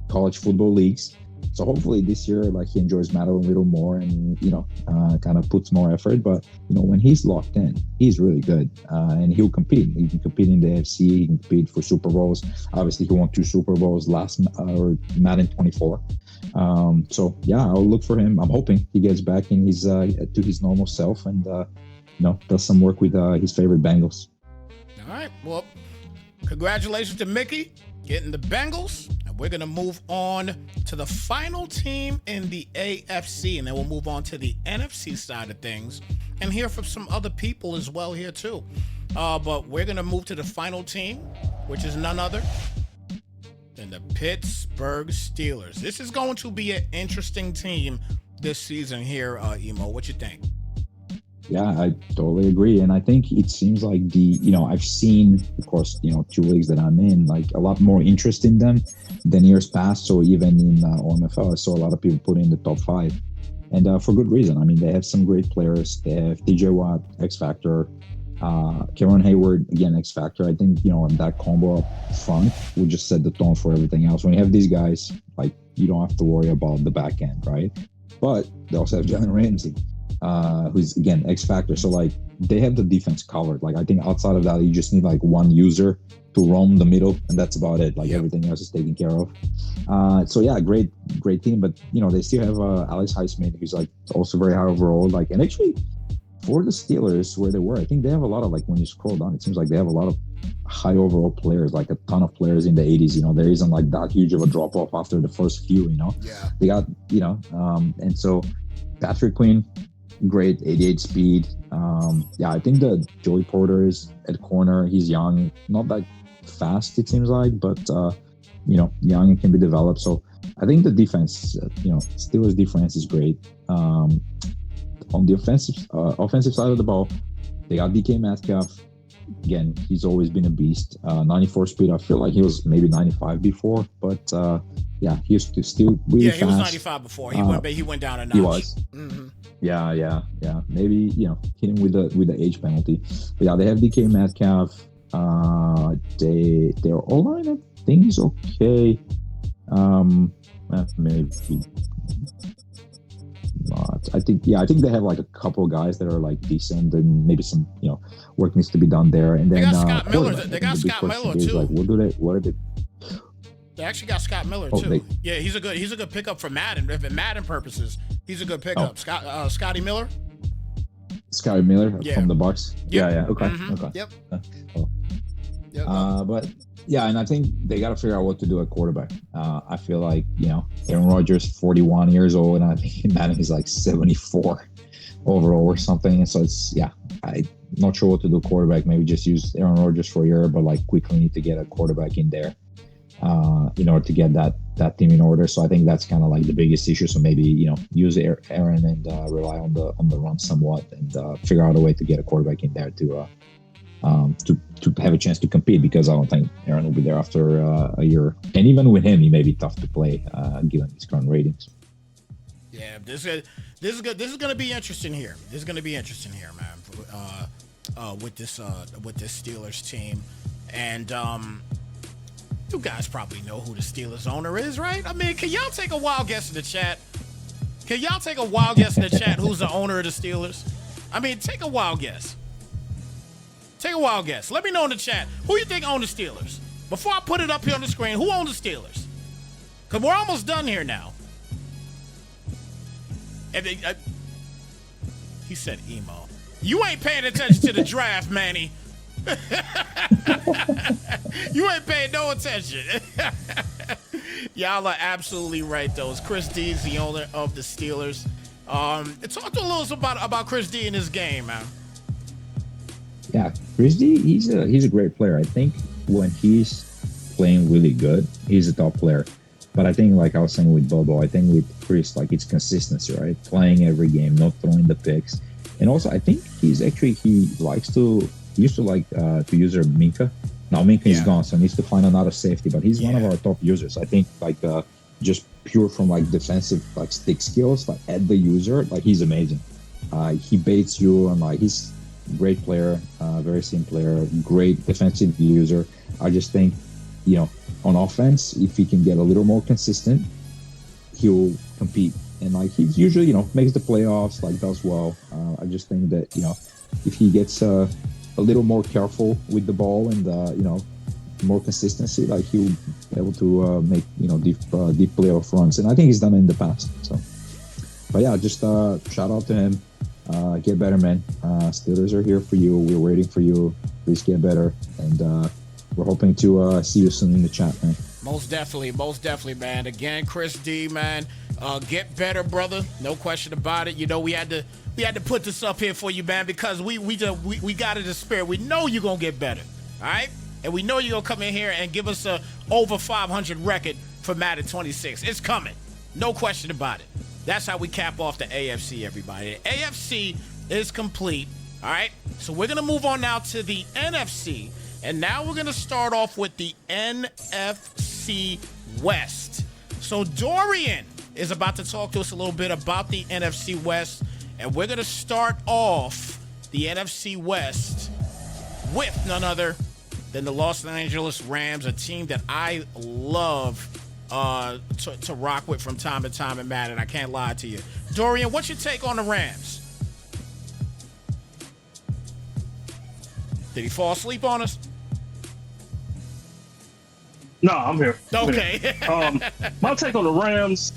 college football leagues. So hopefully this year, like, he enjoys Madden a little more and, kind of puts more effort. But, when he's locked in, he's really good. And he'll compete. He can compete in the AFC. He can compete for Super Bowls. Obviously, he won 2 Super Bowls or Madden 24. I'll look for him. I'm hoping he gets back in to his normal self and, does some work with his favorite Bengals. All right. Well, congratulations to Mickey getting the Bengals. We're going to move on to the final team in the AFC, and then we'll move on to the NFC side of things and hear from some other people as well here too. But we're going to move to the final team, which is none other than the Pittsburgh Steelers. This is going to be an interesting team this season here, Emo. What you think? Yeah, I totally agree. And I think it seems like I've seen, of course, 2 leagues that I'm in, like a lot more interest in them than years past. So even in Omfl, I saw a lot of people put in the top 5. And for good reason. I mean, they have some great players. They have TJ Watt, X Factor, Cameron Hayward, again, X Factor. I think, that combo up front will just set the tone for everything else. When you have these guys, like, you don't have to worry about the back end, right? But they also have Jalen Ramsey. Who's, again, X Factor. So, like, they have the defense covered. Like, I think outside of that, you just need, like, one user to roam the middle, and that's about it. Like, everything else is taken care of. Great team. But, they still have Alex Highsmith, who's, like, also very high overall. Like, and actually, for the Steelers, where they were, I think they have a lot of, like, when you scroll down, it seems like they have a lot of high overall players, like a ton of players in the 80s. There isn't, like, that huge of a drop-off after the first few, Yeah. They got, and so Patrick Quinn, great 88 speed. I think that Joey Porter is at corner. He's young, not that fast, it seems like, but young and can be developed. So I think the defense, Steelers defense is great. On the offensive side of the ball, they got DK Metcalf. Again, he's always been a beast. 94 speed. I feel like he was maybe 95 before, but he used to still really fast. Yeah, he was 95 before. He went down a notch. He was. Mm-hmm. Yeah. Maybe hit him with the age penalty. But they have DK Metcalf. Their O-line, I think, is okay. Maybe not. I think they have like a couple guys that are like decent, and maybe some work needs to be done there. And then they got Scott Miller. They got Scott Miller too. Like, what are they? They actually got Scott Miller too. He's a good pickup for Madden. For Madden purposes, he's a good pickup. Scotty Miller. Scotty Miller from the Bucks. Yep. Yeah. Okay. Mm-hmm. Okay. Yep. Yep. But and I think they got to figure out what to do at quarterback. I feel like Aaron Rodgers, 41 years old, and I think Madden is like 74 overall or something. And so I'm not sure what to do at quarterback. Maybe just use Aaron Rodgers for a year, but like quickly need to get a quarterback in there in order to get that team in order. So I think that's kind of like the biggest issue. So maybe use Aaron and rely on the run somewhat, and figure out a way to get a quarterback in there to have a chance to compete, because I don't think Aaron will be there after a year. And even with him, he may be tough to play given his current ratings. Yeah, this is good. This is going to be interesting here. Man. With this Steelers team, and you guys probably know who the Steelers owner is, right? I mean, can y'all take a wild guess in the chat? Who's the owner of the Steelers? I mean, take a wild guess. Let me know in the chat. Who you think owns the Steelers? Before I put it up here on the screen, who owns the Steelers? Because we're almost done here now. And he said emo. You ain't paying attention to the draft, Manny. You ain't paying no attention. Y'all are absolutely right, though. Chris Dees, the owner of the Steelers. Talk to us about Chris D in this game, man. Yeah, Chris D, he's a great player. I think when he's playing really good, he's a top player. But I think, like I was saying with Bobo, I think with Chris, like it's consistency, right? Playing every game, not throwing the picks. And also, I think he used to like to use Minka. Now Minka is gone, so he needs to find another safety. But he's one of our top users. I think just pure from like defensive like stick skills, like at the user, like he's amazing. He baits you, and like he's a great player, very same player, great defensive user. I just think, on offense, if he can get a little more consistent, he'll compete. And like he usually, makes the playoffs, like does well. I just think that, if he gets a little more careful with the ball and, more consistency, like he'll be able to make, deep playoff runs. And I think he's done it in the past. So, but yeah, just shout out to him. Get better, man. Steelers are here for you. We're waiting for you. Please get better. And, we're hoping to see you soon in the chat, man. Most definitely, man. Again, Chris D, man, get better, brother. No question about it. We had to put this up here for you, man, because we got it in spirit. We know you're gonna get better, all right? And we know you're gonna come in here and give us a over 500 record for Madden 26. It's coming, no question about it. That's how we cap off the AFC, everybody. The AFC is complete, all right? So we're gonna move on now to the NFC. And now we're going to start off with the NFC West. So Dorian is about to talk to us a little bit about the NFC West. And we're going to start off the NFC West with none other than the Los Angeles Rams, a team that I love to rock with from time to time in Madden. I can't lie to you. Dorian, what's your take on the Rams? Did he fall asleep on us? No, I'm here. Okay. My take on the Rams.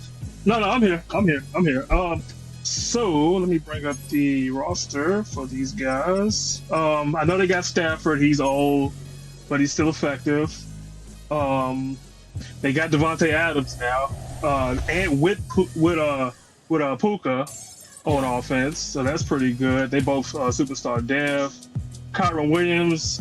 No, I'm here. So let me bring up the roster for these guys. I know they got Stafford. He's old, but he's still effective. They got Devontae Adams now, and with Puka on offense, so that's pretty good. They both superstar dev. Kyron Williams,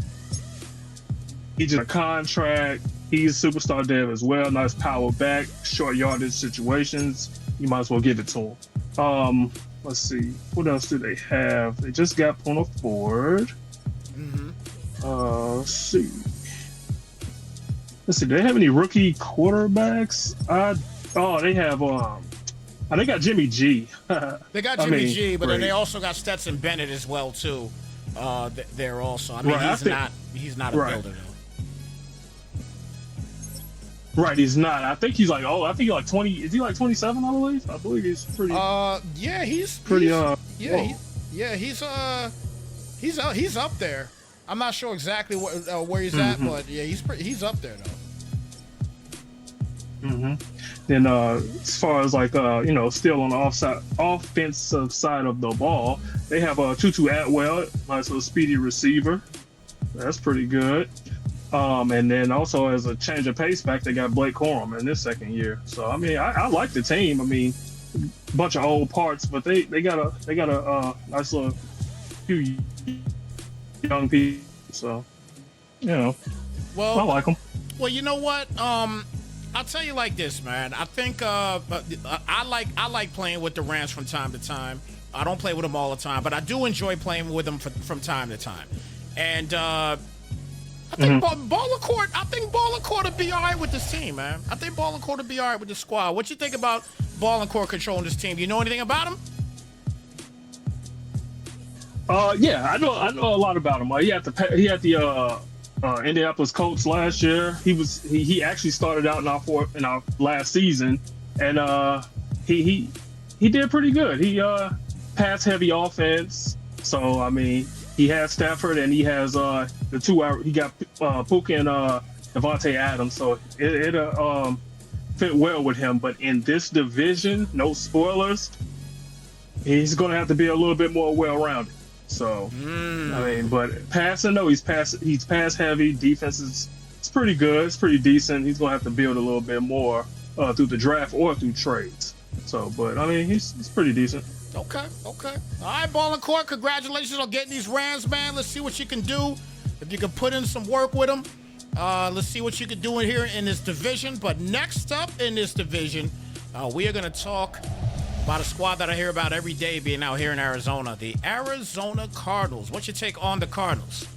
he's in a contract. He's superstar dev as well. Nice power back, short yardage situations. You might as well give it to him. Let's see. What else do they have? They just got Pono Ford. Let's see. Do they have any rookie quarterbacks? They have. They got Jimmy G. They got Jimmy G, but then they also got Stetson Bennett as well too. There also. I mean, he's not a builder though. Right, he's not. I think he's like 20. Is he like 27? I believe he's pretty. He's pretty. He's up there. I'm not sure exactly where he's at, but yeah, he's up there though. Then as far as still on the offensive side of the ball, they have Tutu Atwell, nice little speedy receiver. That's pretty good. And then also as a change of pace back, they got Blake Corum in this second year. So I mean, I like the team. I mean, bunch of old parts, but they got a nice little few young people. So well, I like them. Well, you know what? I'll tell you like this, man. I think I like playing with the Rams from time to time. I don't play with them all the time, but I do enjoy playing with them from time to time. And I think Ball and Court will be all right with this team, man. I think Ball and Court will be all right with the squad. What you think about Ball and Court controlling this team? Do you know anything about him? Yeah, I know a lot about him. He had the Indianapolis Colts last year. He actually started out in our last season, and he did pretty good. He pass heavy offense. So I mean, he has Stafford and he has the two. He got Puka and Devontae Adams. So it fit well with him. But in this division, no spoilers, he's going to have to be a little bit more well-rounded. So I mean, but passing, no, he's pass heavy. Defense is pretty good. It's pretty decent. He's going to have to build a little bit more through the draft or through trades. So, but I mean, he's pretty decent. Okay. All right, Ballin' Court, congratulations on getting these Rams, man. Let's see what you can do. If you can put in some work with them, let's see what you can do in here in this division. But next up in this division, we are going to talk about a squad that I hear about every day being out here in Arizona, the Arizona Cardinals. What's your take on the Cardinals?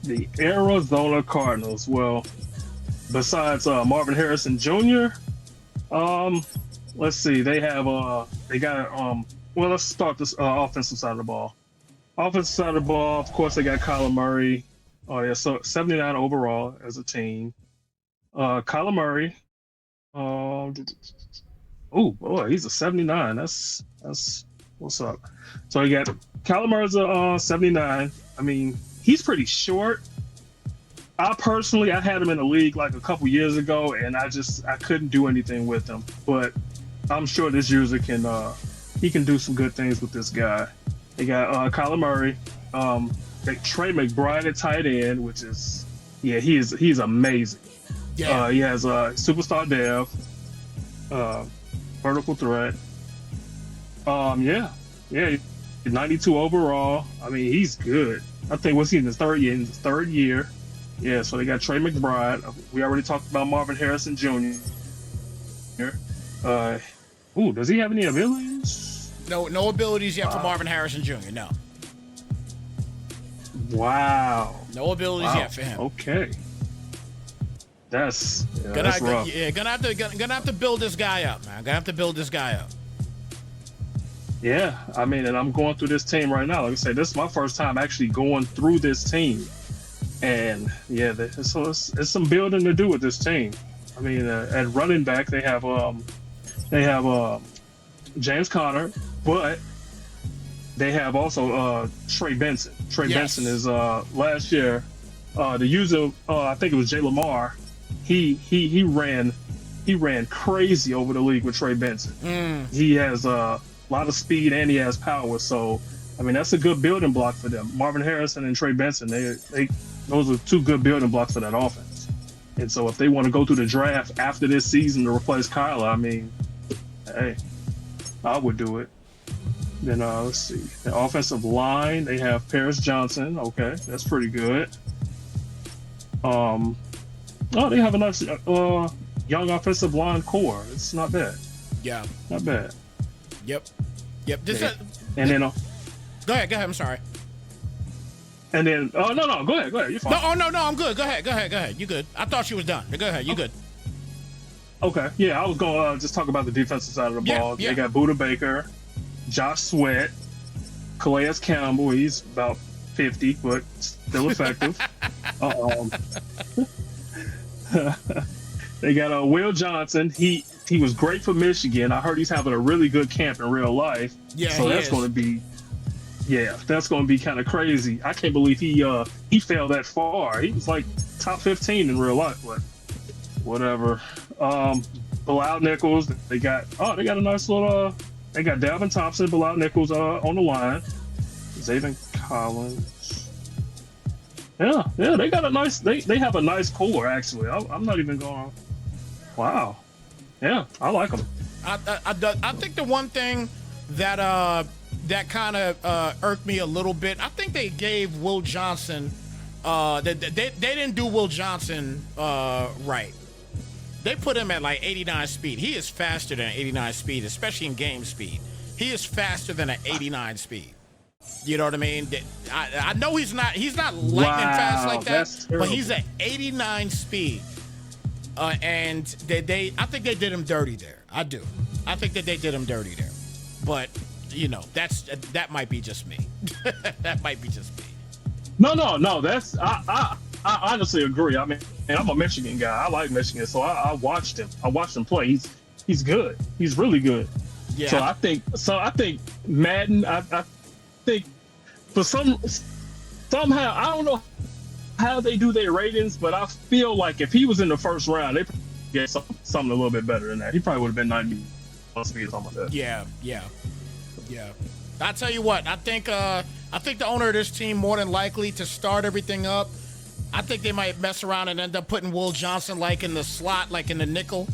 The Arizona Cardinals. Well, besides Marvin Harrison Jr., let's see. They got well, let's start this offensive side of the ball. Offensive side of the ball, of course, they got Kyler Murray. Oh yeah, so 79 overall as a team. Kyler Murray. Oh boy, he's a 79. That's what's up. So you got Kyler Murray's a 79. I mean, he's pretty short. I had him in the league like a couple years ago, and I couldn't do anything with him. But I'm sure this user he can do some good things with this guy. They got Kyler Murray, Trey McBride at tight end, which is he's amazing. Yeah. He has a superstar dev, vertical threat. 92 overall. I mean, he's good. I think what's he in his third year. Yeah, so they got Trey McBride. We already talked about Marvin Harrison Jr. Does he have any abilities? No abilities yet for Marvin Harrison Jr. No. Wow. No abilities yet for him. Okay. That's gonna rough. Gonna have to build this guy up, man. Gonna have to build this guy up. Yeah, I mean, and I'm going through this team right now. Like I said, this is my first time actually going through this team, and so it's some building to do with this team. I mean, at running back they have James Conner, but they have also Trey Benson. Benson is last year the user. I think it was Jay Lamar. He ran crazy over the league with Trey Benson. He has a lot of speed and he has power. So I mean, that's a good building block for them. Marvin Harrison and Trey Benson, those are two good building blocks for that offense. And so if they want to go through the draft after this season to replace Kyler, I mean, hey, I would do it. Then let's see. The offensive line, they have Paris Johnson. Okay, that's pretty good. They have a nice young offensive line core. It's not bad. Yeah. Not bad. Yep. And then Go ahead. I'm sorry. And then no, go ahead. You're fine. No, I'm good. Go ahead. You good? I thought you was done. Go ahead. You good? Okay. Yeah, I was going to just talk about the defensive side of the ball. Yeah. They got Buda Baker, Josh Sweat, Calais Campbell. He's about 50, but still effective. They got Will Johnson. He was great for Michigan. I heard he's having a really good camp in real life. Yeah, so that's going to be. Yeah, that's going to be kind of crazy. I can't believe he fell that far. He was like top 15 in real life, but whatever. Bilal Nichols, they got a nice little. They got Dalvin Thompson, Bilal Nichols on the line. Zayden Collins. Yeah, they got a nice. They have a nice core actually. I'm not even going. Wow. Yeah, I like them. I think the one thing that that kind of irked me a little bit. I think they gave Will Johnson. They didn't do Will Johnson right. They put him at like 89 speed. He is faster than 89 speed, especially in game speed. He is faster than an 89 speed. You know what I mean? I know he's not lightning fast like that, but he's at 89 speed. And I think they did him dirty there. I do. I think that they did him dirty there. But that might be just me. That might be just me. No. That's I honestly agree. I mean, and I'm a Michigan guy. I like Michigan, so I watched him. I watched him play. He's good. He's really good. Yeah. So I think Madden. I think for somehow I don't know how they do their ratings, but I feel like if he was in the first round, they get something a little bit better than that. He probably would have been 90 speed or something like that. Yeah. I tell you what, I think the owner of this team more than likely to start everything up. I think they might mess around and end up putting Will Johnson like in the slot, like in the nickel,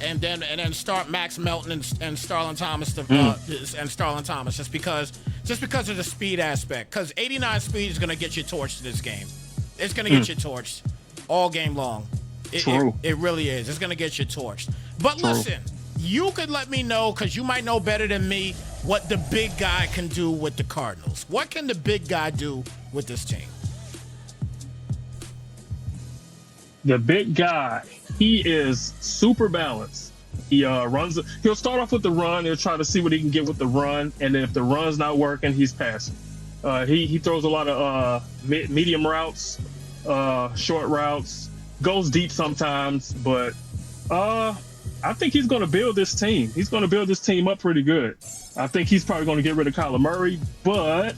and then start Max Melton and Starlin Thomas just because of the speed aspect. Because 89 speed is gonna get you torched in this game. It's gonna get you torched all game long. It really is. It's gonna get you torched. But listen, you could let me know, because you might know better than me, what the big guy can do with the Cardinals. What can the big guy do with this team? The big guy, he is super balanced. He he'll start off with the run. He'll try to see what he can get with the run. And then if the run's not working, he's passing. He throws a lot of medium routes, short routes, goes deep sometimes. But I think he's going to build this team. He's going to build this team up pretty good. I think he's probably going to get rid of Kyler Murray. But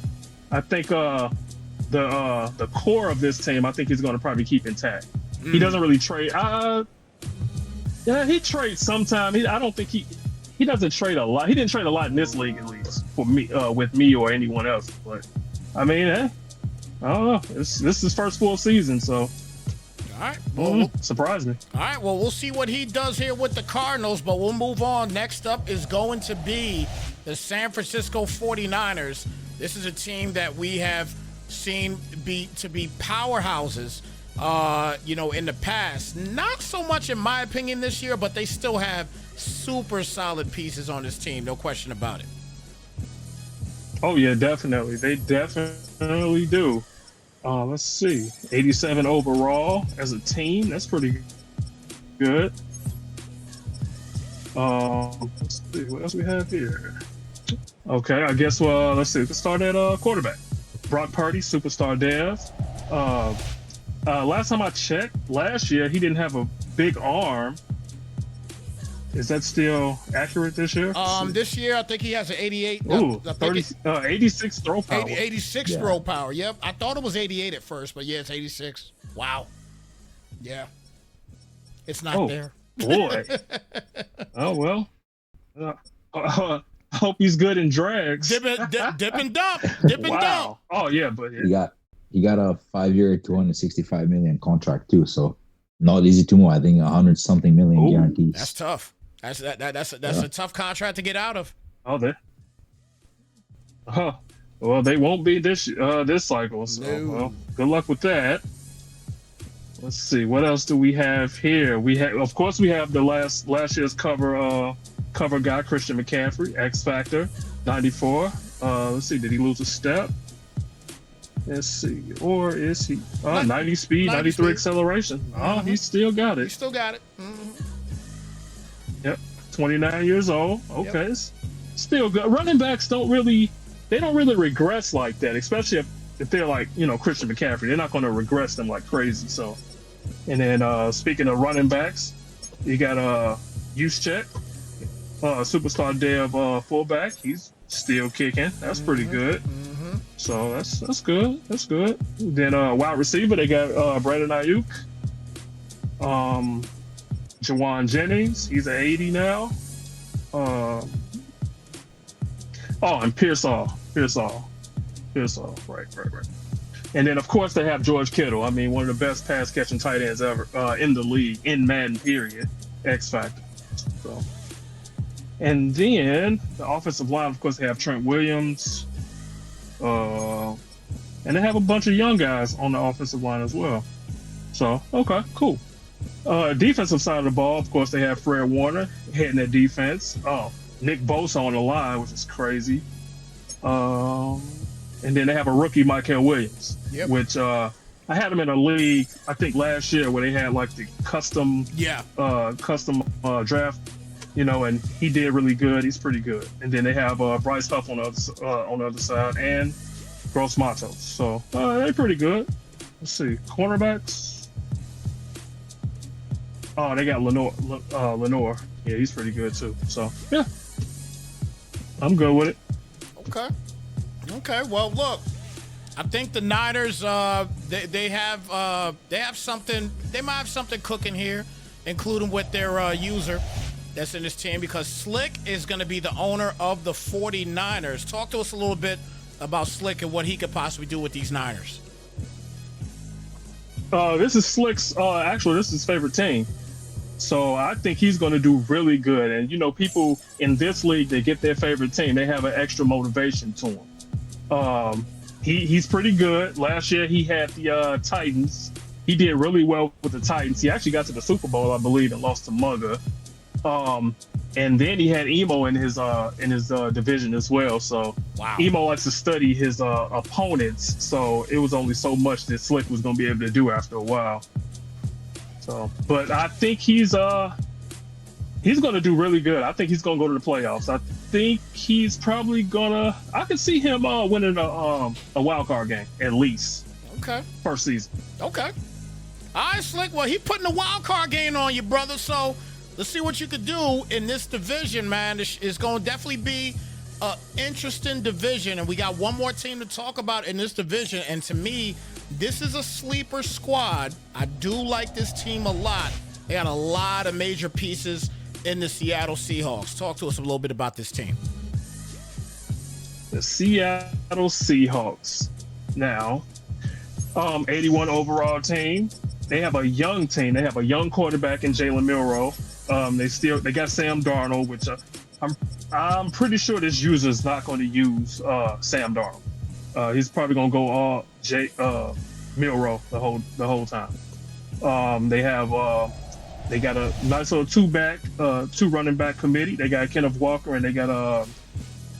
I think the core of this team, I think he's going to probably keep intact. He doesn't really trade. Yeah, he trades sometime. I don't think he doesn't trade a lot. He didn't trade a lot in this league, at least for me, with me or anyone else. But I mean, I don't know. This is his first full season, so. All right. Well, surprise me. All right. Well, we'll see what he does here with the Cardinals, but we'll move on. Next up is going to be the San Francisco 49ers. This is a team that we have seen to be powerhouses. In the past, not so much in my opinion this year, but they still have super solid pieces on this team. No question about it. Oh yeah, definitely. They definitely do. Let's see, 87 overall as a team. That's pretty good. Let's see what else we have here. Okay, I guess let's see. Let's start at quarterback. Brock Purdy, superstar dev. Last time I checked, last year he didn't have a big arm. Is that still accurate this year? This year I think he has an 88. Ooh, 86 throw power. 86 throw power. Yep, I thought it was 88 at first, but yeah, it's 86. Wow. Yeah, it's not there. Boy. Oh well. I hope he's good in drags. Dip and dump. Oh yeah, but he got a 5-year, $265 million contract too. So not easy to move. I think 100-something million guarantees. That's tough. That's a tough contract to get out of. Oh, well, they won't be this cycle. So, well, good luck with that. Let's see, what else do we have here? We have the last year's cover guy, Christian McCaffrey, X Factor, 94. Let's see, did he lose a step? Let's see, or is he 90 speed, 93 speed. Acceleration? Mm-hmm. He still got it. Mm-hmm. Yep, 29 years old. Okay, yep. Still good. Running backs don't really regress like that, especially if they're like, Christian McCaffrey. They're not going to regress them like crazy. So, and then speaking of running backs, you got Juszczyk, superstar dev fullback. He's still kicking. That's pretty good. Mm-hmm. So that's good. That's good. Then wide receiver, they got Brandon Ayuk, Jawan Jennings. He's an 80 now. And Pearsall. Right. And then of course they have George Kittle. I mean, one of the best pass catching tight ends ever in the league, in Madden period. X Factor. So. And then the offensive line, of course, they have Trent Williams. And they have a bunch of young guys on the offensive line as well. So, okay, cool. Defensive side of the ball, of course, they have Fred Warner heading that defense. Nick Bosa on the line, which is crazy. And then they have a rookie, Michael Williams, which I had him in a league, I think last year, where they had like the custom draft. And he did really good. He's pretty good. And then they have Bryce Huff on the other side, and Gross Matos. So they're pretty good. Let's see, cornerbacks. Oh, they got Lenore. Yeah, he's pretty good too. So yeah, I'm good with it. Okay. Well, look, I think the Niners they have something. They might have something cooking here, including with their user that's in this team, because Slick is going to be the owner of the 49ers. Talk to us a little bit about Slick and what he could possibly do with these Niners. This is Slick's, actually, this is his favorite team. So I think he's going to do really good. And, people in this league, they get their favorite team. They have an extra motivation to him. He's pretty good. Last year, he had the Titans. He did really well with the Titans. He actually got to the Super Bowl, I believe, and lost to Mugga. And then he had Emo in his division as well. So wow. Emo likes to study his opponents. So it was only so much that Slick was going to be able to do after a while. So, but I think he's going to do really good. I think he's going to go to the playoffs. I think he's probably I can see him winning a wild card game at least. Okay. First season. Okay. All right, Slick. Well, he putting a wild card game on you, brother. So let's see what you could do in this division, man. It's going to definitely be an interesting division, and we got one more team to talk about in this division. And to me, this is a sleeper squad. I do like this team a lot. They got a lot of major pieces in the Seattle Seahawks. Talk to us a little bit about this team. The Seattle Seahawks. Now, 81 overall team. They have a young team. They have a young quarterback in Jalen Milroe. They got Sam Darnold, which I'm pretty sure this user is not going to use Sam Darnold. He's probably going to go all Milroe the whole time. They got a nice little two running back committee. They got Kenneth Walker and they got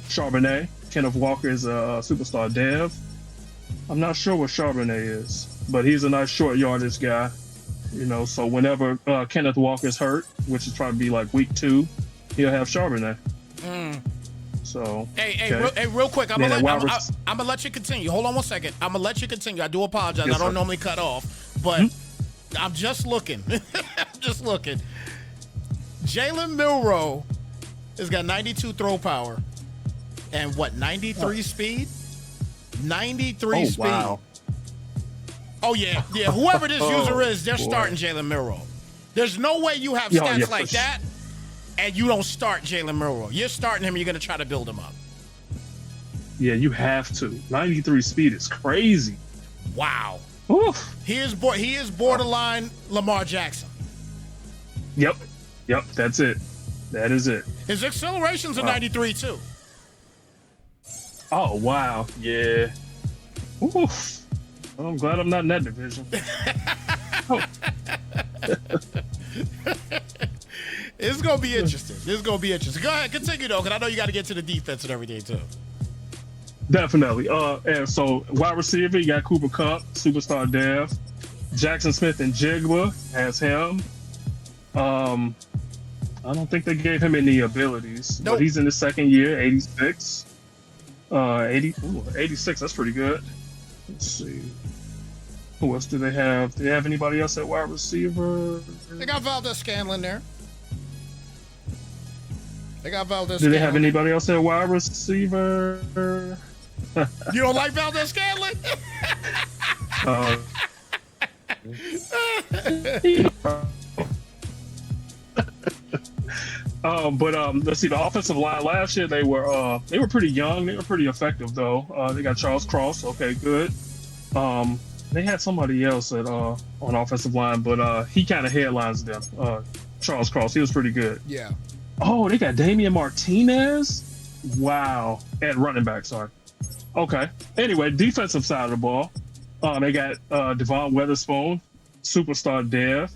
Charbonnet. Kenneth Walker is a superstar dev. I'm not sure what Charbonnet is, but he's a nice short yardage guy. So whenever Kenneth Walker's hurt, which is probably like week 2, he'll have Charbonnet. So hey, real quick, I'm gonna let you continue. Hold on one second. I'm gonna let you continue. I do apologize. Yes, I don't sir. normally cut off, but I'm just looking. Just looking. Jalen Milroe has got 92 throw power and 93 speed. 93 speed. Wow. Oh yeah. Whoever this user is, they're starting Jalen Milroe. There's no way you have stats like that and you don't start Jalen Milroe. You're starting him. You're gonna try to build him up. Yeah, you have to. 93 speed is crazy. Wow. Oof. He is borderline Lamar Jackson. Yep. That's it. That is it. His acceleration's a 93 too. Oh wow. Yeah. Oof. Well, I'm glad I'm not in that division. It's gonna be interesting. Go ahead, continue though, because I know you got to get to the defense and everything too. Definitely. And so wide receiver, you got Cooper Kupp, superstar dev. Jackson Smith and Jigba has him. I don't think they gave him any abilities, but he's in his second year, 86. 86, that's pretty good. Let's see. Who else do they have? Do they have anybody else at wide receiver? They got Valdez Scanlon there. Do they have anybody else at wide receiver? You don't like Valdez Scanlon? Let's see. The offensive line last year they were pretty young. They were pretty effective though. They got Charles Cross. Okay, good. They had somebody else on offensive line, but he kind of headlines them. Charles Cross. He was pretty good. Yeah. Oh, they got Damian Martinez. Wow. At running back. Sorry. Okay. Anyway, defensive side of the ball. They got Devon Witherspoon, superstar dev.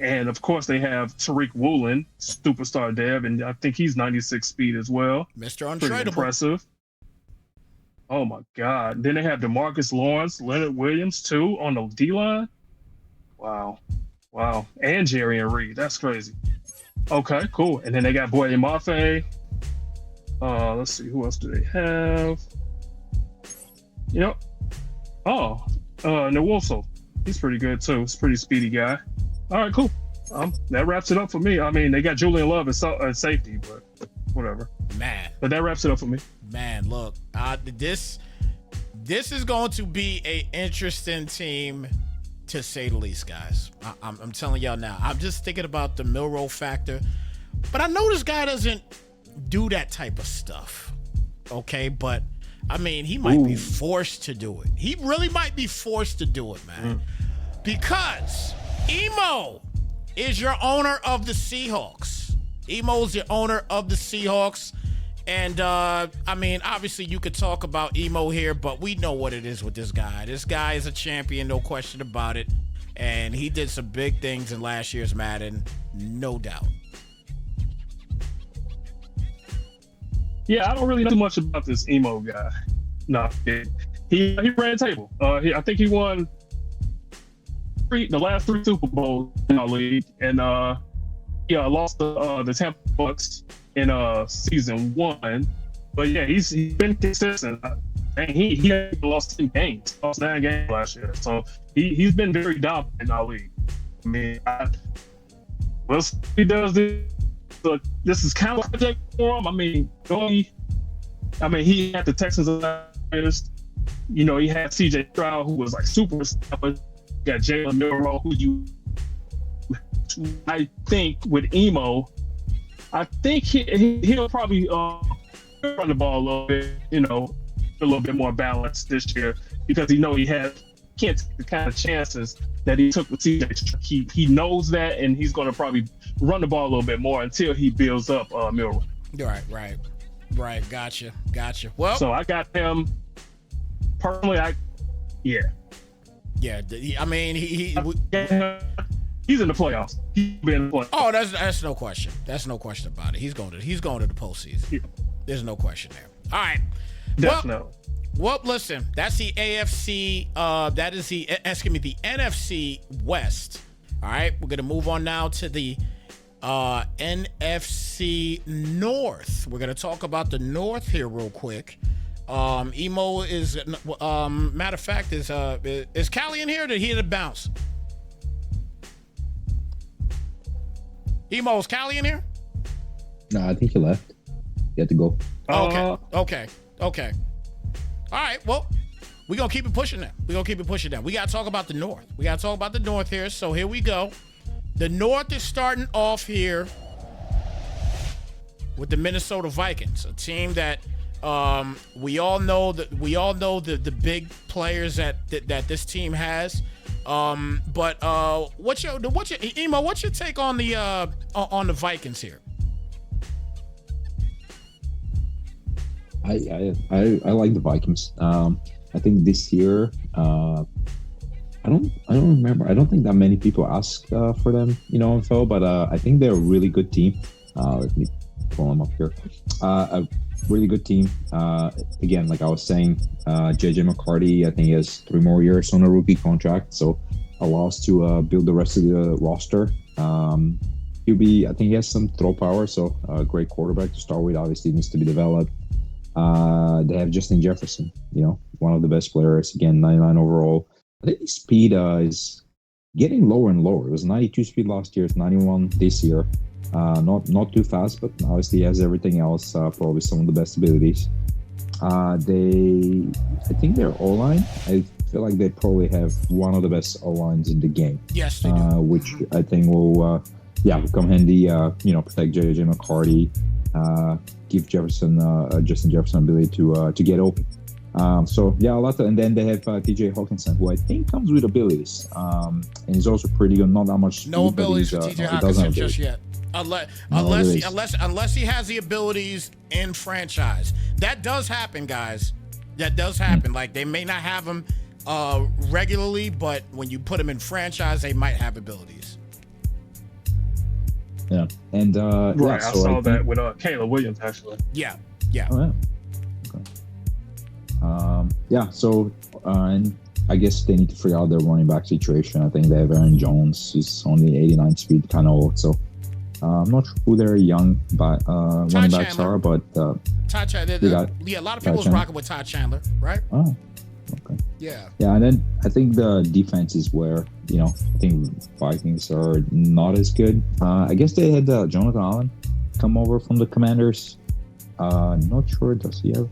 And of course, they have Tariq Woolen, superstar dev, and I think he's 96 speed as well. Mr. Untradeable. Pretty impressive. Oh my God. Then they have DeMarcus Lawrence, Leonard Williams too on the D line. Wow. And Jerry and Reed. That's crazy. Okay, cool. And then they got Boye Mafe. Let's see, who else do they have? Yep. Nwosu. He's pretty good too. He's a pretty speedy guy. All right, cool. That wraps it up for me. I mean, they got Julian Love at safety, but whatever. Man. But that wraps it up for me. Man, look, this is going to be an interesting team, to say the least, guys. I'm telling y'all now. I'm just thinking about the Milroe factor, but I know this guy doesn't do that type of stuff. Okay, but I mean, he might be forced to do it. He really might be forced to do it, man, because Emo is your owner of the Seahawks. Emo's the owner of the Seahawks. And, I mean, obviously you could talk about Emo here, but we know what it is with this guy. This guy is a champion, no question about it. And he did some big things in last year's Madden, no doubt. Yeah, I don't really know too much about this Emo guy. No, he ran the table. I think he won the last 3 Super Bowls in our league, and lost the Tampa Bucks in season 1. But yeah, he's been consistent. And he lost 10 games, lost 9 games last year. So he's been very dominant in our league. I mean, he does this. So this is kind of a project for him. I mean, he had the Texans players. You know, he had CJ Stroud, who was like super established. Got Jalen Milroe, I think with Emo, I think he'll probably run the ball a little bit, you know, a little bit more balanced this year because he can't take the kind of chances that he took with CJ. He knows that, and he's going to probably run the ball a little bit more until he builds up Milroe. Right. Gotcha. Well, so I got him personally. Yeah. I mean, he's in the playoffs. He's been in the playoffs. Oh, that's no question. That's no question about it. He's going to the postseason. Yeah. There's no question there. All right. Definitely. Well, listen. That's the AFC. That is the NFC West. All right. We're gonna move on now to the NFC North. We're gonna talk about the North here real quick. Emo is matter of fact is Callie in here? Or did he hit a bounce? Emo, is Callie in here? No, I think he left. He had to go. Okay. All right. Well, we're gonna keep it pushing that. We gotta talk about the North. Here. So here we go. The North is starting off here with the Minnesota Vikings, a team that we all know the big players that this team has. But what's your Emo? What's your take on the Vikings here? I like the Vikings. I think this year, I don't remember. I don't think that many people ask for them, Omfl, but I think they're a really good team. Let me pull them up here. A really good team. Again, like I was saying, JJ McCarthy, I think he has 3 more years on a rookie contract, so allows to build the rest of the roster. I think he has some throw power, so a great quarterback to start with. Obviously, needs to be developed. They have Justin Jefferson, one of the best players. Again, 99 overall. I think his speed is getting lower and lower. It was 92 speed last year. It's 91 this year. Not too fast, but obviously he has everything else. Probably some of the best abilities. I think their O-line, I feel like they probably have one of the best O-lines in the game. Yes, they do. Which I think will come handy. Protect JJ McCarthy. Give Justin Jefferson ability to get open. A lot. And then they have TJ Hawkinson, who I think comes with abilities, and he's also pretty good. Not that much speed, no abilities for TJ Hawkinson just yet, unless he has the abilities in franchise. That does happen, guys. That does happen. Like, they may not have him regularly, but when you put him in franchise, they might have abilities. Yeah, and right. I saw that with Caleb Williams actually. Yeah. Oh, yeah. Okay. And I guess they need to figure out their running back situation. I think they have Aaron Jones. He's only 89 speed, kind of old. So I'm not sure who their young running backs are, but Ty Chandler. A lot of people was rocking with Ty Chandler, right? Oh, okay. Yeah. Yeah, and then I think the defense is where I think Vikings are not as good. I guess they had Jonathan Allen come over from the Commanders. Not sure, does he have?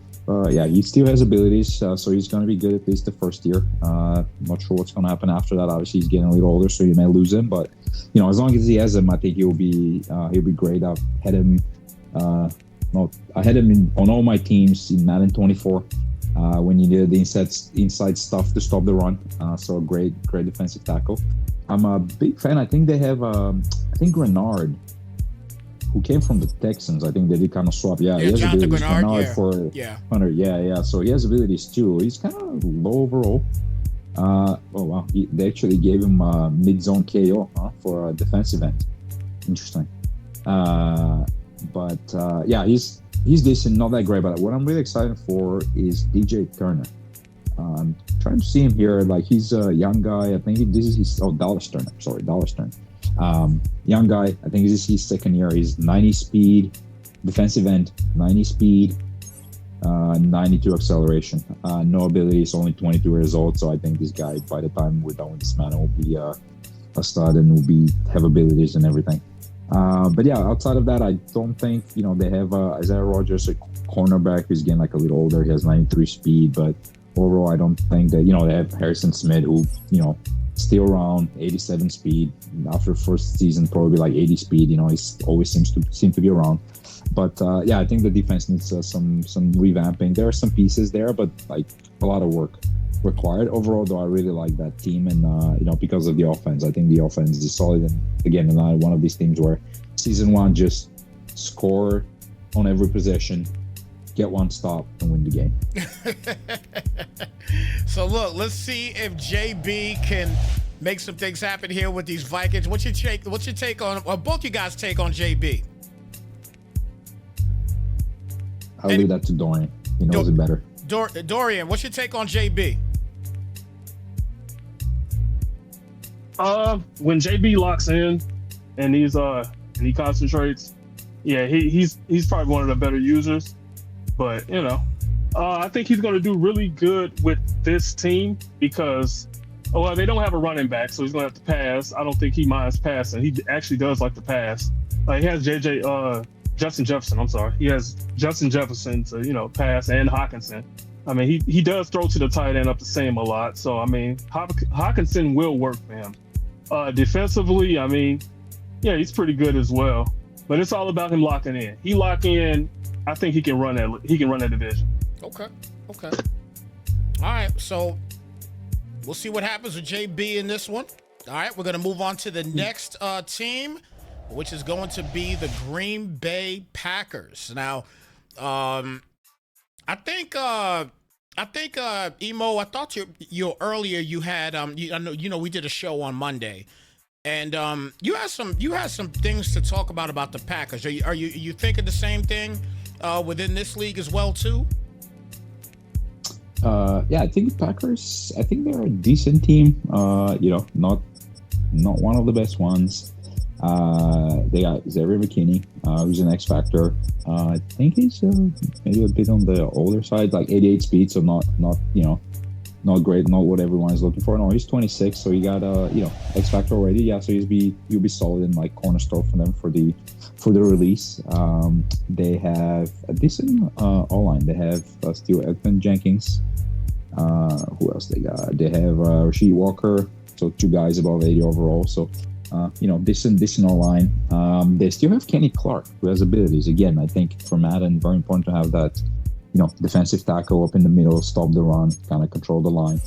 He still has abilities, so he's going to be good at least the first year. Not sure what's going to happen after that. Obviously, he's getting a little older, so you may lose him. But as long as he has him, I think he'll be great. I've had him. I had him on all my teams in Madden 24 when you needed the inside stuff to stop the run. So a great defensive tackle. I'm a big fan. I think they have, I think Grenard, who came from the Texans. I think they did kind of swap. Yeah, he has Jonathan abilities. Grenard, for yeah. Hunter. Yeah. So he has abilities too. He's kind of low overall. Oh wow, they actually gave him mid-zone KO for a defensive end. Interesting. But yeah, he's decent, not that great. But what I'm really excited for is DJ Turner. I'm trying to see him here. Like, he's a young guy. I think this is his Dallas Turner. Sorry, Dallas Turner. Young guy. I think this is his second year. He's 90 speed, defensive end, 90 speed, 92 acceleration. No abilities, only 22 years old. So I think this guy, by the time we're done with this man, will be a stud and will have abilities and everything. But yeah, outside of that, I don't think, they have Isaiah Rodgers, a cornerback who's getting like a little older. He has 93 speed, but overall, I don't think that, they have Harrison Smith, who, still around 87 speed. After first season, probably like 80 speed. He always seems to be around. But yeah, I think the defense needs some revamping. There are some pieces there, but like a lot of work required. Overall, though, I really like that team, and because of the offense, I think the offense is solid. And again, another one of these teams where season one just score on every possession, get one stop, and win the game. So look, let's see if JB can make some things happen here with these Vikings. What's your take on, or both you guys' take on JB? I'll leave that to Dorian. He knows it better. Dorian, what's your take on JB? When JB locks in and he concentrates, yeah, he's probably one of the better users. But I think he's going to do really good with this team because, they don't have a running back, so he's going to have to pass. I don't think he minds passing. He actually does like to pass. He has Justin Jefferson. I'm sorry, he has Justin Jefferson to pass, and Hawkinson. I mean, he does throw to the tight end up the same a lot. So I mean, Hawkinson will work for him. Defensively, I mean, yeah, he's pretty good as well. But it's all about him locking in. He lock in. I think he can run that. He can run that division. Okay. All right. So we'll see what happens with JB in this one. All right. We're gonna move on to the next team, which is going to be the Green Bay Packers. Now, I think Emo, I thought you earlier you had I know we did a show on Monday, and you had some things to talk about the Packers. Are you thinking the same thing within this league as well too? Yeah, I think the Packers, I think they're a decent team. Not one of the best ones. They got Xavier McKinney, who's an X factor. I think he's maybe a bit on the older side, like 88 speed, so not not great, not what everyone is looking for. No, he's 26, so he got X factor already. Yeah, so he'll be solid and like cornerstone for them for the release. They have a decent O-line. They have still Elton Jenkins. Who else they got? They have Rasheed Walker. So 2 guys above 80 overall. So decent O-line. They still have Kenny Clark, who has abilities. Again, I think for Madden, very important to have that, defensive tackle up in the middle, stop the run, kind of control the line.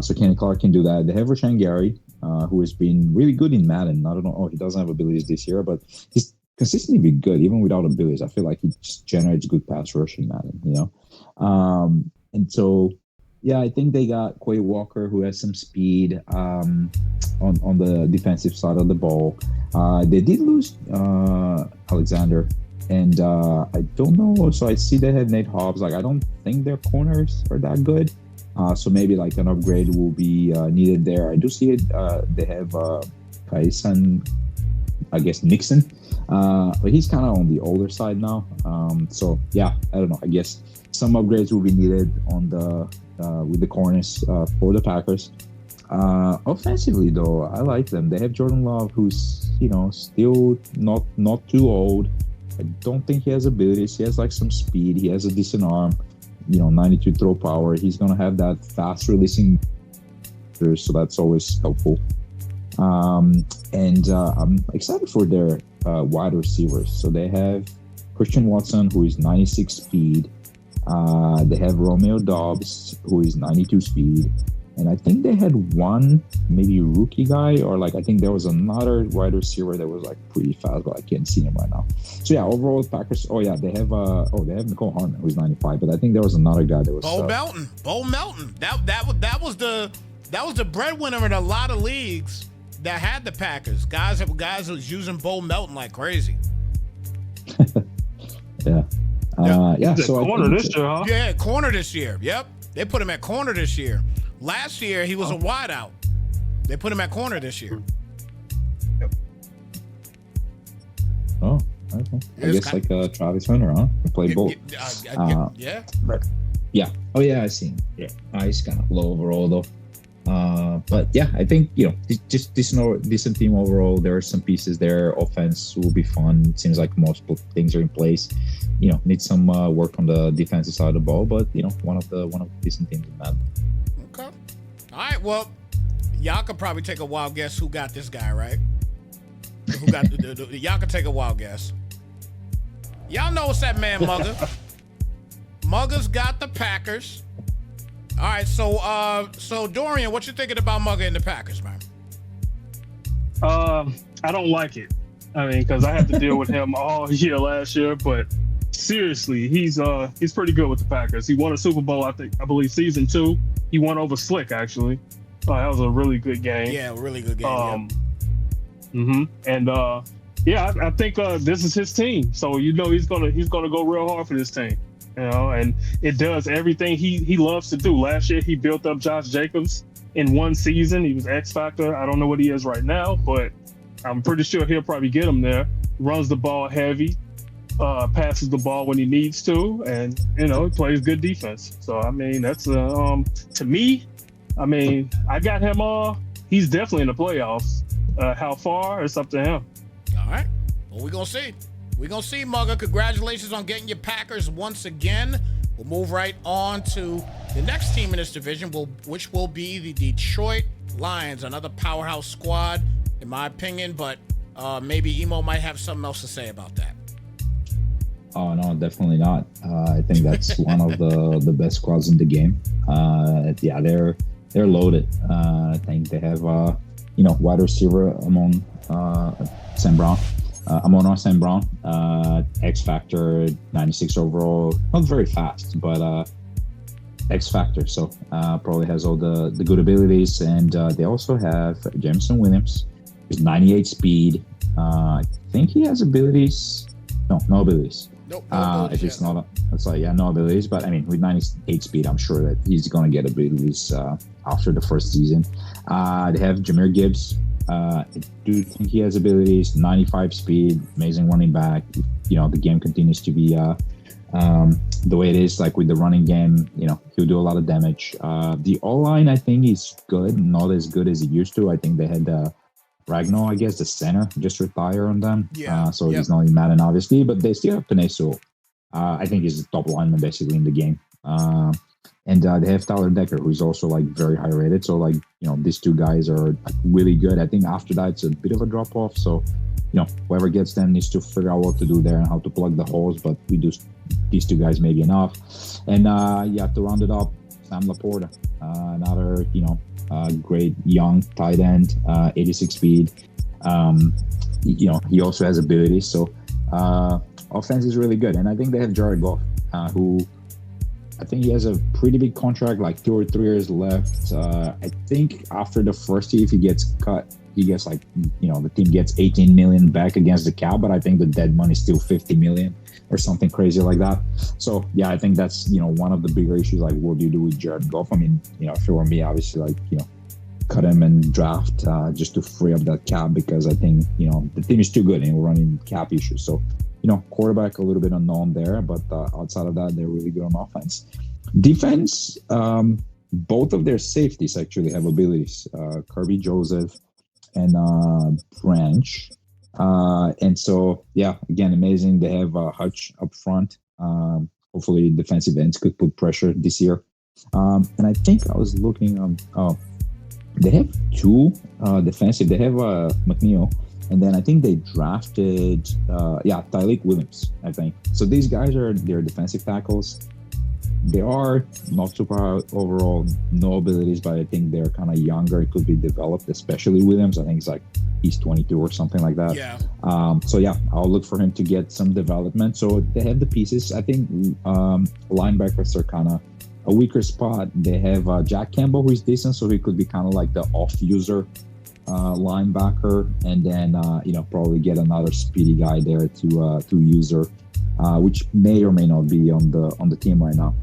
So Kenny Clark can do that. They have Rashan Gary, who has been really good in Madden. I don't know. He doesn't have abilities this year, but he's consistently been good, even without abilities. I feel like he just generates good pass rush in Madden, And so, yeah, I think they got Quay Walker, who has some speed on the defensive side of the ball. They did lose Alexander, and I don't know. So I see they have Nate Hobbs. Like, I don't think their corners are that good. So maybe like an upgrade will be needed there. I do see it. They have Kaisan, I guess Nixon, but he's kind of on the older side now. So yeah, I don't know. I guess some upgrades will be needed on the with the corners for the Packers. Offensively, though, I like them. They have Jordan Love, who's still not too old. I don't think he has abilities. He has like some speed. He has a decent arm. 92 throw power. He's gonna have that fast releasing, so that's always helpful. And I'm excited for their wide receivers. So they have Christian Watson, who is 96 speed. They have Romeo Dobbs, who is 92 speed. And I think they had one maybe rookie guy, or like I think there was another wide receiver that was like pretty fast, but I can't see him right now. So yeah, overall Packers. Oh yeah, they have Nicole Hartman who's 95, but I think there was another guy that was Bo Melton. That was the breadwinner in a lot of leagues that had the Packers. Guys was using Bo Melton like crazy. Yeah. So corner this year, huh? Yeah, corner this year. Yep, they put him at corner this year. Last year he was a wideout. They put him at corner this year. Yep. Oh, okay. I guess like Travis Hunter, huh? He played both. Yeah. But, yeah. Oh yeah, I seen. Yeah, he's kind of low overall though. But yeah, I think just decent team overall. There are some pieces there. Offense will be fun. It seems like most things are in place. Need some work on the defensive side of the ball, but one of the decent teams in Madden. Okay. All right. Well, y'all could probably take a wild guess who got this guy, right? Who got y'all could take a wild guess. Y'all know it's that man Mugga. Mugga's got the Packers. All right. So Dorian, what you thinking about Mugga and the Packers, man? I don't like it. I mean, because I had to deal with him all year last year, but seriously, he's pretty good with the Packers. He won a Super Bowl, I believe season 2. He won over Slick, actually. That was a really good game. Yeah, really good game. And I think this is his team. So he's gonna go real hard for this team. And it does everything he loves to do. Last year he built up Josh Jacobs in one season. He was X Factor. I don't know what he is right now, but I'm pretty sure he'll probably get him there. Runs the ball heavy. Passes the ball when he needs to, and he plays good defense. So I mean, that's to me. I mean, I got him. He's definitely in the playoffs. How far? It's up to him. All right. Well, we're gonna see. Mugga. Congratulations on getting your Packers once again. We'll move right on to the next team in this division, which will be the Detroit Lions, another powerhouse squad, in my opinion. But maybe Emo might have something else to say about that. Oh no, definitely not. I think that's one of the best squads in the game. Yeah, they're loaded. I think they have wide receiver among Sam Brown, Sam Brown, X Factor, 96 overall. Not very fast, but X Factor. So probably has all the good abilities, and they also have Jameson Williams, who's 98 speed. I think he has abilities. No abilities. Nope. If it's not, it's like no abilities. But I mean, with 98 speed, I'm sure that he's gonna get abilities after the first season. They have Jahmyr Gibbs. I do think he has abilities. 95 speed, amazing running back. The game continues to be the way it is, like with the running game. He'll do a lot of damage. The O-line, I think, is good. Not as good as it used to. I think they had Ragnar, I guess, the center, just retire on them. Yeah. He's not in Madden, obviously, but they still have Penei Sewell. I think he's the top lineman basically in the game. And they have Tyler Decker, who's also like very high rated. So like, these two guys are like, really good. I think after that, it's a bit of a drop off. So, whoever gets them needs to figure out what to do there and how to plug the holes. But we do these two guys maybe enough. And to round it up, Sam Laporta, another, great young tight end, 86 speed. He also has abilities. So offense is really good. And I think they have Jared Goff, who I think he has a pretty big contract, like 2 or 3 years left. I think after the first year, if he gets cut, he gets the team gets 18 million back against the cap, but I think the dead money is still 50 million or something crazy like that. So yeah, I think that's, one of the bigger issues. Like, what do you do with Jared Goff? I mean, if it were me, obviously, cut him and draft just to free up that cap, because I think, the team is too good and we're running cap issues. So, quarterback a little bit unknown there, but outside of that, they're really good on offense. Defense, both of their safeties actually have abilities. Kirby Joseph and Branch. And so, yeah, again, amazing. They have Hutch up front. Hopefully defensive ends could put pressure this year. And I think I was looking, they have 2 defensive. They have McNeil. And then I think they drafted, Tyreek Williams, I think. So these guys are their defensive tackles. they are not super high overall, no abilities, but I think they're kind of younger. It could be developed, especially Williams. I think he's 22 or something like that. Yeah. So yeah, I'll look for him to get some development. So they have the pieces. I think linebackers are kind of a weaker spot. They have Jack Campbell, who is decent, so he could be kind of like the off-user linebacker, and then probably get another speedy guy there to user, which may or may not be on the team right now.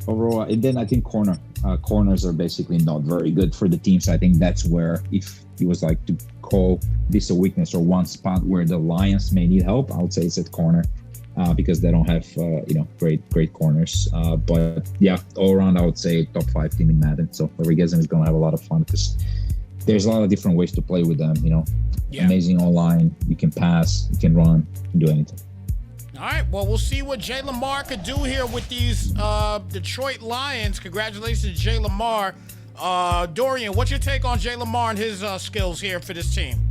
Overall, and then I think corners are basically not very good for the team. So I think that's where, if he was like to call this a weakness or one spot where the Lions may need help, I would say it's at corner. Because they don't have great corners, but yeah, all around I would say top 5 team in Madden. So Rodriguez is going to have a lot of fun because there's a lot of different ways to play with them. Amazing online. You can pass, you can run, you can do anything. All right, well, we'll see what Jay Lamar could do here with these Detroit Lions. Congratulations to Jay Lamar. Dorian, what's your take on Jay Lamar and his skills here for this team?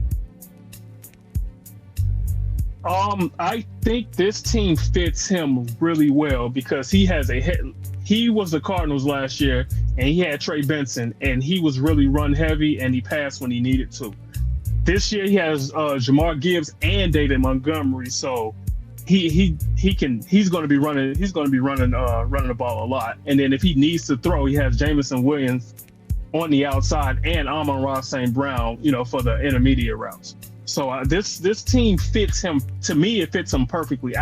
I think this team fits him really well because he was the Cardinals last year, and he had Trey Benson, and he was really run heavy, and he passed when he needed to. This year he has Jamar Gibbs and David Montgomery, so he's going to be running the ball a lot. And then if he needs to throw, he has Jameson Williams on the outside and Amon-Ra St. Brown, for the intermediate routes. So this team fits him. To me, it fits him perfectly.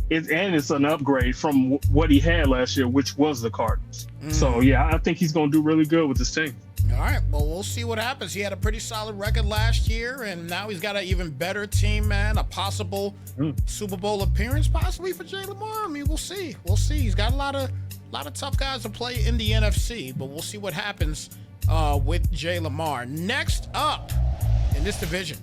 It's an upgrade from what he had last year, which was the Cardinals. So yeah, I think he's going to do really good with this team. All right, well, we'll see what happens. He had a pretty solid record last year, and now he's got an even better team, man. A possible Super Bowl appearance, possibly for Jay Lamar. I mean, we'll see. He's got a lot of tough guys to play in the NFC, but we'll see what happens with Jay Lamar. Next up in this division,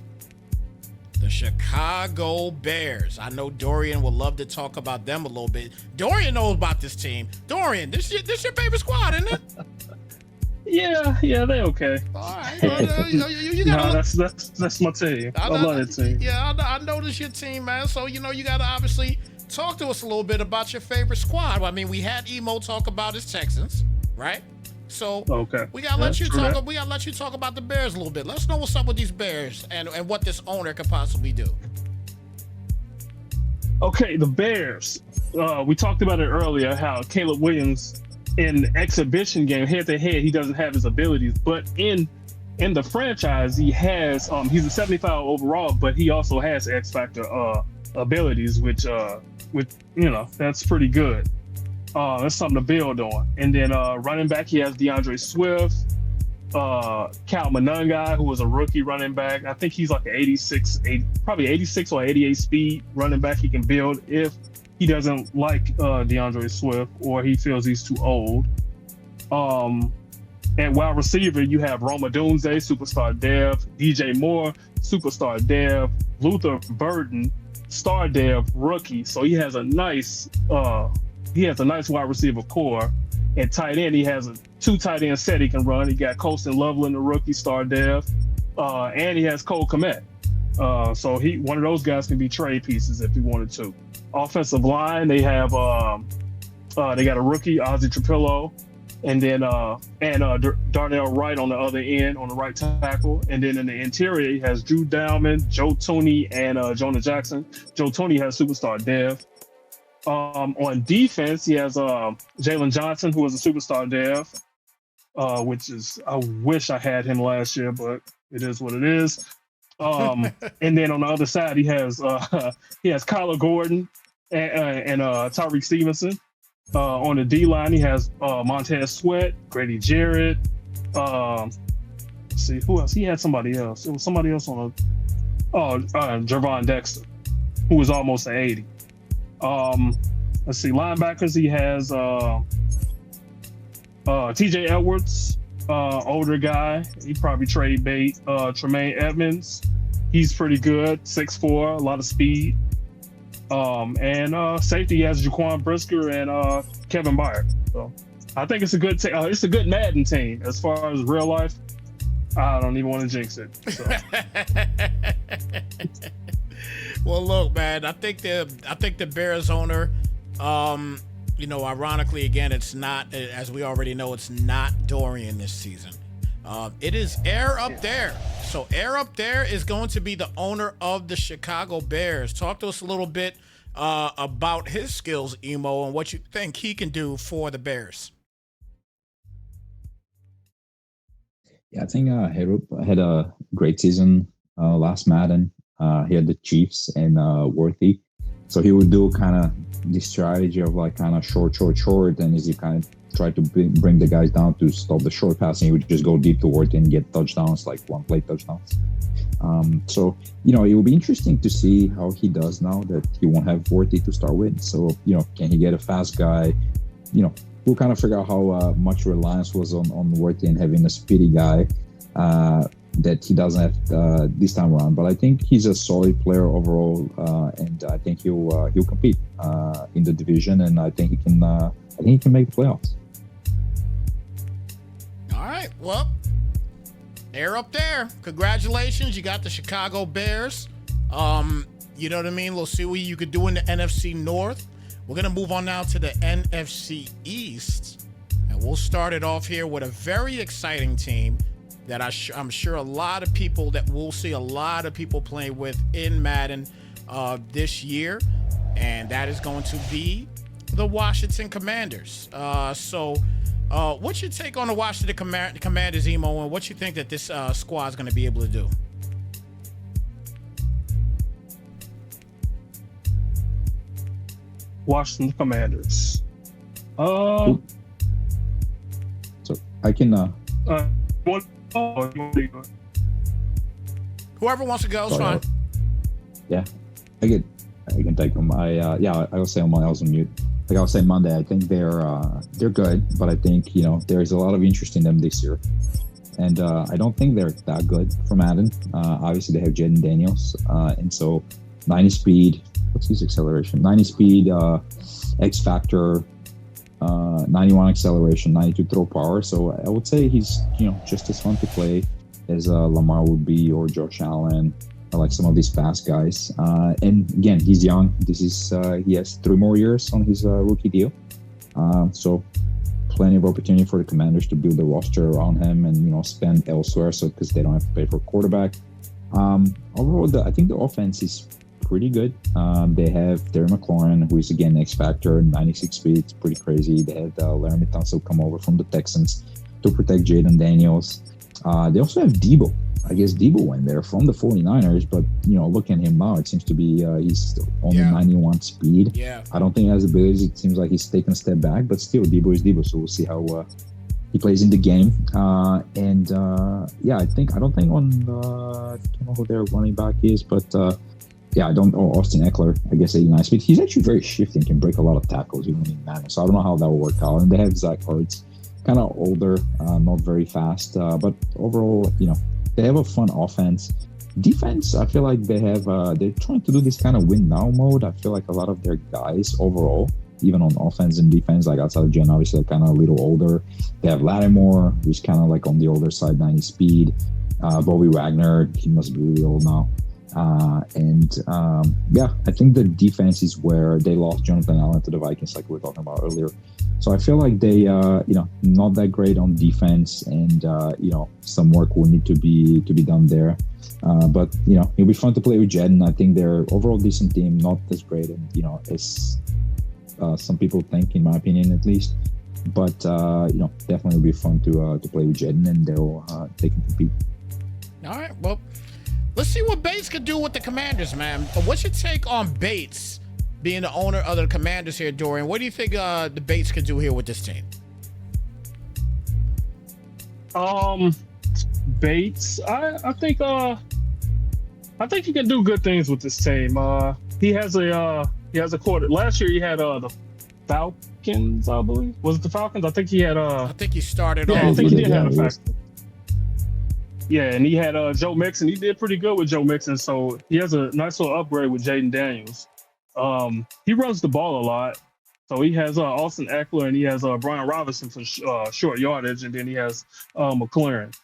the Chicago Bears. I know Dorian would love to talk about them a little bit. Dorian knows about this team. Dorian, this your favorite squad, isn't it? Yeah, they okay. All right. You gotta, that's my team. I love that team. Yeah, I know this your team, man. So, you got to obviously talk to us a little bit about your favorite squad. I mean, we had Emo talk about his Texans, right? So okay. We gotta let you talk. We gotta let you talk about the Bears a little bit. Let's know what's up with these Bears and what this owner could possibly do. Okay, the Bears. We talked about it earlier. How Caleb Williams in the exhibition game, head to head, he doesn't have his abilities, but in the franchise, he has. He's a 75 overall, but he also has X Factor abilities, which that's pretty good. That's something to build on. And then running back, he has DeAndre Swift, Cal Monunga, who was a rookie running back. I think he's like an probably 86 or 88 speed running back he can build if he doesn't like DeAndre Swift or he feels he's too old. At wide receiver, you have Roma Doomsday, superstar dev, DJ Moore, superstar dev, Luther Burden, star dev, rookie. So he has a nice wide receiver core. And tight end, he has a 2 tight end set he can run. He got Colston Loveland, the rookie star dev, and he has Cole Kmet. So one of those guys can be trade pieces if he wanted to. Offensive line, they have they got a rookie, Ozzie Trapillo, and then Darnell Wright on the other end on the right tackle. And then in the interior, he has Drew Dowman, Joe Tooney, and Jonah Jackson. Joe Tooney has superstar dev. On defense, he has Jalen Johnson, who was a superstar dev, which is, I wish I had him last year, but it is what it is. And then on the other side, he has Kyler Gordon and Tyreek Stevenson. On the D line, he has Montez Sweat, Grady Jarrett. Let's see who else. He had somebody else. It was somebody else on Javon Dexter, who was almost an 80. Let's see, linebackers, he has TJ Edwards, older guy. He probably trade bait. Tremaine Edmonds, he's pretty good, 6'4", a lot of speed. And safety, he has Jaquan Brisker and Kevin Byard. So I think it's a good it's a good Madden team. As far as real life, I don't even want to jinx it. So. Well, look, man, I think the Bears owner Ironically, again, it's not, as we already know, it's not Dorian this season. It is Air Up There. So Air Up There is going to be the owner of the Chicago Bears. Talk to us a little bit about his skills, Emo, and what you think he can do for the Bears. Yeah, I think had a great season last Madden. He had the Chiefs and Worthy. So he would do kind of the strategy of like kind of short, and as he kind of tried to bring the guys down to stop the short passing, he would just go deep to Worthy and get touchdowns, like one-play touchdowns. So, it will be interesting to see how he does now that he won't have Worthy to start with. So, can he get a fast guy? We'll kind of figure out how much reliance was on Worthy and having a speedy guy that he doesn't have this time around. But I think he's a solid player overall, and I think he'll compete in the division, and I think he can make the playoffs. All right, well, Air Up There. Congratulations, you got the Chicago Bears. You know what I mean? We'll see what you could do in the NFC North. We're going to move on now to the NFC East, and we'll start it off here with a very exciting team that I'm sure a lot of people that we'll see a lot of people playing with in Madden this year, and that is going to be the Washington Commanders. So what's your take on the Washington Commanders, Emo, and what you think that this squad is going to be able to do? Washington Commanders. So I can. Whoever wants to go is fine. Yeah, I can take them. I will say on my, I was on mute. Like I was saying Monday, I think they're good, but I think there's a lot of interest in them this year, and I don't think they're that good for Madden. Obviously, they have Jaden Daniels, and so 90 speed. What's his acceleration? 90 speed, X factor, 91 acceleration, 92 throw power. So I would say he's just as fun to play as Lamar would be, or Josh Allen, or like some of these fast guys. And again, he's young. He has 3 more years on his rookie deal. So plenty of opportunity for the Commanders to build the roster around him and spend elsewhere. So because they don't have to pay for a quarterback. Overall, I think the offense is pretty good. They have Terry McLaurin, who is again X Factor, 96 speed. It's pretty crazy. They had Laramie Tunsil come over from the Texans to protect Jaden Daniels. They also have Debo. I guess Debo went there from the 49ers, but looking at him now, it seems to be he's only 91 speed. Yeah. I don't think he has abilities. It seems like he's taken a step back, but still Debo is Debo. So we'll see how he plays in the game. I don't know who their running back is, but I don't know. Austin Eckler, I guess 89 speed. He's actually very shifting, can break a lot of tackles even in Madden. So I don't know how that will work out. And they have Zach Ertz, kind of older, not very fast, but overall, they have a fun offense. Defense, I feel like they have. They're trying to do this kind of win now mode. I feel like a lot of their guys overall, even on offense and defense, like outside of Jen, obviously they're kind of a little older. They have Lattimore, who's kind of like on the older side, 90 speed. Bobby Wagner, he must be really old now. I think the defense is where they lost Jonathan Allen to the Vikings, like we were talking about earlier. So I feel like they, not that great on defense, and some work will need to be done there. But it'll be fun to play with Jed, and I think they're overall decent team, not as great, and as some people think, in my opinion at least. But definitely will be fun to play with Jed, and they can compete. All right, well. Let's see what Bates could do with the Commanders, man. What's your take on Bates being the owner of the Commanders here, Dorian? What do you think the Bates could do here with this team? Bates, I think he can do good things with this team. He has a quarter. Last year he had the Falcons, I believe. Was it the Falcons? I think he had I think he started off. I think he did have a Falcons. Yeah, and he had Joe Mixon. He did pretty good with Joe Mixon, so he has a nice little upgrade with Jaden Daniels. He runs the ball a lot. So he has Austin Eckler, and he has Brian Robinson for short yardage, and then he has McLaurin.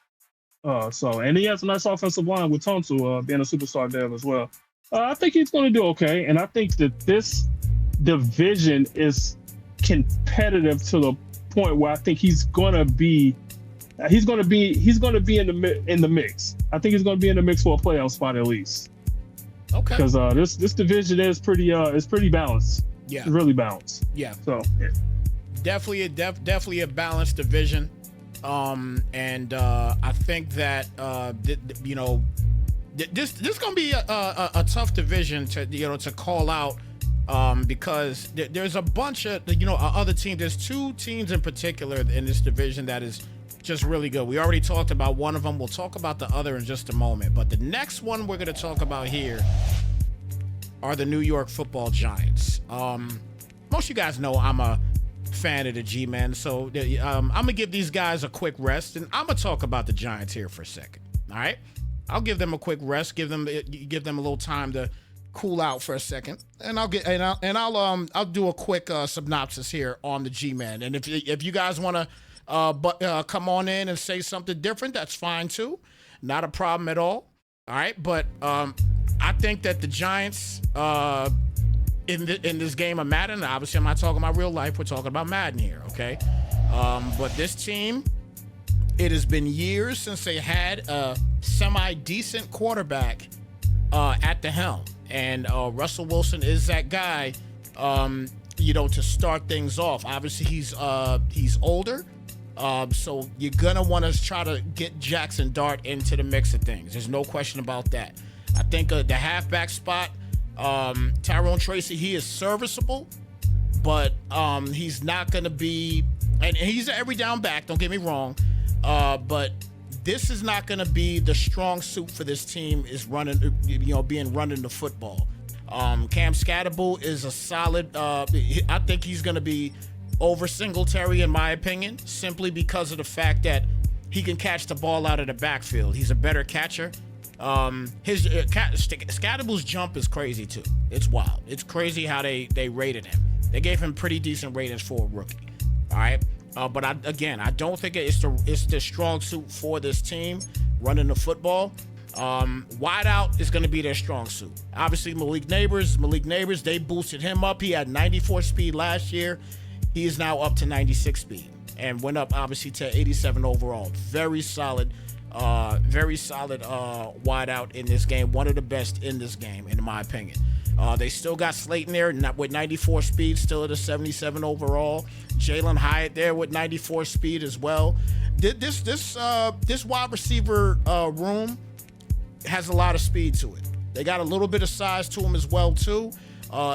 And he has a nice offensive line with Tunsil being a superstar dev as well. I think he's going to do okay, and I think that this division is competitive to the point where I think he's gonna be in the mix. I think he's gonna be in the mix for a playoff spot at least. Okay. Because this division is pretty balanced. Yeah. It's really balanced. Yeah. So definitely a balanced division. And I think that this gonna be a tough division to call out, because there's a bunch of other teams. There's two teams in particular in this division that is just really good. We already talked about one of them. We'll talk about the other in just a moment. But the next one we're gonna talk about here are the New York Football Giants. Most of you guys know I'm a fan of the G-Men, so I'm gonna give these guys a quick rest, and I'm gonna talk about the Giants here for a second. All right, I'll give them a quick rest, give them a little time to cool out for a second, and I'll do a quick synopsis here on the G-Men. And if you guys want to come on in and say something different, that's fine too, not a problem at all. All right, but I think that the Giants in this game of Madden, obviously I'm not talking about real life, we're talking about Madden here, okay? But this team, it has been years since they had a semi-decent quarterback at the helm. And Russell Wilson is that guy, to start things off. Obviously, he's older, so you're going to want to try to get Jackson Dart into the mix of things. There's no question about that. I think the halfback spot, Tyrone Tracy, he is serviceable, but he's not going to be, and he's an every down back, don't get me wrong, but this is not going to be the strong suit for this team, is running the football. Cam Scatterbull is a solid, I think he's going to be over Singletary in my opinion, simply because of the fact that he can catch the ball out of the backfield. He's a better catcher. Scatterbull's jump is crazy too. It's wild. It's crazy how they rated him. They gave him pretty decent ratings for a rookie. All right, but I don't think it's the strong suit for this team running the football. Wide out is going to be their strong suit. Obviously, Malik Neighbors, they boosted him up. He had 94 speed last year. He is now up to 96 speed and went up obviously to 87 overall. Very solid wide out in this game. One of the best in this game, in my opinion. They still got Slayton there with 94 speed, still at a 77 overall. Jalen Hyatt there with 94 speed as well. This wide receiver room has a lot of speed to it. They got a little bit of size to them as well too,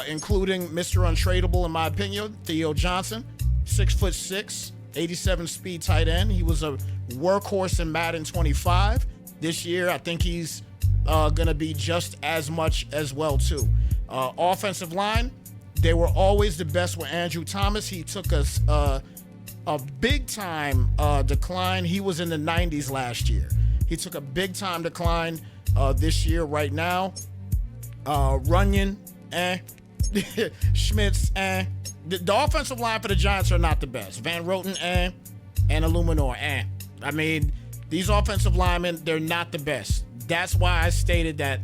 including Mr. Untradeable in my opinion, Theo Johnson, 6'6", 87 speed tight end. He was a workhorse in Madden 25. This year, I think he's going to be just as much as well, too. Offensive line, they were always the best with Andrew Thomas. He took a big-time decline. He was in the 90s last year. He took a big-time decline this year right now. Runyon, Schmitz, The offensive line for the Giants are not the best. Van Roten, and Illuminor, I mean, these offensive linemen, they're not the best. That's why I stated that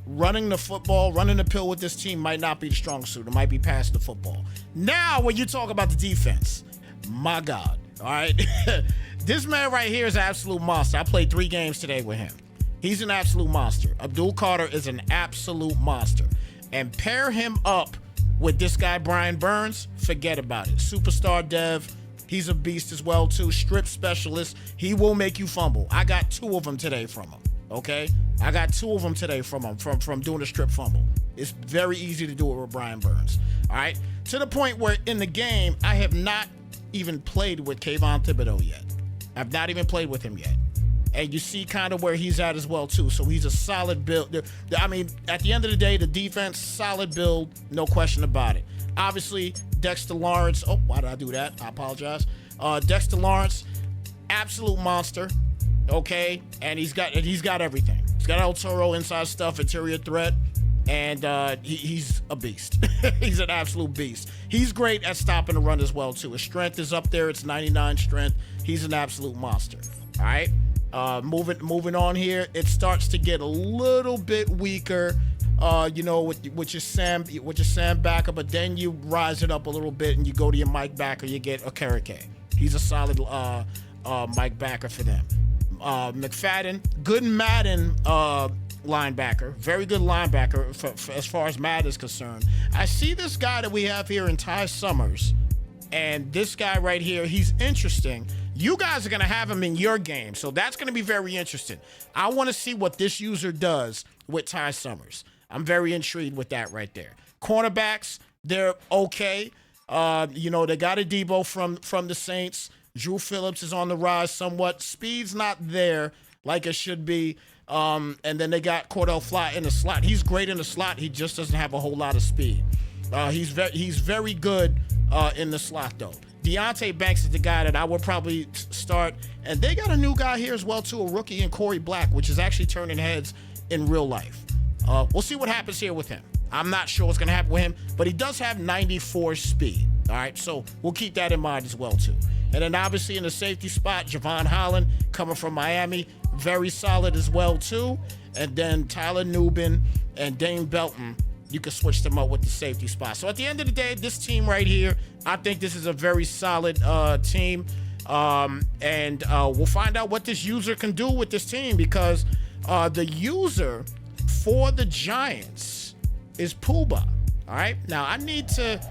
running the football, running the pill with this team might not be the strong suit. It might be past the football. Now, when you talk about the defense, my God, all right? This man right here is an absolute monster. I played 3 games today with him. He's an absolute monster. Abdul Carter is an absolute monster. And pair him up with this guy, Brian Burns, forget about it. Superstar dev, he's a beast as well, too. Strip specialist, he will make you fumble. I got 2 of them today from him, okay? I got 2 of them today from him, from doing a strip fumble. It's very easy to do it with Brian Burns, all right? To the point where in the game, I have not even played with Kayvon Thibodeau yet. I've not even played with him yet. And you see kind of where he's at as well, too. So he's a solid build. I mean, at the end of the day, the defense, solid build, no question about it. Obviously, Dexter Lawrence. Oh, why did I do that? I apologize. Dexter Lawrence, absolute monster, okay? And he's got everything. He's got El Toro inside stuff, interior threat, and he's a beast. He's an absolute beast. He's great at stopping the run as well, too. His strength is up there. It's 99 strength. He's an absolute monster, all right? Moving on here, it starts to get a little bit weaker with your Sam Backer, but then you rise it up a little bit and you go to your Mike Backer, you get Okereke. He's a solid Mike Backer for them. McFadden, good Madden linebacker, very good linebacker for as far as Madden is concerned. I see this guy that we have here in Ty Summers, and this guy right here, he's interesting. You guys are going to have him in your game, so that's going to be very interesting. I want to see what this user does with Ty Summers. I'm very intrigued with that right there. Cornerbacks, they're okay. They got a Debo from the Saints. Drew Phillips is on the rise somewhat. Speed's not there like it should be. And then they got Cordell Fly in the slot. He's great in the slot. He just doesn't have a whole lot of speed. He's very good in the slot, though. Deontay Banks is the guy that I would probably start. And they got a new guy here as well, too, a rookie in Corey Black, which is actually turning heads in real life. We'll see what happens here with him. I'm not sure what's going to happen with him, but he does have 94 speed. All right, so we'll keep that in mind as well, too. And then obviously in the safety spot, Javon Holland coming from Miami, very solid as well, too. And then Tyler Nubin and Dane Belton, you can switch them up with the safety spot. So at the end of the day, this team right here, I think this is a very solid team. And we'll find out what this user can do with this team, because the user for the Giants is Puba. All right. Now I need to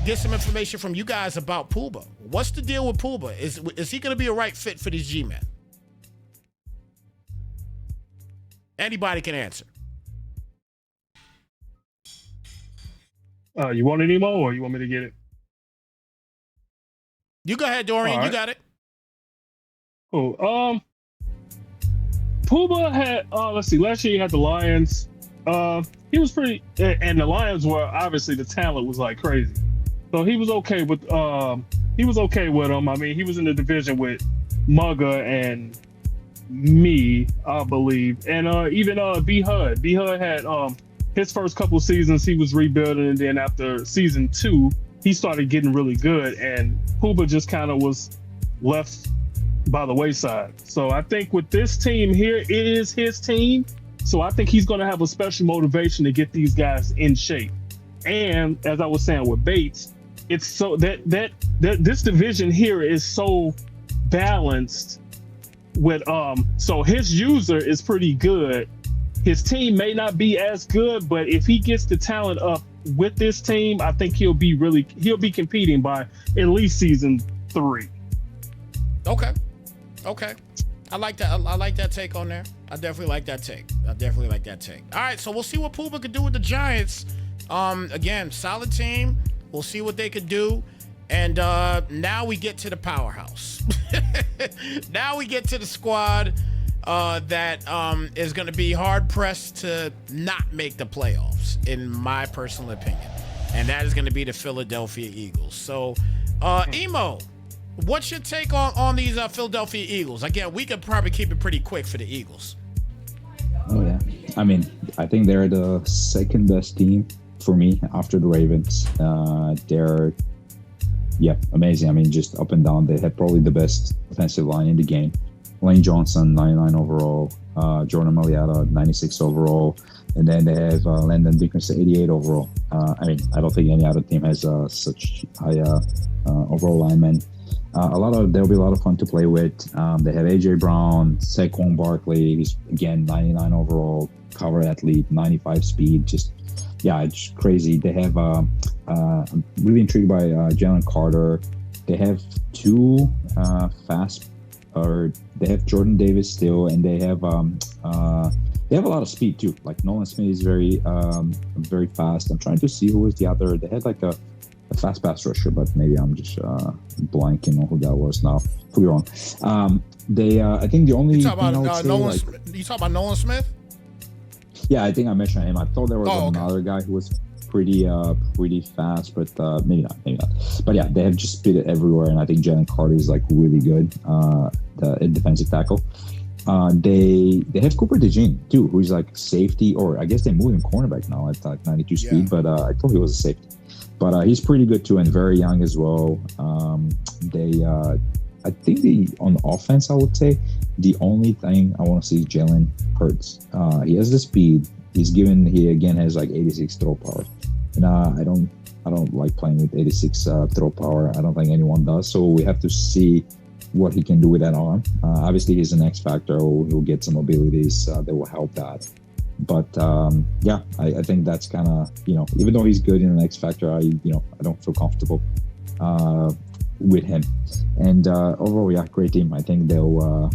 get some information from you guys about Puba. What's the deal with Puba? Is he going to be a right fit for these G-men? Anybody can answer. You want it, Emo, or you want me to get it? You go ahead, Dorian. Right. You got it. Cool. Puba had, let's see, last year he had the Lions. He was pretty, and the Lions were, obviously the talent was like crazy. So he was okay with them. I mean, he was in the division with Mugga and me, I believe. And even B Hud. B Hud had his first couple seasons, he was rebuilding, and then after season 2, he started getting really good, and Puba just kind of was left by the wayside. So I think with this team here, it is his team. So I think he's going to have a special motivation to get these guys in shape. And as I was saying with Bates, it's so that this division here is so balanced with so his user is pretty good. His team may not be as good, but if he gets the talent up with this team, I think he'll be competing by at least season 3. Okay. I like that. I like that take on there. I definitely like that take. All right, so we'll see what Puba could do with the Giants. Again, solid team. We'll see what they could do. And now we get to the powerhouse. Now we get to the squad that is going to be hard-pressed to not make the playoffs, in my personal opinion. And that is going to be the Philadelphia Eagles. So, Emo, what's your take on these Philadelphia Eagles? Again, we could probably keep it pretty quick for the Eagles. Oh, yeah. I mean, I think they're the second best team for me after the Ravens. They're, amazing. I mean, just up and down. They had probably the best offensive line in the game. Lane Johnson, 99 overall. Jordan Mailata, 96 overall. And then they have Landon Dickerson, 88 overall. I mean, I don't think any other team has such high overall linemen. There'll be a lot of fun to play with. They have AJ Brown, Saquon Barkley. He's again 99 overall, cover athlete, 95 speed. It's crazy. They have. I'm really intrigued by Jalen Carter. They have two they have Jordan Davis still, and they have a lot of speed too. Like Nolan Smith is very fast. I'm trying to see who was the other. They had like a fast pass rusher, but maybe I'm just blanking on who that was now. Could be wrong. I think the only you talk about Nolan Smith? Yeah, I think I mentioned him. I thought there was another guy who was pretty fast, but maybe not. But yeah, they have just speed everywhere, and I think Jalen Carter is like really good, the defensive tackle. They have Cooper DeJean too, who's like safety, or I guess they moved him cornerback now at like 92 speed, but I thought he was a safety. But he's pretty good too, and very young as well. I think on the offense, I would say the only thing I want to see is Jalen Hurts. He has the speed. he again has like 86 throw power, and I don't like playing with 86 throw power. I don't think anyone does. So we have to see what he can do with that arm. Obviously, he's an X factor. He'll get some abilities that will help that. But I think that's kind of, even though he's good in an X factor, I don't feel comfortable with him. And overall, yeah, great team. I think they'll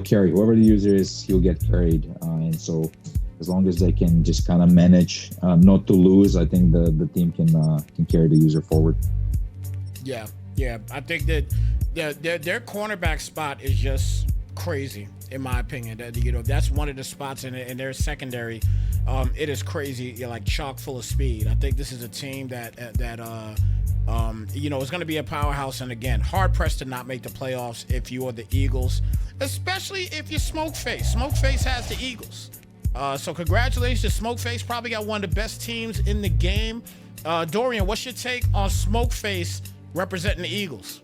carry whoever the user is. He'll get carried, and so as long as they can just kind of manage not to lose, I think the team can carry the user forward. Yeah. I think that their cornerback spot is just crazy, in my opinion. That's one of the spots in their secondary. It is crazy, like chock full of speed. I think this is a team that is going to be a powerhouse. And again, hard pressed to not make the playoffs if you are the Eagles, especially if you're Smokeface. Smokeface has the Eagles. So congratulations, Smokeface. Probably got one of the best teams in the game. Dorian, what's your take on Smokeface representing the Eagles?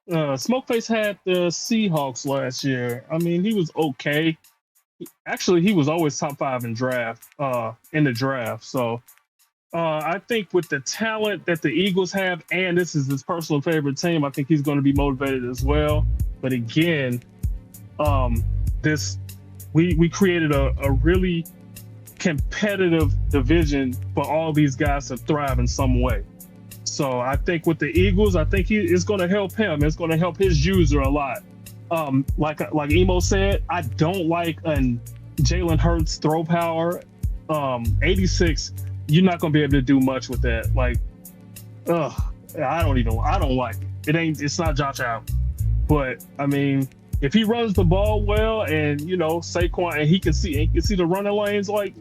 Smokeface had the Seahawks last year. I mean, he was okay. He was always top 5 in the draft. So I think with the talent that the Eagles have, and this is his personal favorite team, I think he's going to be motivated as well. But again, we created a really competitive division for all these guys to thrive in some way. So I think with the Eagles, I think it's going to help him. It's going to help his user a lot. Like Emo said, I don't like Jalen Hurts throw power. 86, you're not going to be able to do much with that. Like, I don't like it. It's not Josh Allen. But I mean, if he runs the ball well, and Saquon, and he can see the running lanes like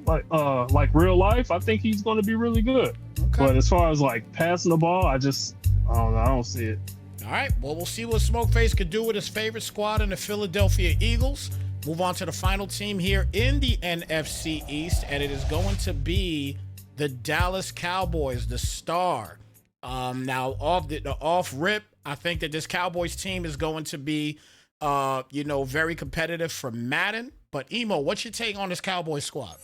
real life, I think he's going to be really good. Okay. But as far as like passing the ball, I don't see it. All right, well, we'll see what Smokeface could do with his favorite squad in the Philadelphia Eagles. Move on to the final team here in the NFC East, and it is going to be the Dallas Cowboys, the star. Now, off rip, I think that this Cowboys team is going to be, very competitive for Madden. But, Emo, what's your take on this Cowboys squad?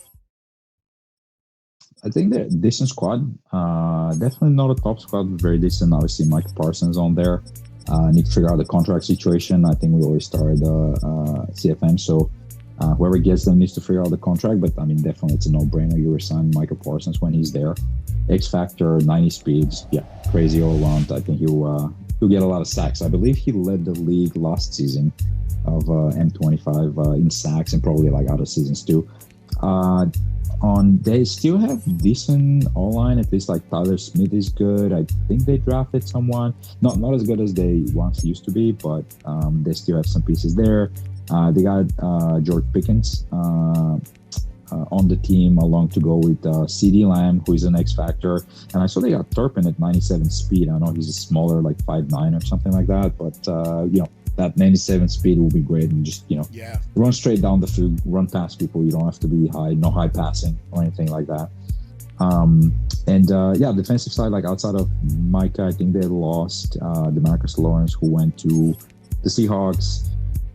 I think they're a decent squad. Definitely not a top squad, but very decent. Obviously, Mike Parsons on there. Need to figure out the contract situation. I think we already started CFM, so whoever gets them needs to figure out the contract. But I mean, definitely it's a no-brainer. You resign Michael Parsons when he's there. X factor, 90 speeds, yeah, crazy all around. I think he'll get a lot of sacks. I believe he led the league last season of M25 in sacks, and probably like other seasons too. They still have decent O-line, at least like Tyler Smith is good. I think they drafted someone, not as good as they once used to be, but they still have some pieces there. They got George Pickens on the team along to go with CD Lamb, who is an X factor. And I saw they got Turpin at 97 speed. I know he's a smaller, like 5'9" or something like that, but that 97 speed will be great, and just run straight down the field, run past people. You don't have to be no high passing or anything like that. Defensive side, like outside of Micah, I think they lost DeMarcus Lawrence, who went to the Seahawks.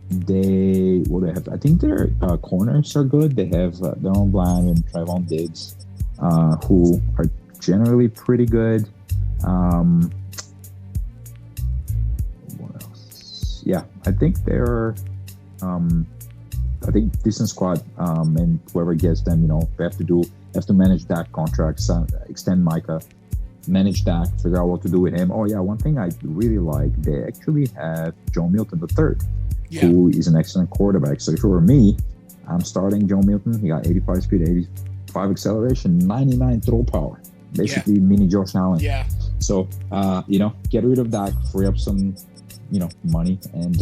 They have, I think their corners are good. They have Deron Bland and Trayvon Diggs, who are generally pretty good. Yeah, I think they're, decent squad. And whoever gets them, they have to manage Dak contracts, extend Micah, manage Dak, figure out what to do with him. Oh yeah, one thing I really like, they actually have Joe Milton III, who is an excellent quarterback. So if it were me, I'm starting Joe Milton. He got 85 speed, 85 acceleration, 99 throw power, basically mini Josh Allen. Yeah. So get rid of Dak, free up some money, and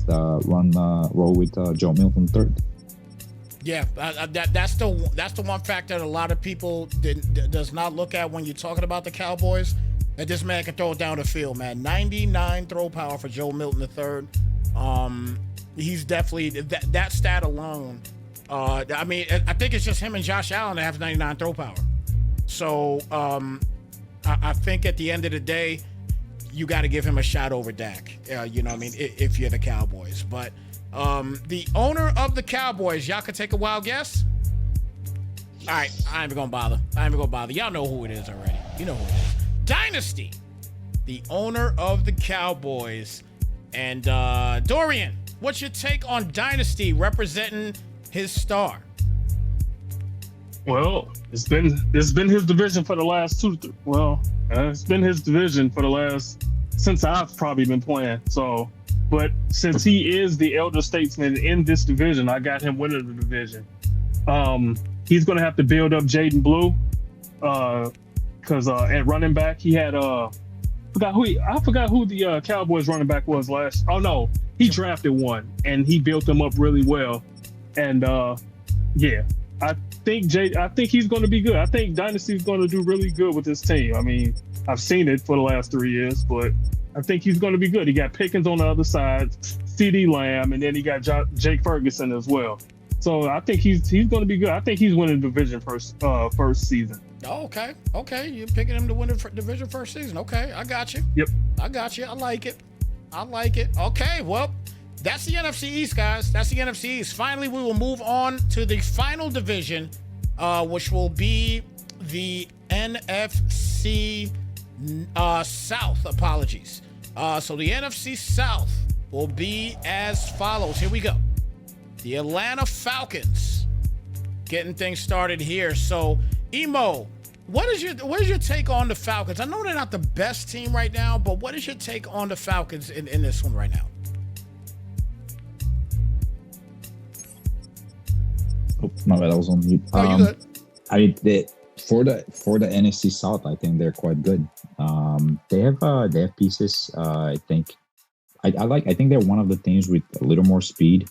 roll with Joe Milton III. Yeah, that's the one factor that a lot of people does not look at when you're talking about the Cowboys. That this man can throw it down the field, man. 99 throw power for Joe Milton III. He's definitely that stat alone. I think it's just him and Josh Allen that have 99 throw power. So I think at the end of the day, you got to give him a shot over Dak. If you're the Cowboys. But The owner of the Cowboys. Y'all can take a wild guess. All right, I ain't even gonna bother. Y'all know who it is already. You know who it is. Dynasty. The owner of the Cowboys. And Dorian, what's your take on Dynasty representing his star? Well, it's been his division for the last it's been his division for the last since I've probably been playing. So, but since he is the elder statesman in this division, I got him winning the division. He's going to have to build up Jaden Blue, because at running back he had I forgot who the Cowboys running back was last. Oh no, he drafted one and he built them up really well, and yeah, I think he's going to be good. I think Dynasty's going to do really good with this team. I mean, I've seen it for the last 3 years, but I think he's going to be good. He got Pickens on the other side, CD Lamb, and then he got Jake Ferguson as well. So I think he's going to be good. I think he's winning the division first season. Oh, okay. You're picking him to win the division first season. Okay, I got you. Yep. I got you. I like it. Okay, well, that's the NFC East, guys. That's the NFC East. Finally, we will move on to the final division, which will be the NFC South. Apologies. So the NFC South will be as follows. Here we go. The Atlanta Falcons getting things started here. So, Emo, what is your take on the Falcons? I know they're not the best team right now, but what is your take on the Falcons in this one right now? Oh, my bad, I was on mute. Oh, you good? I mean, for the NFC South, I think they're quite good. They have pieces. I think they're one of the teams with a little more speed,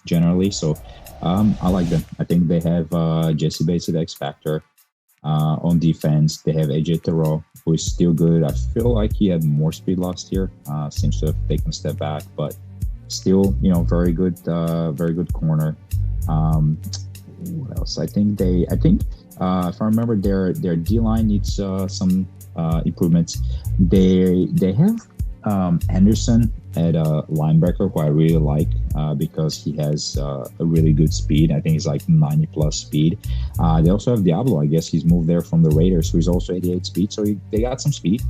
generally. So I like them. I think they have Jesse Bates at X Factor. On defense, they have AJ Terrell, who is still good. I feel like he had more speed last year. Seems to have taken a step back, but still, very good corner. What else? I think if I remember, their D line needs some improvements. They have Henderson at linebacker, who I really like because he has a really good speed. I think he's like 90 plus speed. They also have Diablo. I guess he's moved there from the Raiders, who is also 88 speed. So they got some speed.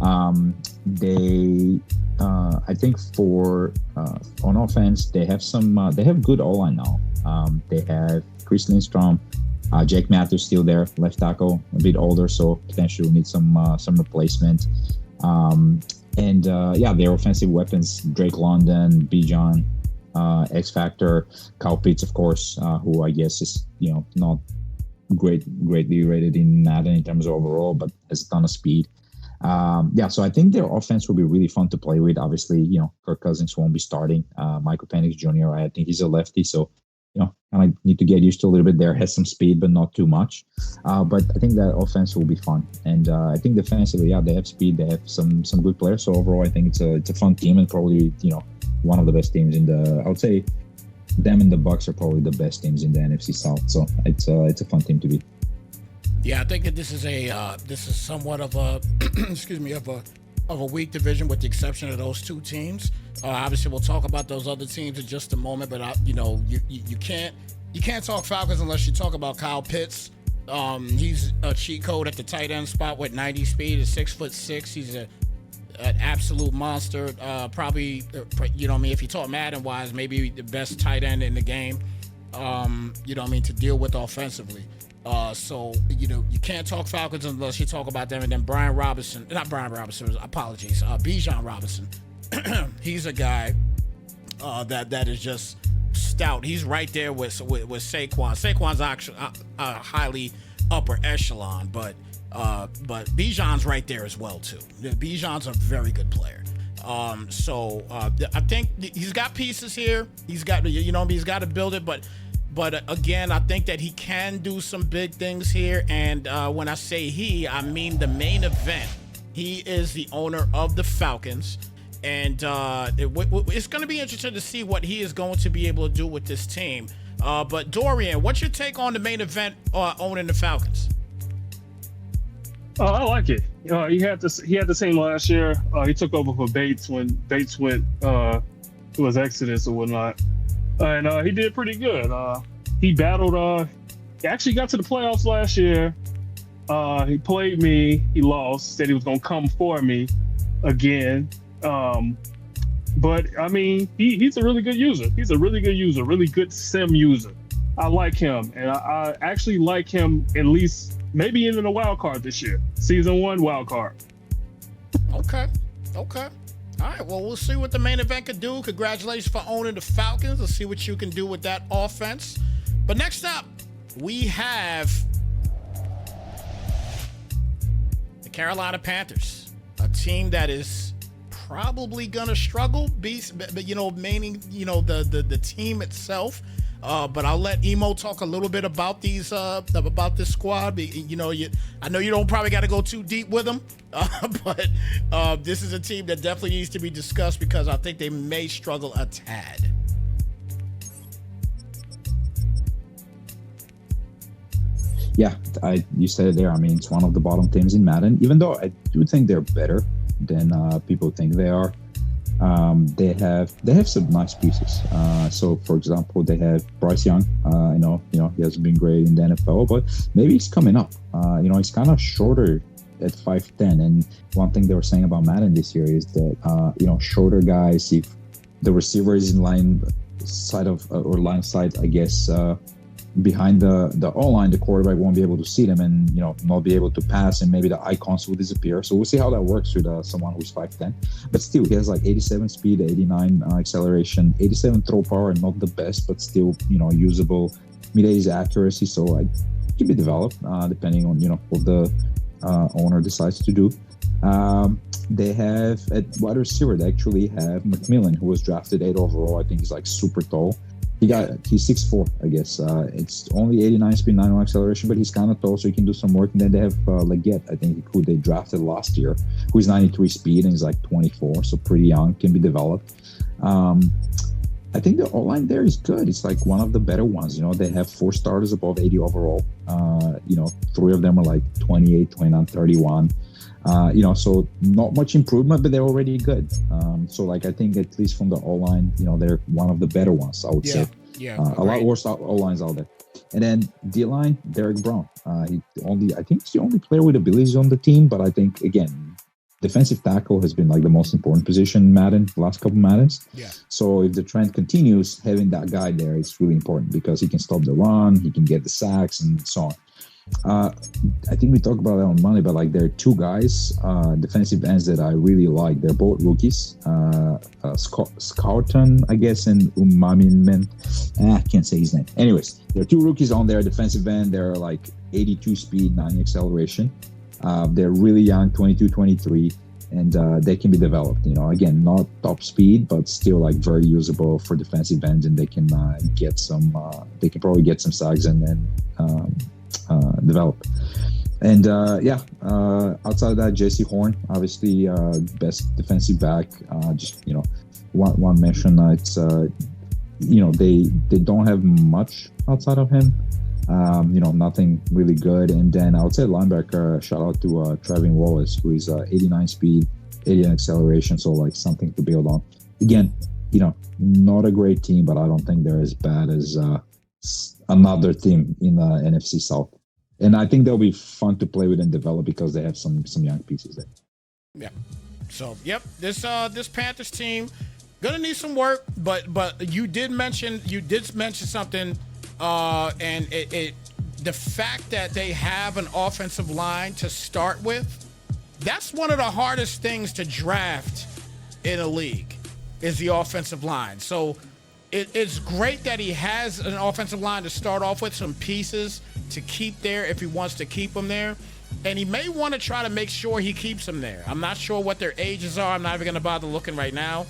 I think for on offense, they have good O-line now. They have Chris Lindstrom, Jake Matthews still there, left tackle, a bit older, so potentially need some replacement. Their offensive weapons: Drake London, Bijan, X Factor, Kyle Pitts, of course, who I guess is not greatly rated in Madden in terms of overall, but has a ton of speed. So I think their offense will be really fun to play with. Obviously, Kirk Cousins won't be starting. Michael Penix Jr., I think he's a lefty, so kind of need to get used to a little bit there. Has some speed, but not too much. But I think that offense will be fun. And I think defensively, they have speed. They have some good players. So overall, I think it's a fun team and probably, one of the best teams I would say them and the Bucs are probably the best teams in the NFC South. So it's a fun team to be. Yeah, I think that this is somewhat of a of a weak division with the exception of those two teams. Obviously, we'll talk about those other teams in just a moment, but you can't talk Falcons unless you talk about Kyle Pitts. He's a cheat code at the tight end spot with 90 speed. Is 6'6". He's an absolute monster. Probably, if you talk Madden wise, maybe the best tight end in the game. To deal with offensively. So you can't talk Falcons unless you talk about them. And then Bijan Robinson. He's a guy that is just stout. He's right there with Saquon. Saquon's actually highly upper echelon, but Bijan's right there as well too. Bijan's a very good player. I think he's got pieces here. He's got he's got to build it, But again, I think that he can do some big things here. And when I say he, I mean the main event. He is the owner of the Falcons. And it's going to be interesting to see what he is going to be able to do with this team. But Dorian, what's your take on the main event owning the Falcons? I like it. He had the same last year. He took over for Bates when Bates went Exodus or whatnot, and he did pretty good. He battled. He actually got to the playoffs last year. He played me. He lost. Said he was gonna come for me again. But I mean, he's a really good user. He's a really good user, really good sim user. I like him, and I actually like him at least maybe even a wild card this year, season 1 wild card. Okay. All right. Well, we'll see what the main event could do. Congratulations for owning the Falcons. Let's see what you can do with that offense. But next up, we have the Carolina Panthers, a team that is probably gonna struggle, but meaning the team itself. But I'll let Emo talk a little bit about about this squad. I know you don't probably got to go too deep with them, but this is a team that definitely needs to be discussed because I think they may struggle a tad. Yeah, you said it there. I mean, it's one of the bottom teams in Madden, even though I do think they're better than people think they are. They have some nice pieces. So, for example, they have Bryce Young. I know, he hasn't been great in the NFL, but maybe he's coming up. He's kind of shorter at 5'10". And one thing they were saying about Madden this year is that, shorter guys, if the receiver is in line side, I guess, behind the O-line, the quarterback won't be able to see them and, not be able to pass, and maybe the icons will disappear. So we'll see how that works with someone who's 5'10". But still, he has like 87 speed, 89 acceleration, 87 throw power, not the best, but still, usable. Mid-80s accuracy, so like can be developed depending on, what the owner decides to do. They have at wide receiver, they actually have McMillan, who was drafted 8 overall. I think he's like super tall. He's 6'4", I guess. It's only 89 speed, 91 acceleration, but he's kind of tall, so he can do some work. And then they have Leggett, I think, who they drafted last year, who's 93 speed and he's like 24, so pretty young, can be developed. I think the O-line there is good. It's like one of the better ones. They have 4 starters above 80 overall. 3 of them are like 28, 29, 31. So not much improvement, but they're already good. So like I think at least from the O-line, they're one of the better ones, I would say. Yeah. A lot worse O-lines out there. And then D-line, Derek Brown. I think he's the only player with abilities on the team, but I think again, defensive tackle has been like the most important position in Madden, the last couple Maddens. Yeah. So if the trend continues, having that guy there is really important because he can stop the run, he can get the sacks and so on. I think we talked about that on Monday, but like there are 2 guys, defensive ends that I really like. They're both rookies, Scouten, I guess, and Umamin. I can't say his name. Anyways, there are 2 rookies on their defensive end. They're like 82 speed, 90 acceleration. They're really young, 22, 23, and they can be developed. Again, not top speed, but still like very usable for defensive ends, and they can get some. They can probably get some sacks and then develop. And outside of that, Jesse Horn, obviously best defensive back. Just one mention. It's they don't have much outside of him. Nothing really good. And then I would say linebacker, shout out to Trevin Wallace, who is 89 speed, 80 acceleration, so like something to build on. Again, not a great team, but I don't think they're as bad as another team in NFC South. And I think they'll be fun to play with and develop because they have some young pieces there. Yeah. So, this Panthers team gonna need some work, but you did mention something, and the fact that they have an offensive line to start with, that's one of the hardest things to draft in a league is the offensive line. So it's great that he has an offensive line to start off with, some pieces to keep there if he wants to keep them there. And he may want to try to make sure he keeps them there. I'm not sure what their ages are. I'm not even going to bother looking right now.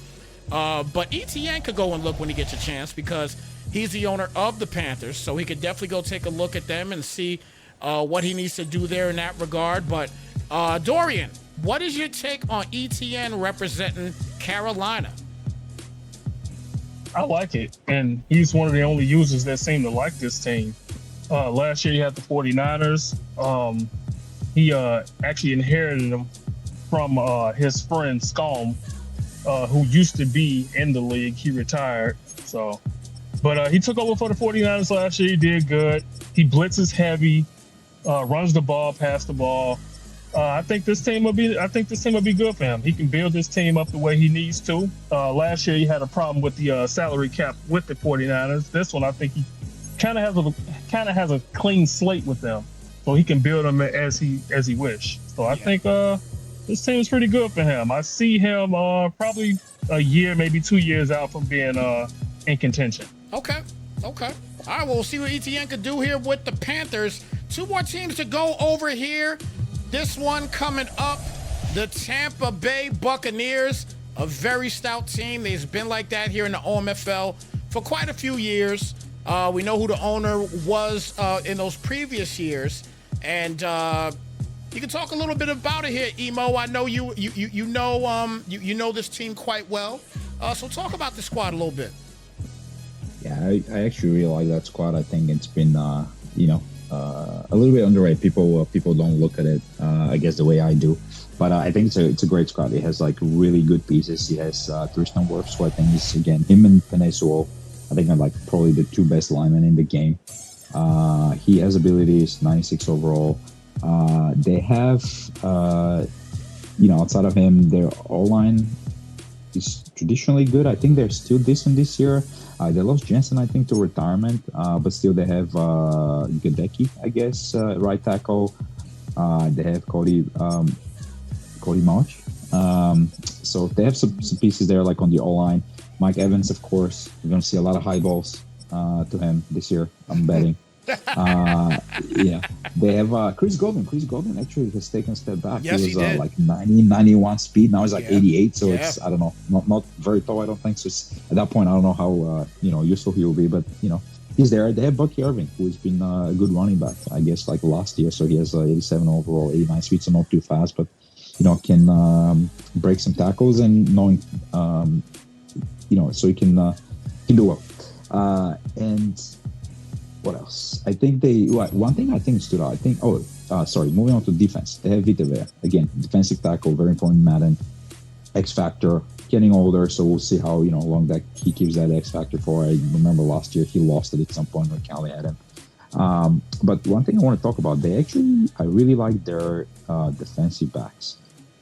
But ETN could go and look when he gets a chance because he's the owner of the Panthers. So he could definitely go take a look at them and see what he needs to do there in that regard. But Dorian, what is your take on ETN representing Carolina? I like it. And he's one of the only users that seem to like this team. Last year he had the 49ers. He actually inherited them from his friend Scom. who used to be in the league. He retired. So, but he took over for the 49ers last year. He did good. He blitzes heavy, runs the ball, pass the ball. I think this team will be good for him. He can build this team up the way he needs to. Last year he had a problem with the salary cap with the 49ers. This one, I think he kind of has a clean slate with them, so he can build them as he wish. So I think this team is pretty good for him. I see him probably a year, maybe 2 years out from being in contention. Okay. All right, well, we'll see what ETN could do here with the Panthers. 2 more teams to go over here. This one coming up, the Tampa Bay Buccaneers, a very stout team. They've been like that here in the Omfl for quite a few years. We know who the owner was in those previous years, and you can talk a little bit about it here, Emo. I know you know this team quite well, so talk about the squad a little bit. Yeah, I actually really like that squad. I think it's been a little bit underrated. People don't look at it, I guess, the way I do. But I think it's a great squad. It has like really good pieces. He has Tristan Wirfs, who I think is, again, him and Penei Sewell, I think are like probably the 2 best linemen in the game. He has abilities, 96 overall. They have, outside of him, their O-line is traditionally good. I think they're still decent this year. They lost Jensen, I think, to retirement, but still they have Gadecki, I guess, right tackle. They have Cody March. So they have some pieces there, like on the O-line. Mike Evans, of course. You're going to see a lot of high balls to him this year, I'm betting. They have Chris Golden. Chris Golden actually has taken a step back. Yes, he was he did. like 90, 91 speed. Now he's like 88. So it's, I don't know, not very tall, I don't think. So at that point, I don't know how useful he will be. But he's there. They have Bucky Irving, who's been a good running back, I guess, like last year. So he has 87 overall, 89 speed, so not too fast, but can break some tackles and knowing so he can do well. And what else? I think one thing I think stood out. Moving on to defense. They have Vita Vea. Again, defensive tackle, very important in Madden. X factor, getting older, so we'll see how long that he keeps that X factor for. I remember last year he lost it at some point when Callie had him. But one thing I want to talk about, I really like their defensive backs.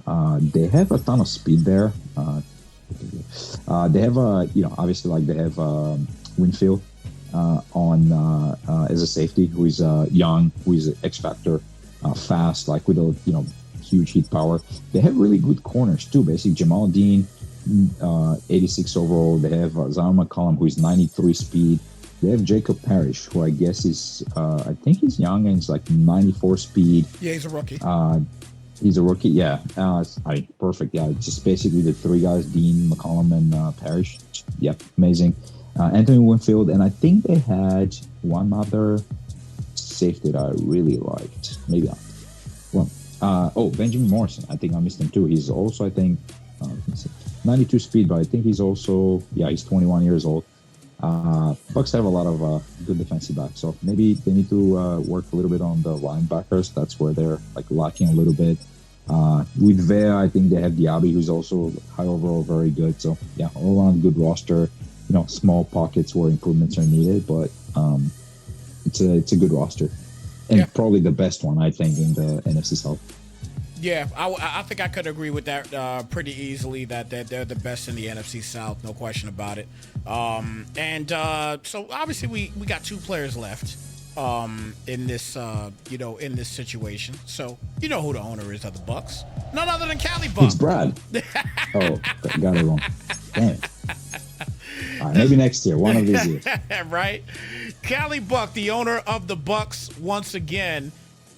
They have a ton of speed there. They have obviously, like, they have Winfield as a safety, who is young, who is an X factor, fast, like with a huge heat power. They have really good corners too. Basically, Jamal Dean, 86 overall. They have Zion McCollum, who is 93 speed. They have Jacob Parrish, who I guess is I think he's young and he's like 94 speed. Yeah, he's a rookie. He's a rookie, yeah. Perfect. Yeah, just basically the 3 guys: Dean, McCollum, and Parrish. Yep, amazing. Anthony Winfield, and I think they had one other safety that I really liked. Maybe not. Benjamin Morrison. I think I missed him too. He's also, I think, 92 speed, but I think he's also, he's 21 years old. Bucks have a lot of good defensive backs, so maybe they need to work a little bit on the linebackers. That's where they're like lacking a little bit. With Vea, I think they have Diaby, who's also high overall, very good. So all around good roster. Small pockets where improvements are needed, but it's a good roster, and probably the best one, I think, in the NFC South. Yeah, I think I could agree with that pretty easily, that they're the best in the NFC South, no question about it. So obviously we got 2 players left in this in this situation. So who the owner is of the Bucks? None other than Callie Buck. It's Brad. Oh, got it wrong. Damn it. All right, maybe next year, one of these years. Right? Callie Buck, the owner of the Bucks, once again.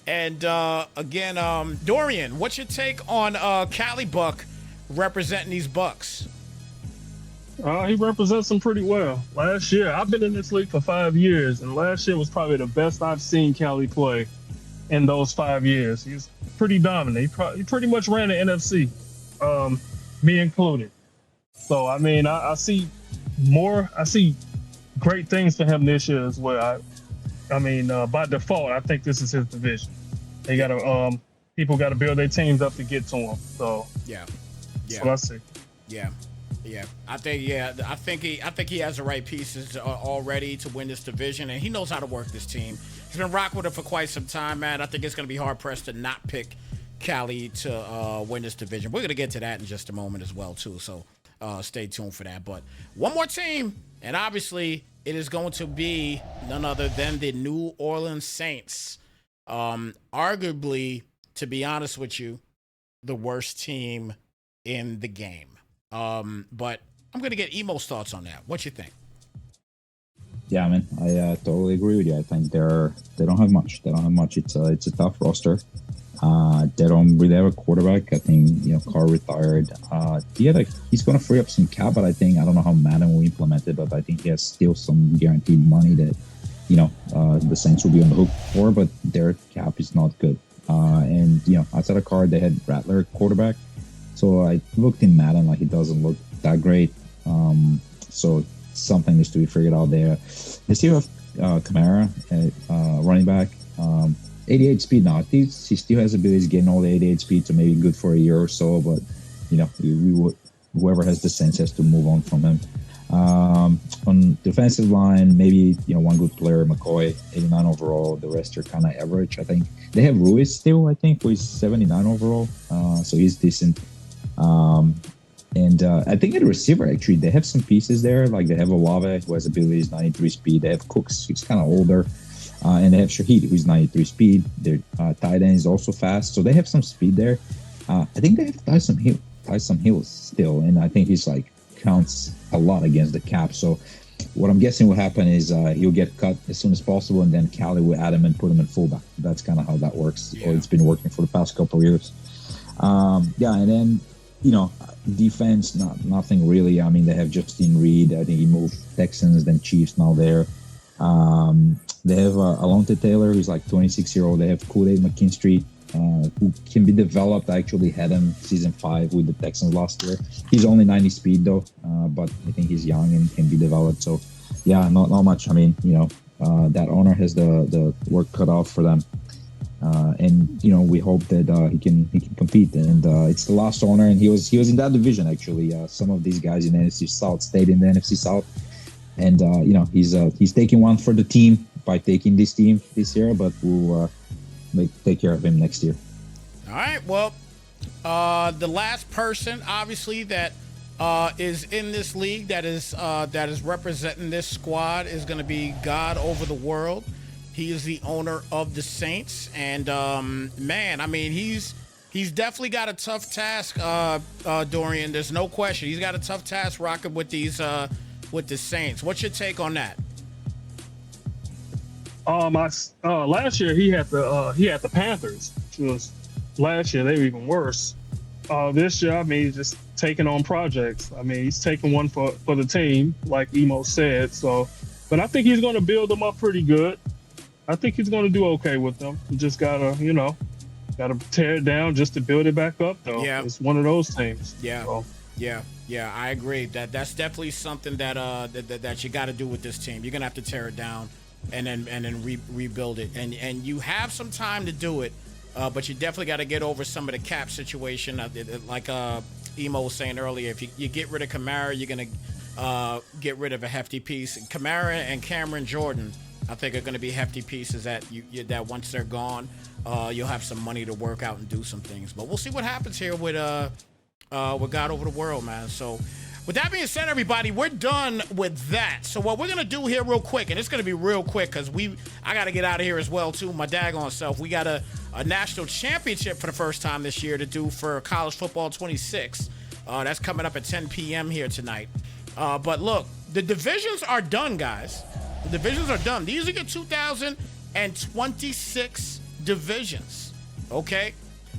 And Dorian, what's your take on Callie Buck representing these Bucks? He represents them pretty well. Last year, I've been in this league for 5 years, and last year was probably the best I've seen Callie play in those 5 years. He's pretty dominant. He pretty much ran the NFC, me included. So, I mean, I see great things for him this year as well. By default, I think this is his division. They got people got to build their teams up to get to him. So yeah, that's what I see. Yeah. Yeah, I think he has the right pieces already to win this division, and he knows how to work this team. He's been rocking with it for quite some time, man. I think it's going to be hard pressed to not pick Cali to win this division. We're going to get to that in just a moment as well, too. So stay tuned for that. But one more team, and obviously it is going to be none other than the New Orleans Saints. Arguably, to be honest with you, the worst team in the game. But I'm gonna get Emo's thoughts on that. What you think? Yeah, man, I totally agree with you. I think they don't have much. They don't have much. It's a tough roster. They don't really have a quarterback. I think Carr retired. He's gonna free up some cap, but I don't know how Madden will implement it. But I think he has still some guaranteed money that the Saints will be on the hook for. But their cap is not good. And outside of Carr, they had Rattler quarterback. So I looked in Madden, like it doesn't look that great. So something needs to be figured out there. They still have Kamara, running back, 88 speed now. I think he still has abilities getting all the 88 speed, so maybe good for a year or so. But whoever has the sense has to move on from him. On defensive line, maybe one good player, McCoy, 89 overall. The rest are kind of average. I think they have Ruiz still. I think who is 79 overall, so he's decent. And I think at receiver, actually, they have some pieces there. Like they have Olave, who has abilities, 93 speed. They have Cooks, who's kind of older. And they have Shaheed, who's 93 speed. Their tight end is also fast. So they have some speed there. I think they have Tyson Hill still. And I think he's counts a lot against the cap. So what I'm guessing will happen is he'll get cut as soon as possible. And then Cali will add him and put him in fullback. That's kind of how that works. Yeah. Or it's been working for the past couple of years. And then, defense, nothing really. I mean, they have Justin Reed. I think he moved Texans, then Chiefs now there. They have Alontae Taylor, who's 26-year-old. They have Kool-Aid McKinstry, who can be developed. I actually had him season 5 with the Texans last year. He's only 90 speed, though, but I think he's young and can be developed. So, yeah, not much. I mean, that owner has the work cut out for them. And we hope that he can compete. And it's the last owner, and he was in that division actually. Some of these guys in the NFC South stayed in the NFC South, and he's taking one for the team by taking this team this year, but we'll take care of him next year. All right. Well, the last person, obviously, that is in this league that is representing this squad is going to be God over the world. He is the owner of the Saints, and man, I mean, he's definitely got a tough task, Dorian. There's no question. He's got a tough task rocking with these with the Saints. What's your take on that? Last year he had the Panthers, which was last year they were even worse. This year, I mean, he's just taking on projects. I mean, he's taking one for the team, like Emo said. So, but I think he's going to build them up pretty good. I think he's going to do okay with them. You just gotta tear it down just to build it back up, though. Yeah. It's one of those things. Yeah. So. Yeah. I agree. That's definitely something that that you got to do with this team. You're gonna have to tear it down and then rebuild it. And you have some time to do it, but you definitely got to get over some of the cap situation. Like Emo was saying earlier, if you get rid of Kamara, you're gonna get rid of a hefty piece. Kamara and Cameron Jordan, I think, are going to be hefty pieces that that once they're gone, you'll have some money to work out and do some things. But we'll see what happens here with God over the world, man. So with that being said, everybody, we're done with that. So what we're going to do here real quick, and it's going to be real quick because I got to get out of here as well, too, my daggone self. We got a national championship for the first time this year to do for college football 26. That's coming up at 10 p.m. here tonight. But look, the divisions are done, guys. The divisions are done. These are your 2026 divisions, okay?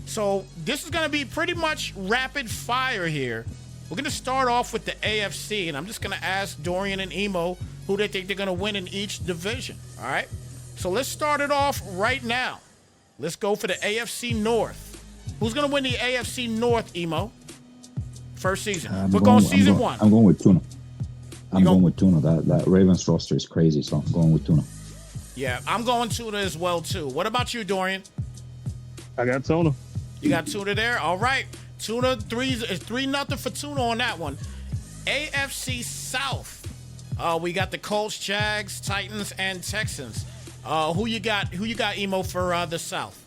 So this is going to be pretty much rapid fire here. We're going to start off with the AFC, and I'm just going to ask Dorian and Emo who they think they're going to win in each division, all right? So let's start it off right now. Let's go for the AFC North. Who's going to win the AFC North, Emo? First season. We're going season 1. I'm going with Tuna. I'm going with Tuna. That Ravens roster is crazy, so I'm going with Tuna. Yeah, I'm going Tuna as well, too. What about you, Dorian? I got Tuna. You got Tuna there? All right. Tuna, 3-0 for Tuna on that one. AFC South. We got the Colts, Jags, Titans, and Texans. Who you got? Who you got, Emo, for the South?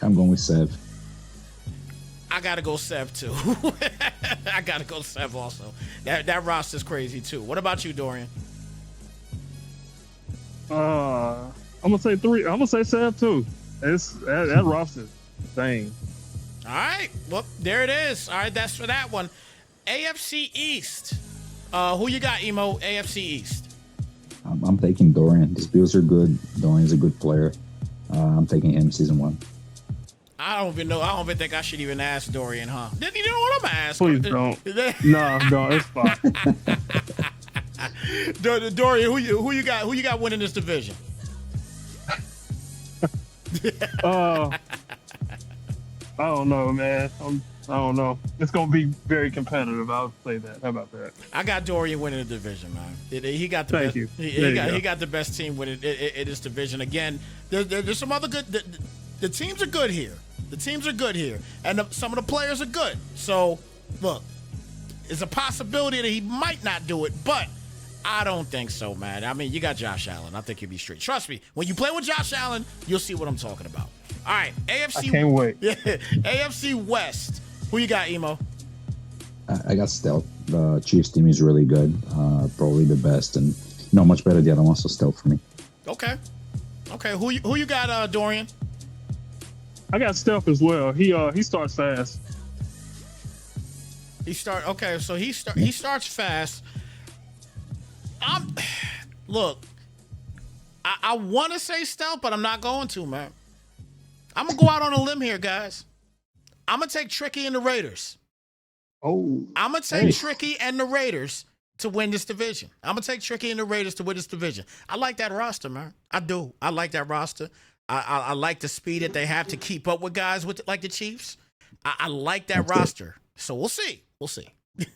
I'm going with Sev. I gotta go Sev too. I gotta go Sev also. That roster's crazy too. What about you, Dorian? I'm gonna say 3. I'm gonna say 7 too. That roster, dang. All right. Well, there it is. All right, that's for that one. AFC East. Who you got, Emo? AFC East. I'm taking Dorian. These Bills are good. Dorian's a good player. I'm taking him season 1. I don't even know. I don't even think I should even ask Dorian, huh? Didn't you know what I'm Please asking? don't. No, it's fine. Dorian, who you got? Who you got winning this division? I don't know, man. I don't know. It's gonna be very competitive. I'll say that. How about that? I got Dorian winning the division, man. He got the Thank best. you. He got the best team winning in this division. Again, there's some other good. The teams are good here. The teams are good here, and some of the players are good. So, look, it's a possibility that he might not do it, but I don't think so, man. I mean, you got Josh Allen. I think he'll be straight. Trust me, when you play with Josh Allen, you'll see what I'm talking about. All right, AFC. I can't wait. Yeah, AFC West. Who you got, Emo? I got Stealth. The Chiefs team is really good. Probably the best, and much better than the other one. So Stealth for me. Okay. Who you got, Dorian? I got Steph as well. He starts fast. He starts fast. Look, I want to say Stealth, but I'm not going to, man. I'm gonna go out on a limb here, guys. I'm gonna take Tricky and the Raiders. Oh, I'm gonna take Tricky and the Raiders to win this division. I'm gonna take Tricky and the Raiders to win this division. I like that roster, man. I do. I like that roster. I like the speed that they have to keep up with guys like the Chiefs. I like that roster. So we'll see.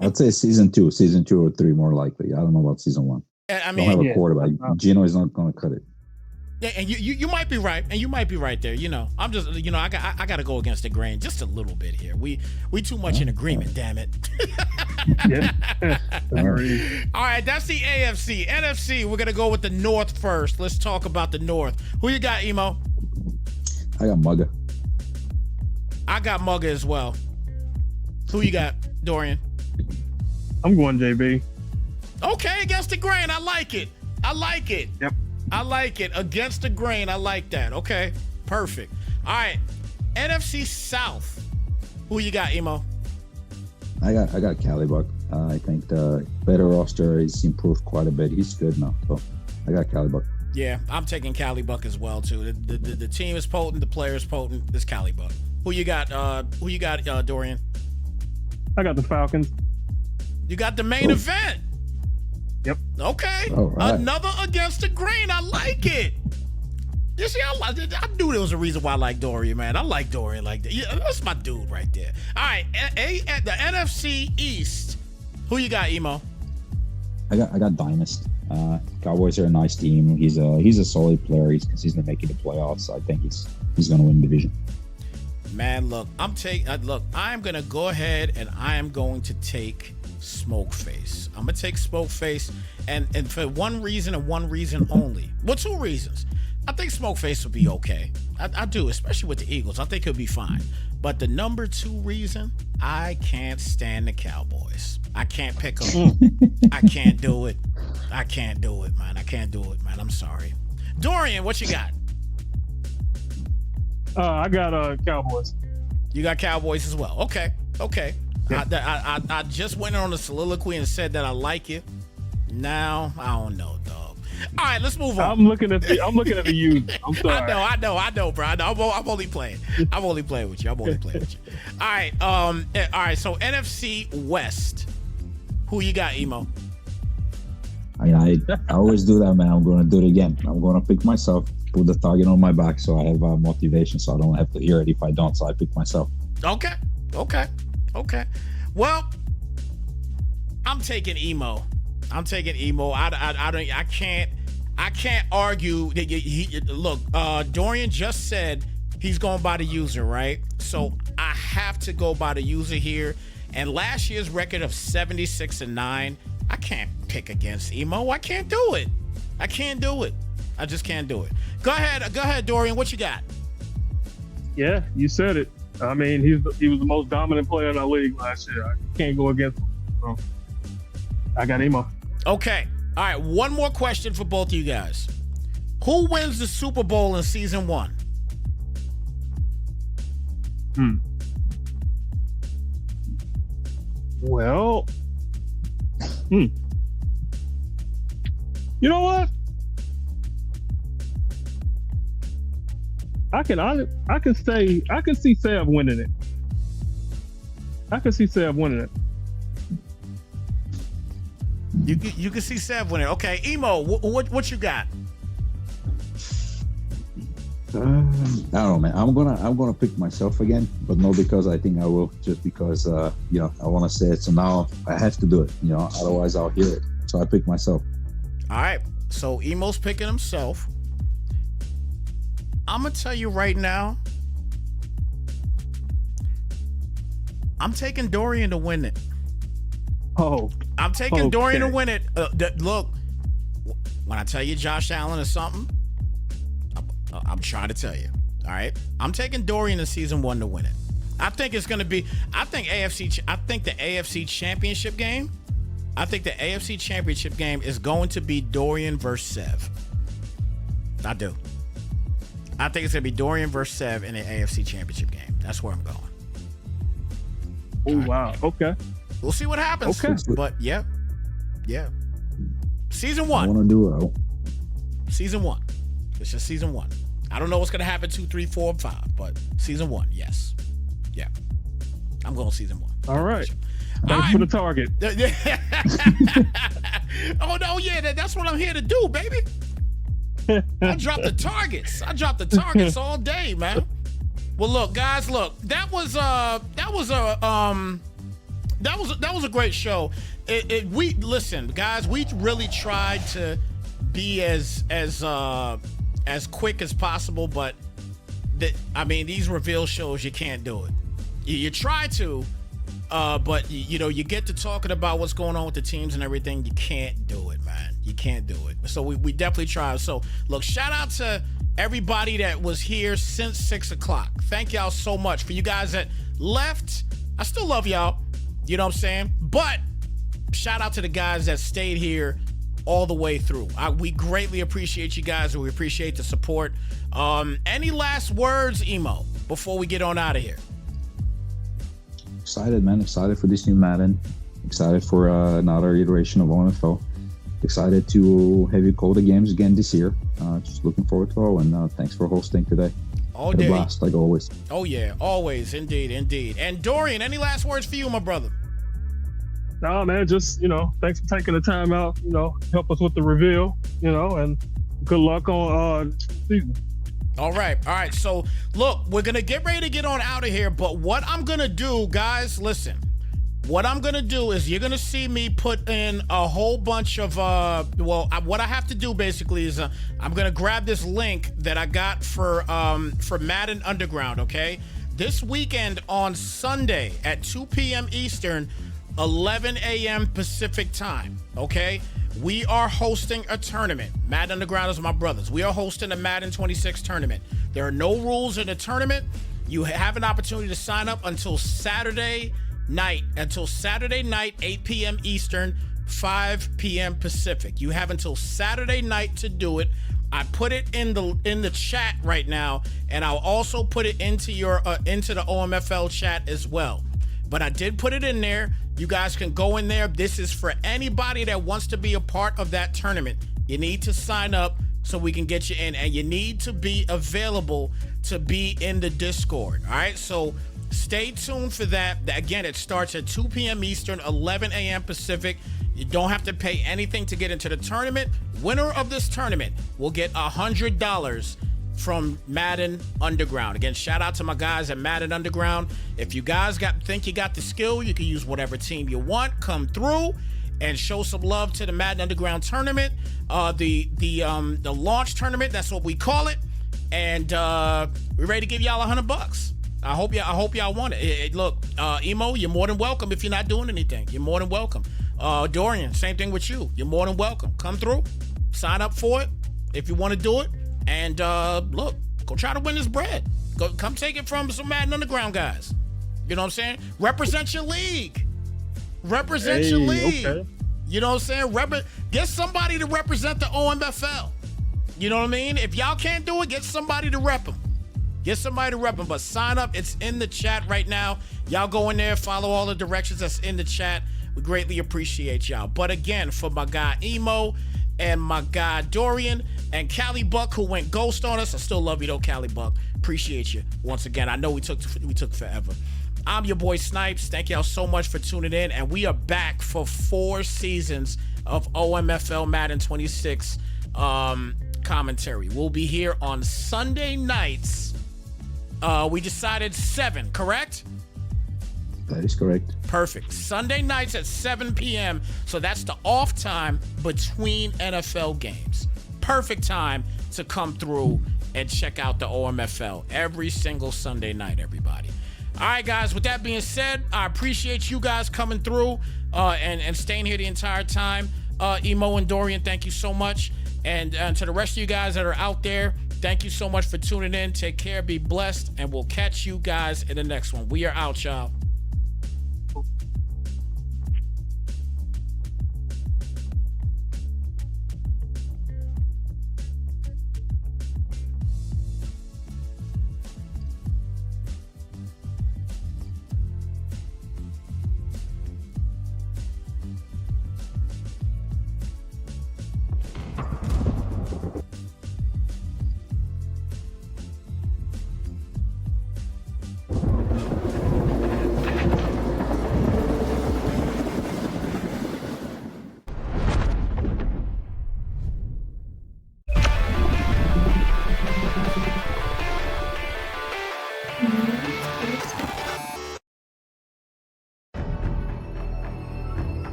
I'd say season 2 or 3 more likely. I don't know about season 1. I Don't have a quarterback. Gino is not going to cut it. Yeah, and you might be right, and you might be right there. I'm just, I got to go against the grain just a little bit here. We too much in agreement, damn it. yeah. All right, that's the AFC. NFC, we're gonna go with the North first. Let's talk about the North. Who you got, Emo? I got Mugga. I got Mugga as well. Who you got, Dorian? I'm going JB. Okay, against the grain. I like it. Yep. I like it. Against the grain. I like that. Okay, perfect. All right, NFC South. Who you got, Emo? I got Calibuck. I think the better roster is improved quite a bit. He's good now, so I got Calibuck. Yeah, I'm taking Calibuck as well too. The team is potent. The player is potent. It's Calibuck. Who you got? Dorian? I got the Falcons. You got the main event. Yep. Okay. Right. Another against the grain. I like it. You see, I knew there was a reason why I like Dorian, man. I like Dorian like that. Yeah, that's my dude right there. All right, at the NFC East. Who you got, Emo? I got Dynast. Cowboys are a nice team. He's a solid player. He's consistently making the playoffs. I think he's going to win the division. Man, look, I'm gonna go ahead and I am going to take Smokeface. I'm gonna take Smokeface, and for one reason and one reason only. Well, 2 reasons. I think Smokeface will be okay. I do, especially with the Eagles. I think he'll be fine. But the number 2 reason, I can't stand the Cowboys. I can't pick them. I can't do it. I can't do it, man. I'm sorry. Dorian, what you got? I got Cowboys. You got Cowboys as well. Okay. Yeah. I just went on a soliloquy and said that I like it. Now I don't know, dog. All right, let's move on. I'm looking at the youth. I'm sorry. I know, bro. I'm only playing. I'm only playing with you. All right. All right. So NFC West. Who you got, Emo? I always do that, man. I'm going to do it again. I'm going to pick myself, put the target on my back, so I have motivation, so I don't have to hear it if I don't. So I pick myself. Okay. Well, I'm taking Emo. I can't argue that look, Dorian just said he's going by the user, right? So I have to go by the user here. and last year's record of 76-9. I can't pick against Emo. I can't do it. I just can't do it. Go ahead, Dorian. What you got? Yeah, you said it. I mean, he was the most dominant player in our league last year. I can't go against him. So I got Emo. Okay. All right. One more question for both of you guys. Who wins the Super Bowl in season 1? Well, you know what? I can see Sav winning it. You can see Sav winning. Okay, Emo, what you got? I don't know, man. I'm gonna pick myself again, but not because I think I will, just because I want to say it. So now I have to do it. Otherwise I'll hear it. So I pick myself. All right. So Emo's picking himself. I'm gonna tell you right now. I'm taking Dorian to win it. Oh, I'm taking Dorian to win it. Look, when I tell you Josh Allen is something, I'm trying to tell you. All right, I'm taking Dorian in season 1 to win it. I think it's gonna be. I think the AFC Championship game. I think the AFC Championship game is going to be Dorian versus Sev. I do. I think it's going to be Dorian versus Sev in the AFC Championship game. That's where I'm going. Oh, right. Wow. Okay. We'll see what happens. Okay. But, yeah. Season 1. I want to do it. Season 1. It's just season 1. I don't know what's going to happen 2, 3, 4, and 5, but season 1, yes. Yeah. I'm going season 1. All right. Thanks for the target. Oh, no, yeah. That's what I'm here to do, baby. I dropped the targets all day, man. Well, look, guys, that was a great show. We listen, guys. We really tried to be as quick as possible, but these reveal shows, you can't do it. You try to, but you get to talking about what's going on with the teams and everything. You can't do it, man. You can't do it. So we definitely tried. So look, shout out to everybody that was here since 6 o'clock. Thank y'all so much. For you guys that left, I still love y'all. You know what I'm saying? But shout out to the guys that stayed here all the way through. We greatly appreciate you guys, and we appreciate the support. Any last words, Emo, before we get on out of here? Excited, man. Excited for this new Madden. Excited for another iteration of Omfl. Excited to have you call the games again this year. Just looking forward to it, and thanks for hosting today. All day. A blast, like always. Oh, yeah. Always. Indeed. And Dorian, any last words for you, my brother? No, man, just, thanks for taking the time out, help us with the reveal, and good luck on season. All right. So, look, we're going to get ready to get on out of here, but what I'm going to do, guys, listen. What I'm going to do is you're going to see me put in a whole bunch of, what I have to do basically is I'm going to grab this link that I got for Madden Underground, okay? This weekend on Sunday at 2 p.m. Eastern, 11 a.m. Pacific time, okay? We are hosting a tournament. Madden Underground is my brothers. We are hosting a Madden 26 tournament. There are no rules in the tournament. You have an opportunity to sign up until Saturday night, 8 p.m. Eastern, 5 p.m. Pacific. You have until Saturday night to do it. I put it in the chat right now, and I'll also put it into the OMFL chat as well. But I did put it in there. You guys can go in there. This is for anybody that wants to be a part of that tournament. You need to sign up so we can get you in, and you need to be available to be in the Discord. All right, so stay tuned for that. Again, it starts at 2 p.m. Eastern, 11 a.m. Pacific. You don't have to pay anything to get into the tournament. Winner of this tournament will get $100 from Madden Underground. Again, shout out to my guys at Madden Underground. If you guys think you got the skill, you can use whatever team you want. Come through and show some love to the Madden Underground tournament. The launch tournament, that's what we call it. And we're ready to give y'all $100. I hope y'all want it. Look, Emo, you're more than welcome if you're not doing anything. You're more than welcome. Dorian, same thing with you. You're more than welcome. Come through, sign up for it if you want to do it, and look, go try to win this bread. Come take it from some Madden Underground guys. You know what I'm saying? Represent your league. Represent your league. Okay. You know what I'm saying? Get somebody to represent the OMFL. You know what I mean? If y'all can't do it, get somebody to rep them. Get somebody to rep them. But sign up. It's in the chat right now. Y'all go in there, follow all the directions that's in the chat. We greatly appreciate y'all. But again, for my guy Emo and my guy Dorian and Cali Buck, who went ghost on us, I still love you though, Cali Buck. Appreciate you once again. I know we took forever. I'm your boy Snipes. Thank y'all so much for tuning in, and we are back for 4 seasons of OMFL Madden 26 commentary. We'll be here on Sunday nights. We decided 7, correct? That is correct. Perfect. Sunday nights at 7 p.m. So that's the off time between NFL games. Perfect time to come through and check out the OMFL every single Sunday night, everybody. All right, guys, with that being said, I appreciate you guys coming through and staying here the entire time. Emo and Dorian, thank you so much. And to the rest of you guys that are out there, thank you so much for tuning in. Take care, be blessed, and we'll catch you guys in the next one. We are out, y'all.